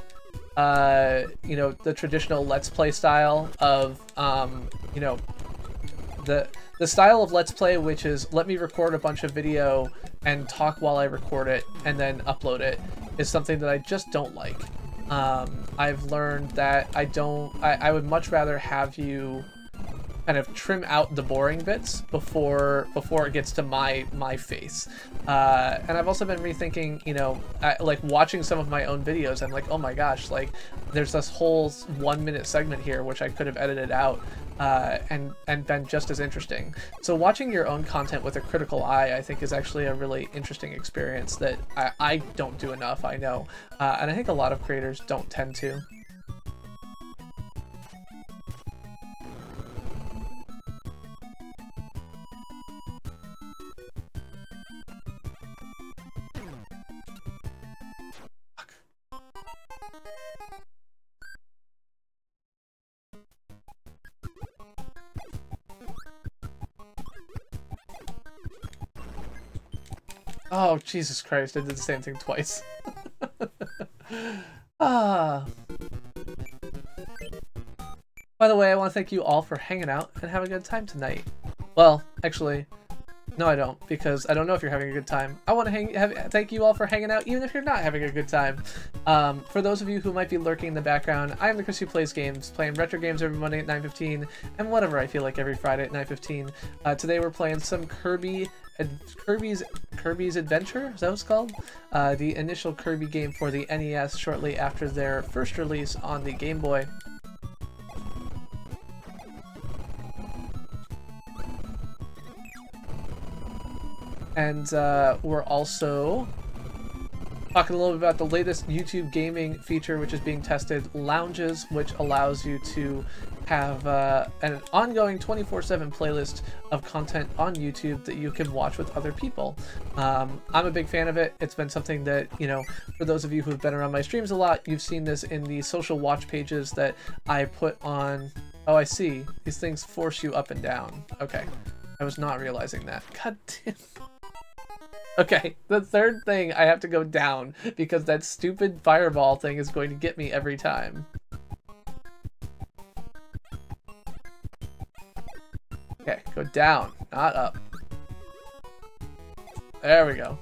you know, the traditional Let's Play style of, you know, the style of Let's Play, which is let me record a bunch of video and talk while I record it and then upload it, is something that I just don't like. I've learned that I would much rather have you kind of trim out the boring bits before it gets to my face. And I've also been rethinking, you know, like watching some of my own videos. I'm like, oh my gosh, like there's this whole 1 minute segment here which I could have edited out and been just as interesting. So watching your own content with a critical eye, I think, is actually a really interesting experience that I don't do enough, I know. And I think a lot of creators don't tend to. Oh, Jesus Christ, I did the same thing twice. Ah. By the way, I want to thank you all for hanging out and having a good time tonight. Well, actually, no I don't, because I don't know if you're having a good time. I want to thank you all for hanging out, even if you're not having a good time. For those of you who might be lurking in the background, I am the Chris who plays games, playing retro games every Monday at 9:15, and whatever I feel like every Friday at 9:15. Today we're playing some Kirby's Adventure, is that what it's called? The initial Kirby game for the NES shortly after their first release on the Game Boy. And we're also talking a little bit about the latest YouTube gaming feature, which is being tested, Lounges, which allows you to have an ongoing 24/7 playlist of content on YouTube that you can watch with other people. I'm a big fan of it. It's been something that, you know, for those of you who've been around my streams a lot, you've seen this in the social watch pages that I put on. Oh, I see. These things force you up and down. Okay. I was not realizing that. God damn. Okay, the third thing I have to go down because that stupid fireball thing is going to get me every time. Okay, go down, not up. There we go.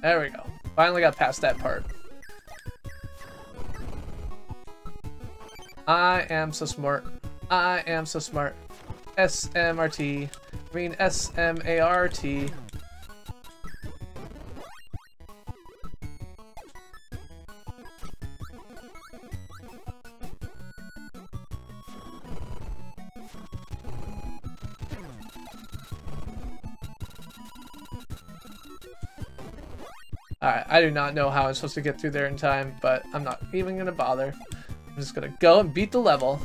There we go. Finally got past that part. I am so smart. I am so smart. SMRT. I mean SMART. Alright, I do not know how I'm supposed to get through there in time, but I'm not even gonna bother. I'm just gonna go and beat the level.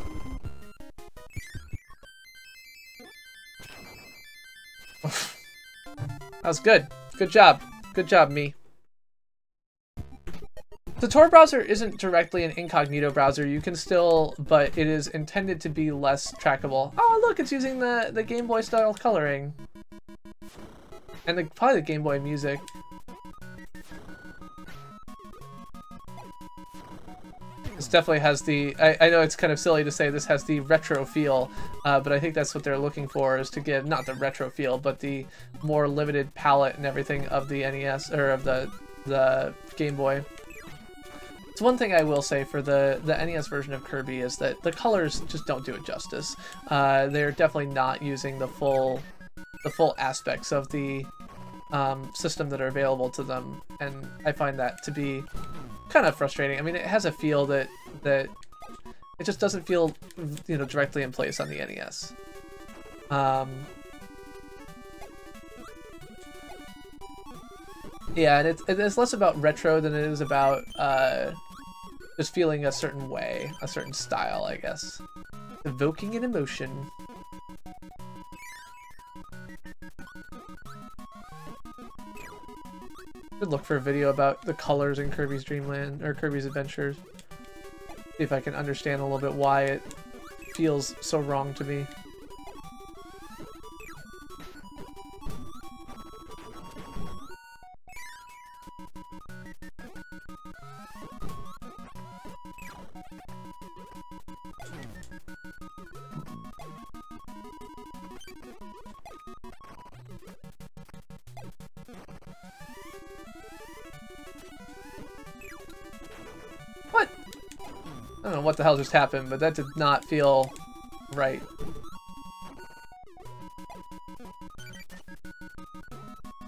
That was good. Good job. Good job, me. The Tor browser isn't directly an incognito browser. You can still, but it is intended to be less trackable. Oh, look, it's using the Game Boy style coloring. And probably the Game Boy music. This definitely has the, I know it's kind of silly to say this has the retro feel, but I think that's what they're looking for, is to give, not the retro feel, but the more limited palette and everything of the NES, or of the Game Boy. It's one thing I will say for the NES version of Kirby is that the colors just don't do it justice. They're definitely not using the full aspects of the system that are available to them, and I find that to be kind of frustrating. I mean, it has a feel that it just doesn't feel, you know, directly in place on the NES. Yeah, and it's less about retro than it is about just feeling a certain way, a certain style, I guess. Evoking an emotion. Could look for a video about the colors in Kirby's Dreamland, or Kirby's Adventures. See if I can understand a little bit why it feels so wrong to me. What? I don't know what the hell just happened, but that did not feel right.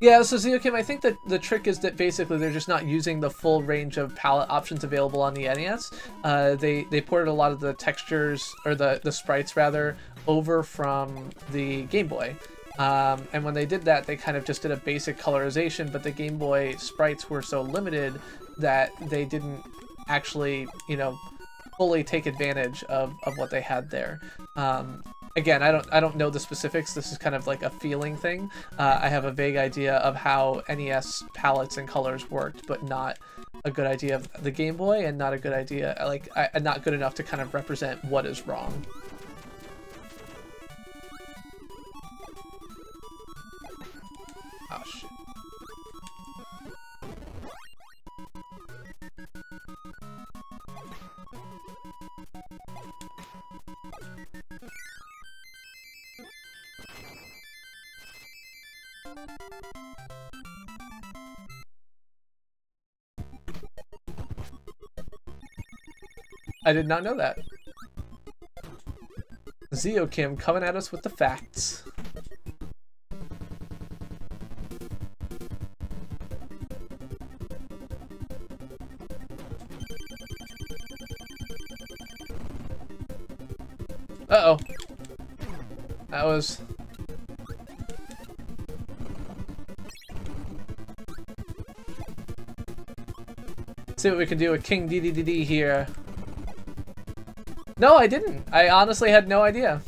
Yeah, so Zeokim, I think that the trick is that basically they're just not using the full range of palette options available on the NES. They ported a lot of the textures, or the sprites rather, over from the Game Boy. And when they did that, they kind of just did a basic colorization, but the Game Boy sprites were so limited that they didn't actually, you know, fully take advantage of what they had there. Again, I don't know the specifics. This is kind of like a feeling thing. I have a vague idea of how NES palettes and colors worked, but not a good idea of the Game Boy, and not a good idea, like, not good enough to kind of represent what is wrong. Oh, shit. I did not know that. Zeokim coming at us with the facts. Uh-oh. That was... Let's see what we can do with King DDDD here. No, I didn't. I honestly had no idea.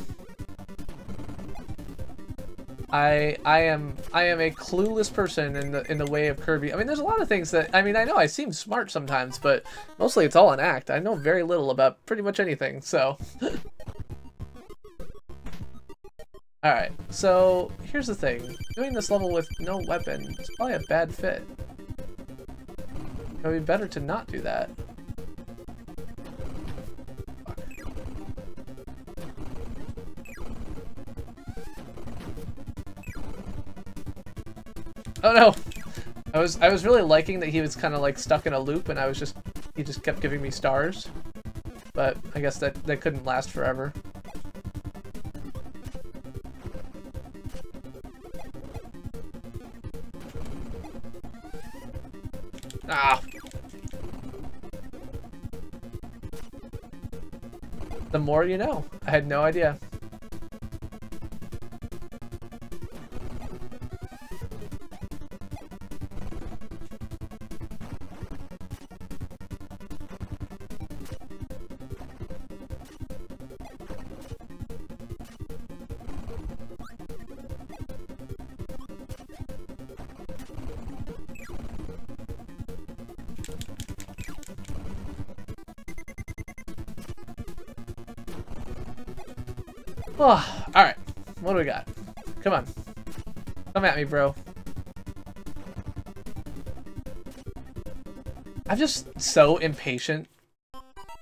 I am a clueless person in the way of Kirby. I mean, there's a lot of things that, I mean, I know I seem smart sometimes, but mostly it's all an act. I know very little about pretty much anything, so. Alright, so here's the thing. Doing this level with no weapon is probably a bad fit. It would be better to not do that. Oh no! I was really liking that he was kind of like stuck in a loop, and he just kept giving me stars. But I guess that couldn't last forever. Ah! The more you know. I had no idea. Oh, alright. What do we got? Come on. Come at me, bro. I'm just so impatient.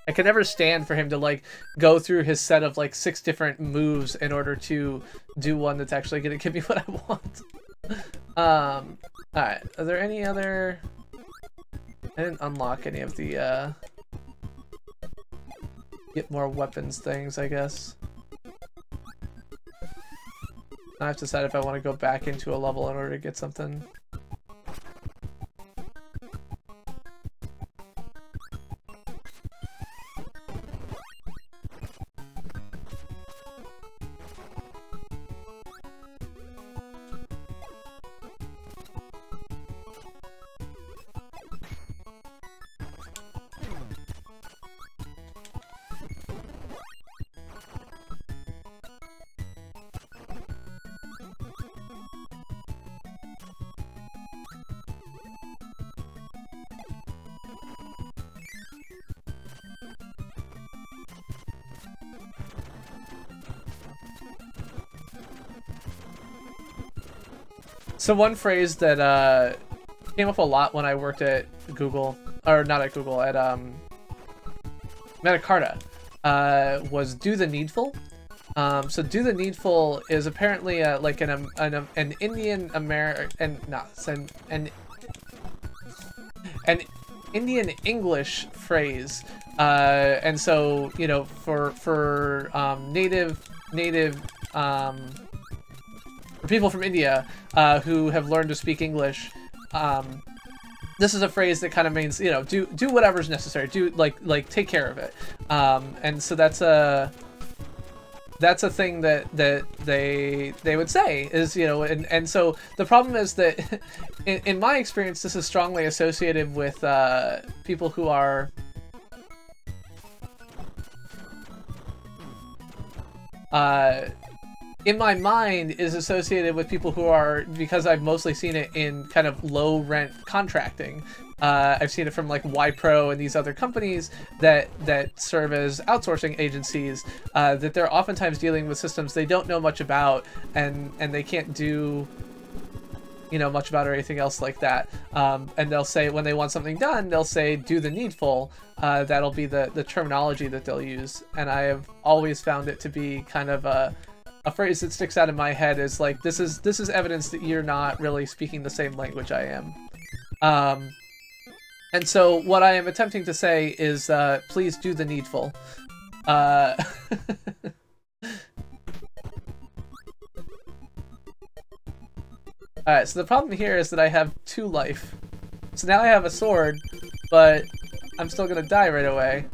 I can never stand for him to, like, go through his set of, like, 6 different moves in order to do one that's actually gonna give me what I want. Alright. Are there any other... I didn't unlock any of the, get more weapons things, I guess. I have to decide if I want to go back into a level in order to get something. So one phrase that came up a lot when I worked at Google, or not at Google, at Metacarta, was "do the needful." So "do the needful" is apparently like an Indian American, an Indian English phrase, and so, you know, for native for people from India who have learned to speak English, this is a phrase that kind of means, you know, do whatever's necessary, do like take care of it, and so that's a that's a thing that they would say is, you know, and so the problem is that in my experience this is strongly associated with people who are in my mind is associated with people who are, because I've mostly seen it in kind of low rent contracting. I've seen it from like YPro and these other companies that serve as outsourcing agencies, that they're oftentimes dealing with systems they don't know much about, and they can't do, you know, much about or anything else like that. And they'll say, when they want something done, they'll say, do the needful. That'll be the terminology that they'll use. And I have always found it to be kind of a phrase that sticks out in my head is like, this is evidence that you're not really speaking the same language I am. And so what I am attempting to say is, please do the needful. Alright, so the problem here is that I have 2 life. So now I have a sword, but I'm still gonna die right away.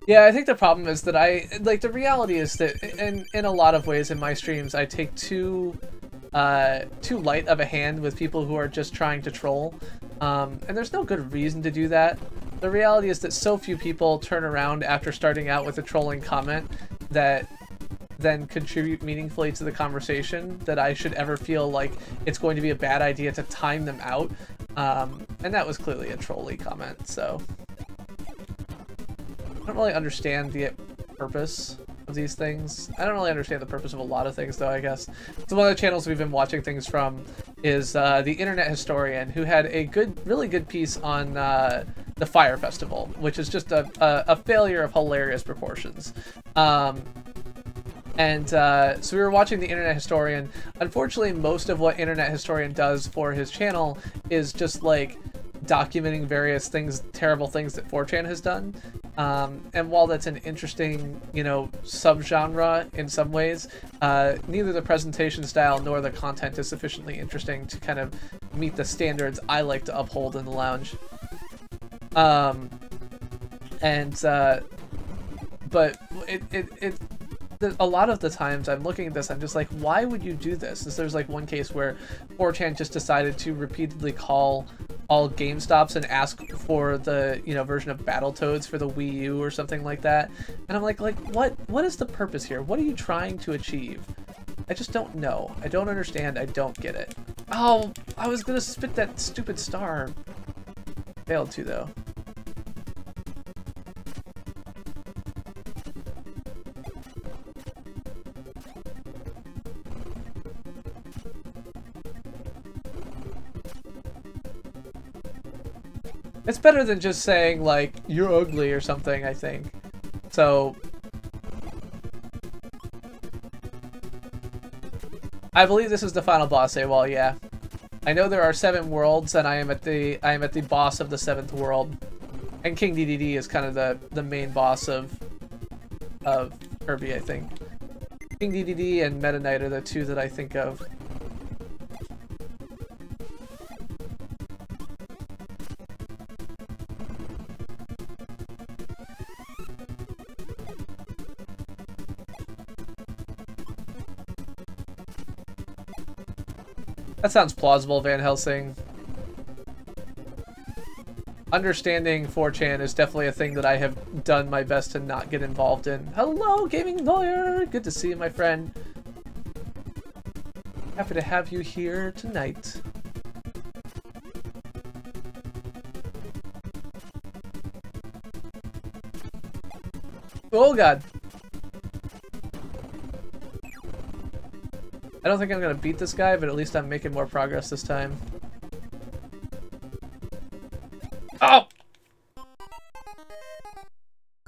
Yeah, I think the problem is that the reality is that in a lot of ways in my streams, I take too light of a hand with people who are just trying to troll. And there's no good reason to do that. The reality is that so few people turn around after starting out with a trolling comment that then contribute meaningfully to the conversation that I should ever feel like it's going to be a bad idea to time them out. And that was clearly a trolly comment, so... I don't really understand the purpose of these things. I don't really understand the purpose of a lot of things, though, I guess. So one of the channels we've been watching things from is the Internet Historian, who had a really good piece on the Fire Festival, which is just a failure of hilarious proportions. So we were watching the Internet Historian. Unfortunately, most of what Internet Historian does for his channel is just, like, documenting various things, terrible things that 4chan has done. And while that's an interesting, you know, subgenre in some ways, neither the presentation style nor the content is sufficiently interesting to kind of meet the standards I like to uphold in the lounge. But a lot of the times I'm looking at this, I'm just like, why would you do this? There's like one case where 4chan just decided to repeatedly call all GameStops and ask for the, you know, version of Battletoads for the Wii U or something like that. And I'm like what is the purpose here? What are you trying to achieve? I just don't know. I don't understand. I don't get it. Oh, I was gonna spit that stupid star. Failed to, though. It's better than just saying, like, you're ugly or something, I think. So... I believe this is the final boss, AWOL, yeah. I know there are 7 worlds, and I am at the boss of the 7th world. And King DDD is kind of the main boss of Kirby, I think. King DDD and Meta Knight are the 2 that I think of. That sounds plausible, Van Helsing. Understanding 4chan is definitely a thing that I have done my best to not get involved in. Hello, gaming lawyer! Good to see you, my friend. Happy to have you here tonight. Oh god. I don't think I'm gonna beat this guy, but at least I'm making more progress this time. Oh!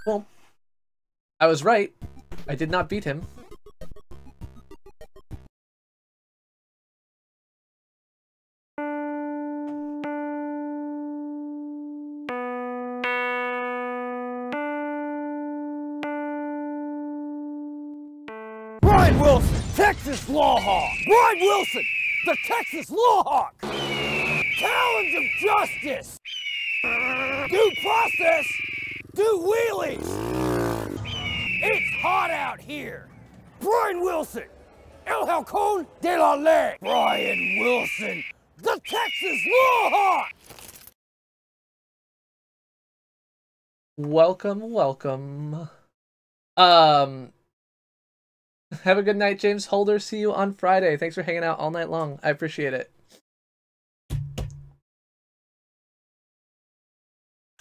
Well, I was right. I did not beat him. Wilson, Texas Lawhawk. Brian Wilson, the Texas Lawhawk. Challenge of justice. Due process. Do wheelies. It's hot out here. Brian Wilson, El Halcon de la Ley. Brian Wilson, the Texas Lawhawk. Welcome, welcome. Have a good night, James Holder. See you on Friday. Thanks for hanging out all night long. I appreciate it.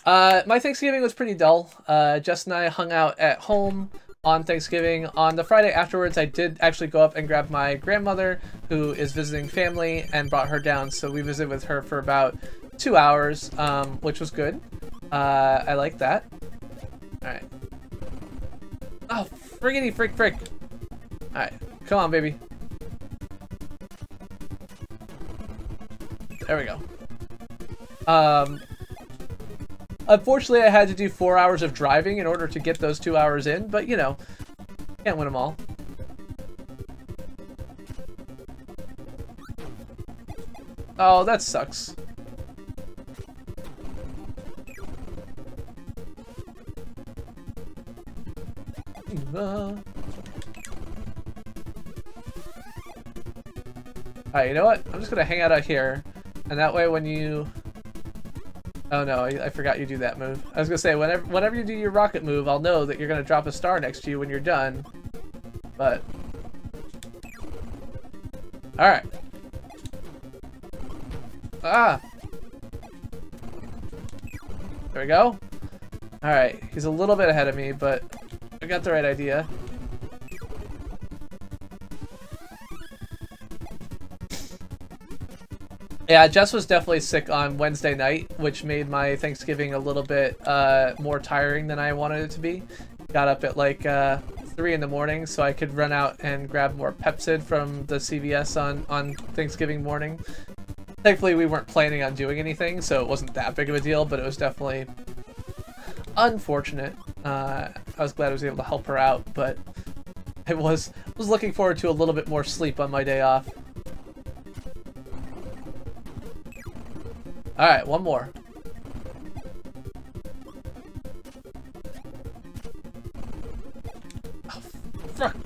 My Thanksgiving was pretty dull. Jess and I hung out at home on Thanksgiving. On the Friday afterwards, I did actually go up and grab my grandmother, who is visiting family, and brought her down. So we visited with her for about 2 hours, which was good. I like that. Alright. Oh, friggity frick. Alright, come on, baby. There we go. Unfortunately, I had to do 4 hours of driving in order to get those 2 hours in, but you know, can't win them all. Oh, that sucks. Alright, you know what? I'm just gonna hang out here, and that way when you... Oh no, I forgot you do that move. I was gonna say, whenever you do your rocket move, I'll know that you're gonna drop a star next to you when you're done. But... Alright. Ah! There we go. Alright, he's a little bit ahead of me, but I got the right idea. Yeah, Jess was definitely sick on Wednesday night, which made my Thanksgiving a little bit more tiring than I wanted it to be. Got up at like 3 in the morning so I could run out and grab more Pepsid from the CVS on Thanksgiving morning. Thankfully, we weren't planning on doing anything, so it wasn't that big of a deal, but it was definitely unfortunate. I was glad I was able to help her out, but I was looking forward to a little bit more sleep on my day off. Alright, one more. Oh, fuck.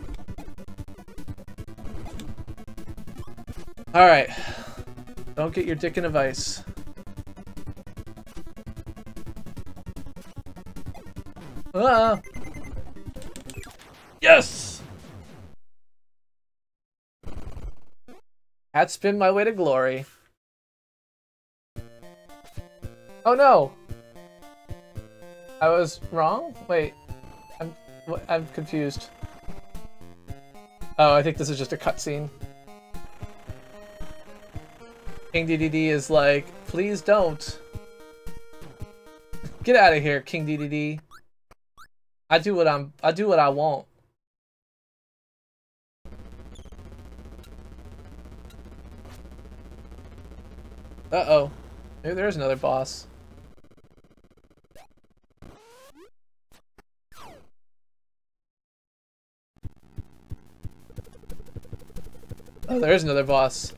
Alright. Don't get your dick in a vice. Yes! Hat spin my way to glory. Oh no! I was wrong? Wait, I'm confused. Oh, I think this is just a cutscene. King DDD is like, please don't. Get out of here, King DDD. I do what I want. Uh-oh. Maybe there's another boss. Oh, there's another boss.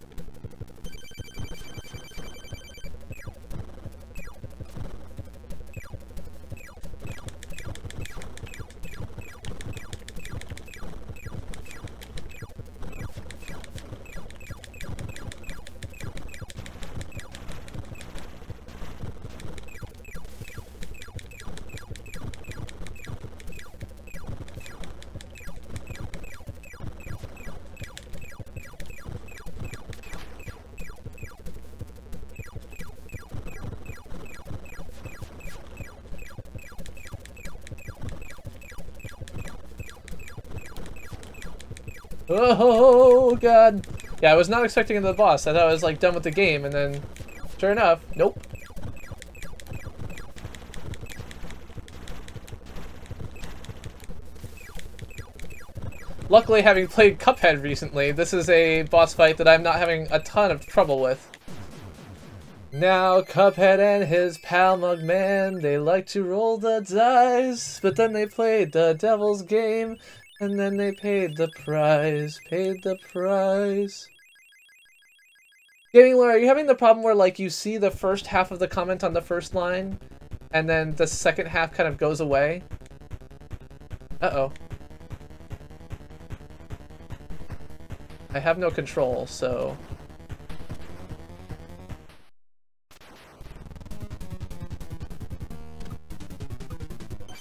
Oh god. Yeah, I was not expecting the boss. I thought I was like done with the game, and then sure enough, nope. Luckily, having played Cuphead recently, this is a boss fight that I'm not having a ton of trouble with. Now Cuphead and his pal Mugman, they like to roll the dice, but then they played the devil's game. And then they paid the price, paid the price. Gaming Lore, are you having the problem where, like, you see the first half of the comment on the first line, and then the second half kind of goes away? Uh-oh. I have no control, so...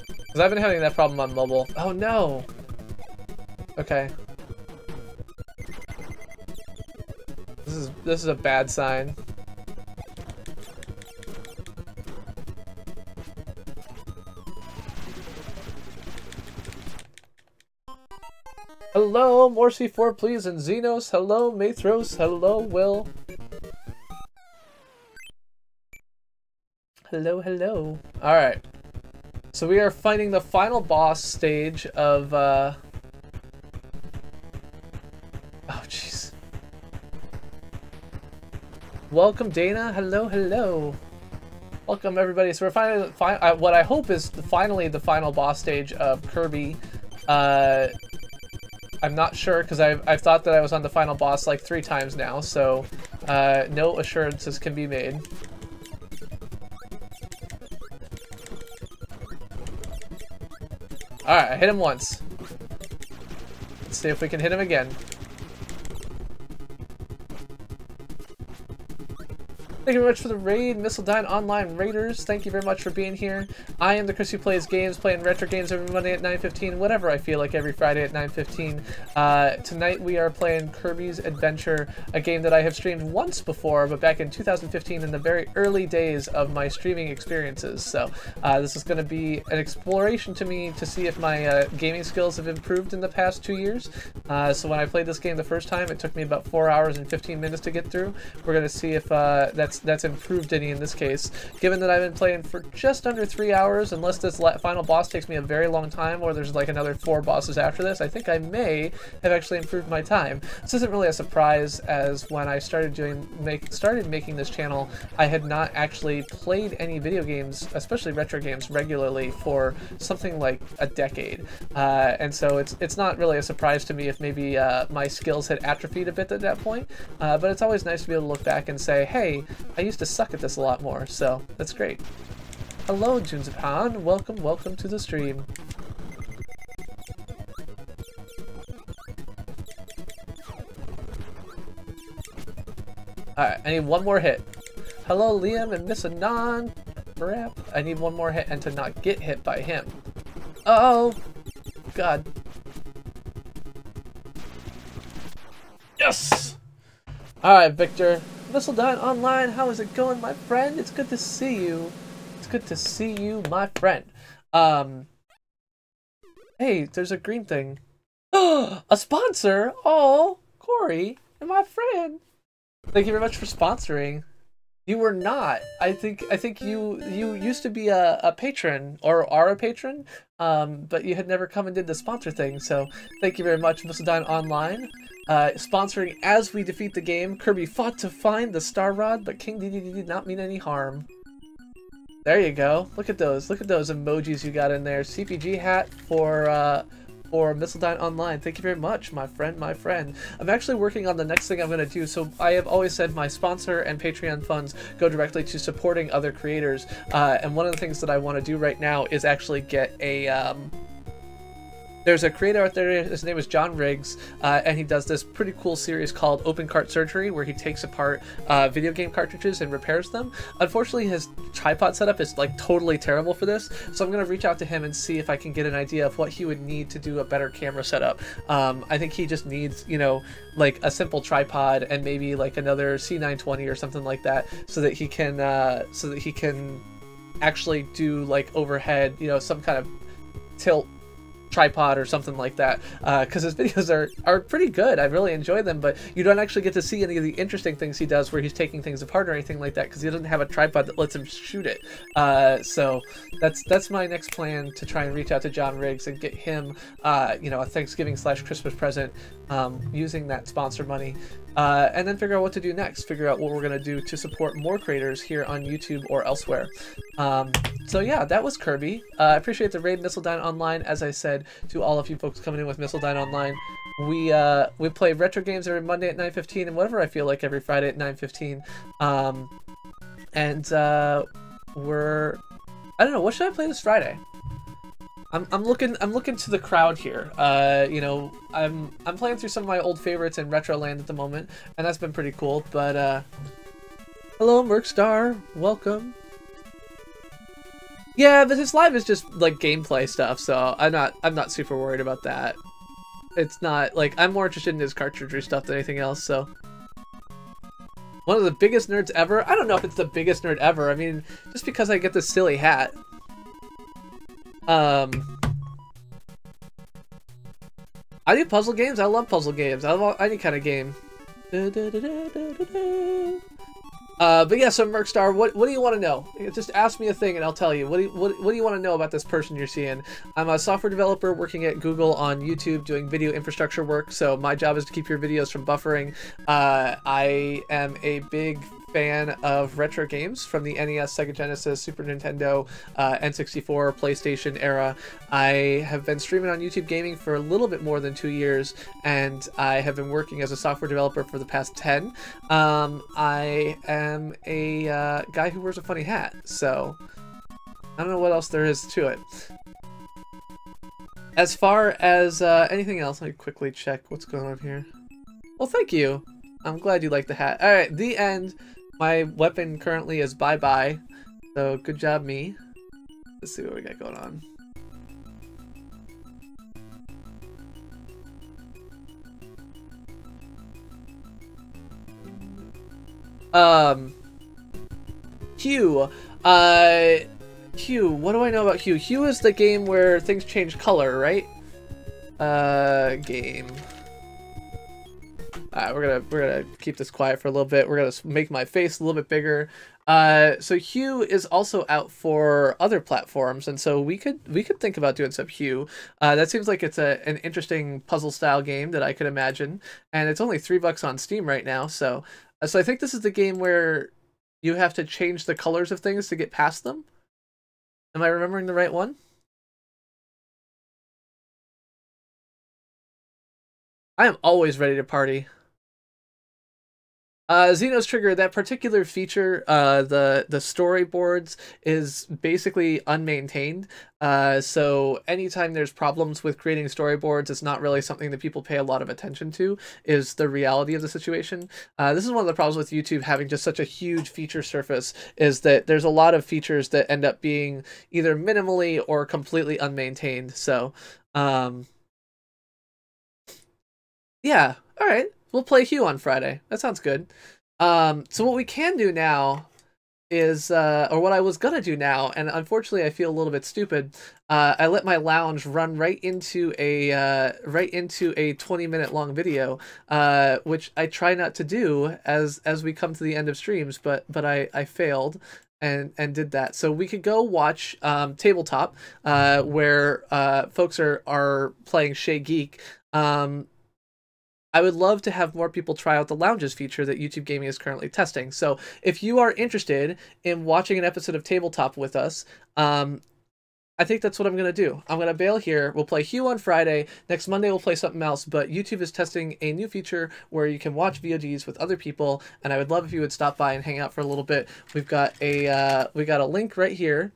Because I've been having that problem on mobile. Oh no! Okay. This is a bad sign. Hello, more C4 please, and Xenos. Hello, Mathros. Hello, Will. Hello, hello. Alright. So we are fighting the final boss stage of, Oh, jeez. Welcome, Dana. Hello, hello. Welcome, everybody. So we're finally, what I hope is finally the final boss stage of Kirby. I'm not sure, because I've thought that I was on the final boss like 3 times now, so no assurances can be made. Alright, I hit him once. Let's see if we can hit him again. Thank you very much for the raid, Missildine Online Raiders. Thank you very much for being here. I am the Chris who plays games, playing retro games every Monday at 9:15, whatever I feel like every Friday at 9:15. Tonight we are playing Kirby's Adventure, a game that I have streamed once before, but back in 2015 in the very early days of my streaming experiences. So this is going to be an exploration to me to see if my gaming skills have improved in the past 2 years. So when I played this game the first time, it took me about 4 hours and 15 minutes to get through. We're going to see if that's improved any in this case. Given that I've been playing for just under 3 hours, unless this final boss takes me a very long time, or there's like another 4 bosses after this, I think I may have actually improved my time. This isn't really a surprise, as when I started making this channel, I had not actually played any video games, especially retro games, regularly for something like a decade, and so it's not really a surprise to me if maybe my skills had atrophied a bit at that point. But it's always nice to be able to look back and say, hey, I used to suck at this a lot more, so that's great. Hello, Junzapan. Welcome, welcome to the stream. Alright, I need one more hit. Hello, Liam and Miss Anon. Crap. I need one more hit and to not get hit by him. Oh! God. Yes! Alright, Victor. Missildine Online, how is it going, my friend? It's good to see you. It's good to see you, my friend. Hey, there's a green thing. A sponsor? Oh, Corey and my friend. Thank you very much for sponsoring. You were not. I think you used to be a patron, or are a patron, but you had never come and did the sponsor thing. So thank you very much, Missildine Online. Sponsoring as we defeat the game. Kirby fought to find the Star Rod, but King Dedede did not mean any harm. There you go. Look at those. Look at those emojis you got in there. CPG hat for Missildine Online. Thank you very much, my friend, my friend. I'm actually working on the next thing I'm going to do. So I have always said my sponsor and Patreon funds go directly to supporting other creators. And one of the things that I want to do right now is actually get a... There's a creator out there, his name is John Riggs, and he does this pretty cool series called Open Cart Surgery, where he takes apart video game cartridges and repairs them. Unfortunately, his tripod setup is like totally terrible for this, so I'm going to reach out to him and see if I can get an idea of what he would need to do a better camera setup. I think he just needs, you know, like a simple tripod and maybe like another C920 or something like that, so that he can actually do like overhead, you know, some kind of tilt tripod or something like that, because his videos are pretty good. I really enjoy them, but you don't actually get to see any of the interesting things he does where he's taking things apart or anything like that, because he doesn't have a tripod that lets him shoot it. So that's my next plan, to try and reach out to John Riggs and get him you know, a Thanksgiving / Christmas present using that sponsor money. and then figure out what to do next. Figure out what we're going to do to support more creators here on YouTube or elsewhere. So yeah, that was Kirby. I appreciate the raid Mistledine Online. As I said to all of you folks coming in with Mistledine Online, we play retro games every Monday at 9:15 and whatever I feel like every Friday at 9:15. I don't know, what should I play this Friday? I'm looking to the crowd here. You know, I'm playing through some of my old favorites in Retro Land at the moment, and that's been pretty cool. But hello, Merkstar, welcome. Yeah, but this live is just like gameplay stuff, so I'm not super worried about that. It's not like I'm more interested in his cartridgery stuff than anything else. So one of the biggest nerds ever. I don't know if it's the biggest nerd ever. I mean, just because I get this silly hat. I do puzzle games. I love puzzle games. I love any kind of game. But yeah, so Merkstar, what do you want to know? Just ask me a thing and I'll tell you. What do you want to know about this person you're seeing? I'm a software developer working at Google on YouTube doing video infrastructure work, so my job is to keep your videos from buffering. I am a big fan of retro games from the NES, Sega Genesis, Super Nintendo, N64, PlayStation era. I have been streaming on YouTube Gaming for a little bit more than 2 years, and I have been working as a software developer for the past 10. I am a guy who wears a funny hat, so I don't know what else there is to it. As far as anything else, let me quickly check what's going on here. Well, thank you. I'm glad you like the hat. Alright, the end. My weapon currently is bye-bye, so good job me. Let's see what we got going on. Hue. Hue, what do I know about Hue? Hue is the game where things change color, right? Game. Alright, we're gonna keep this quiet for a little bit. We're gonna make my face a little bit bigger. So Hue is also out for other platforms, and so we could think about doing some Hue. That seems like it's an interesting puzzle style game that I could imagine, and it's only $3 on Steam right now. So I think this is the game where you have to change the colors of things to get past them. Am I remembering the right one? I am always ready to party. Xeno's Trigger, that particular feature, the storyboards is basically unmaintained. So anytime there's problems with creating storyboards, it's not really something that people pay a lot of attention to, is the reality of the situation. This is one of the problems with YouTube having just such a huge feature surface, is that there's a lot of features that end up being either minimally or completely unmaintained. So, yeah, alright. We'll play Hue on Friday. That sounds good. So what we can do now is, or what I was gonna do now, and unfortunately I feel a little bit stupid. I let my lounge run right into a 20-minute long video, which I try not to do as we come to the end of streams, but I failed. And did that. So we could go watch Tabletop, where folks are playing Shay Geek. I would love to have more people try out the Lounges feature that YouTube Gaming is currently testing. So if you are interested in watching an episode of Tabletop with us, I think that's what I'm going to do. I'm going to bail here. We'll play Hue on Friday. Next Monday we'll play something else, but YouTube is testing a new feature where you can watch VODs with other people, and I would love if you would stop by and hang out for a little bit. We've got a link right here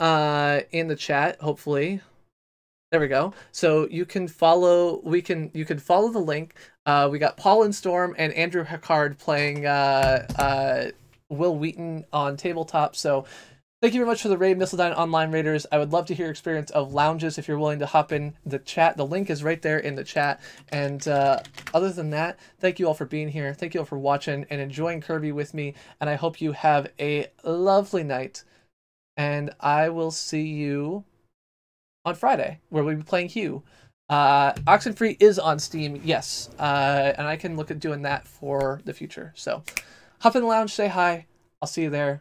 in the chat, hopefully. There we go. So you can follow. You can follow the link. We got Paul and Storm and Andrew Hackard playing Will Wheaton on Tabletop. So thank you very much for the raid, Mistledine Online Raiders. I would love to hear your experience of Lounges if you're willing to hop in the chat. The link is right there in the chat. And other than that, thank you all for being here. Thank you all for watching and enjoying Kirby with me. And I hope you have a lovely night. And I will see you on Friday, where we'll be playing Hue. Oxenfree is on Steam, yes. And I can look at doing that for the future. So hop in the lounge, say hi. I'll see you there.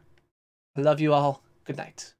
I love you all. Good night.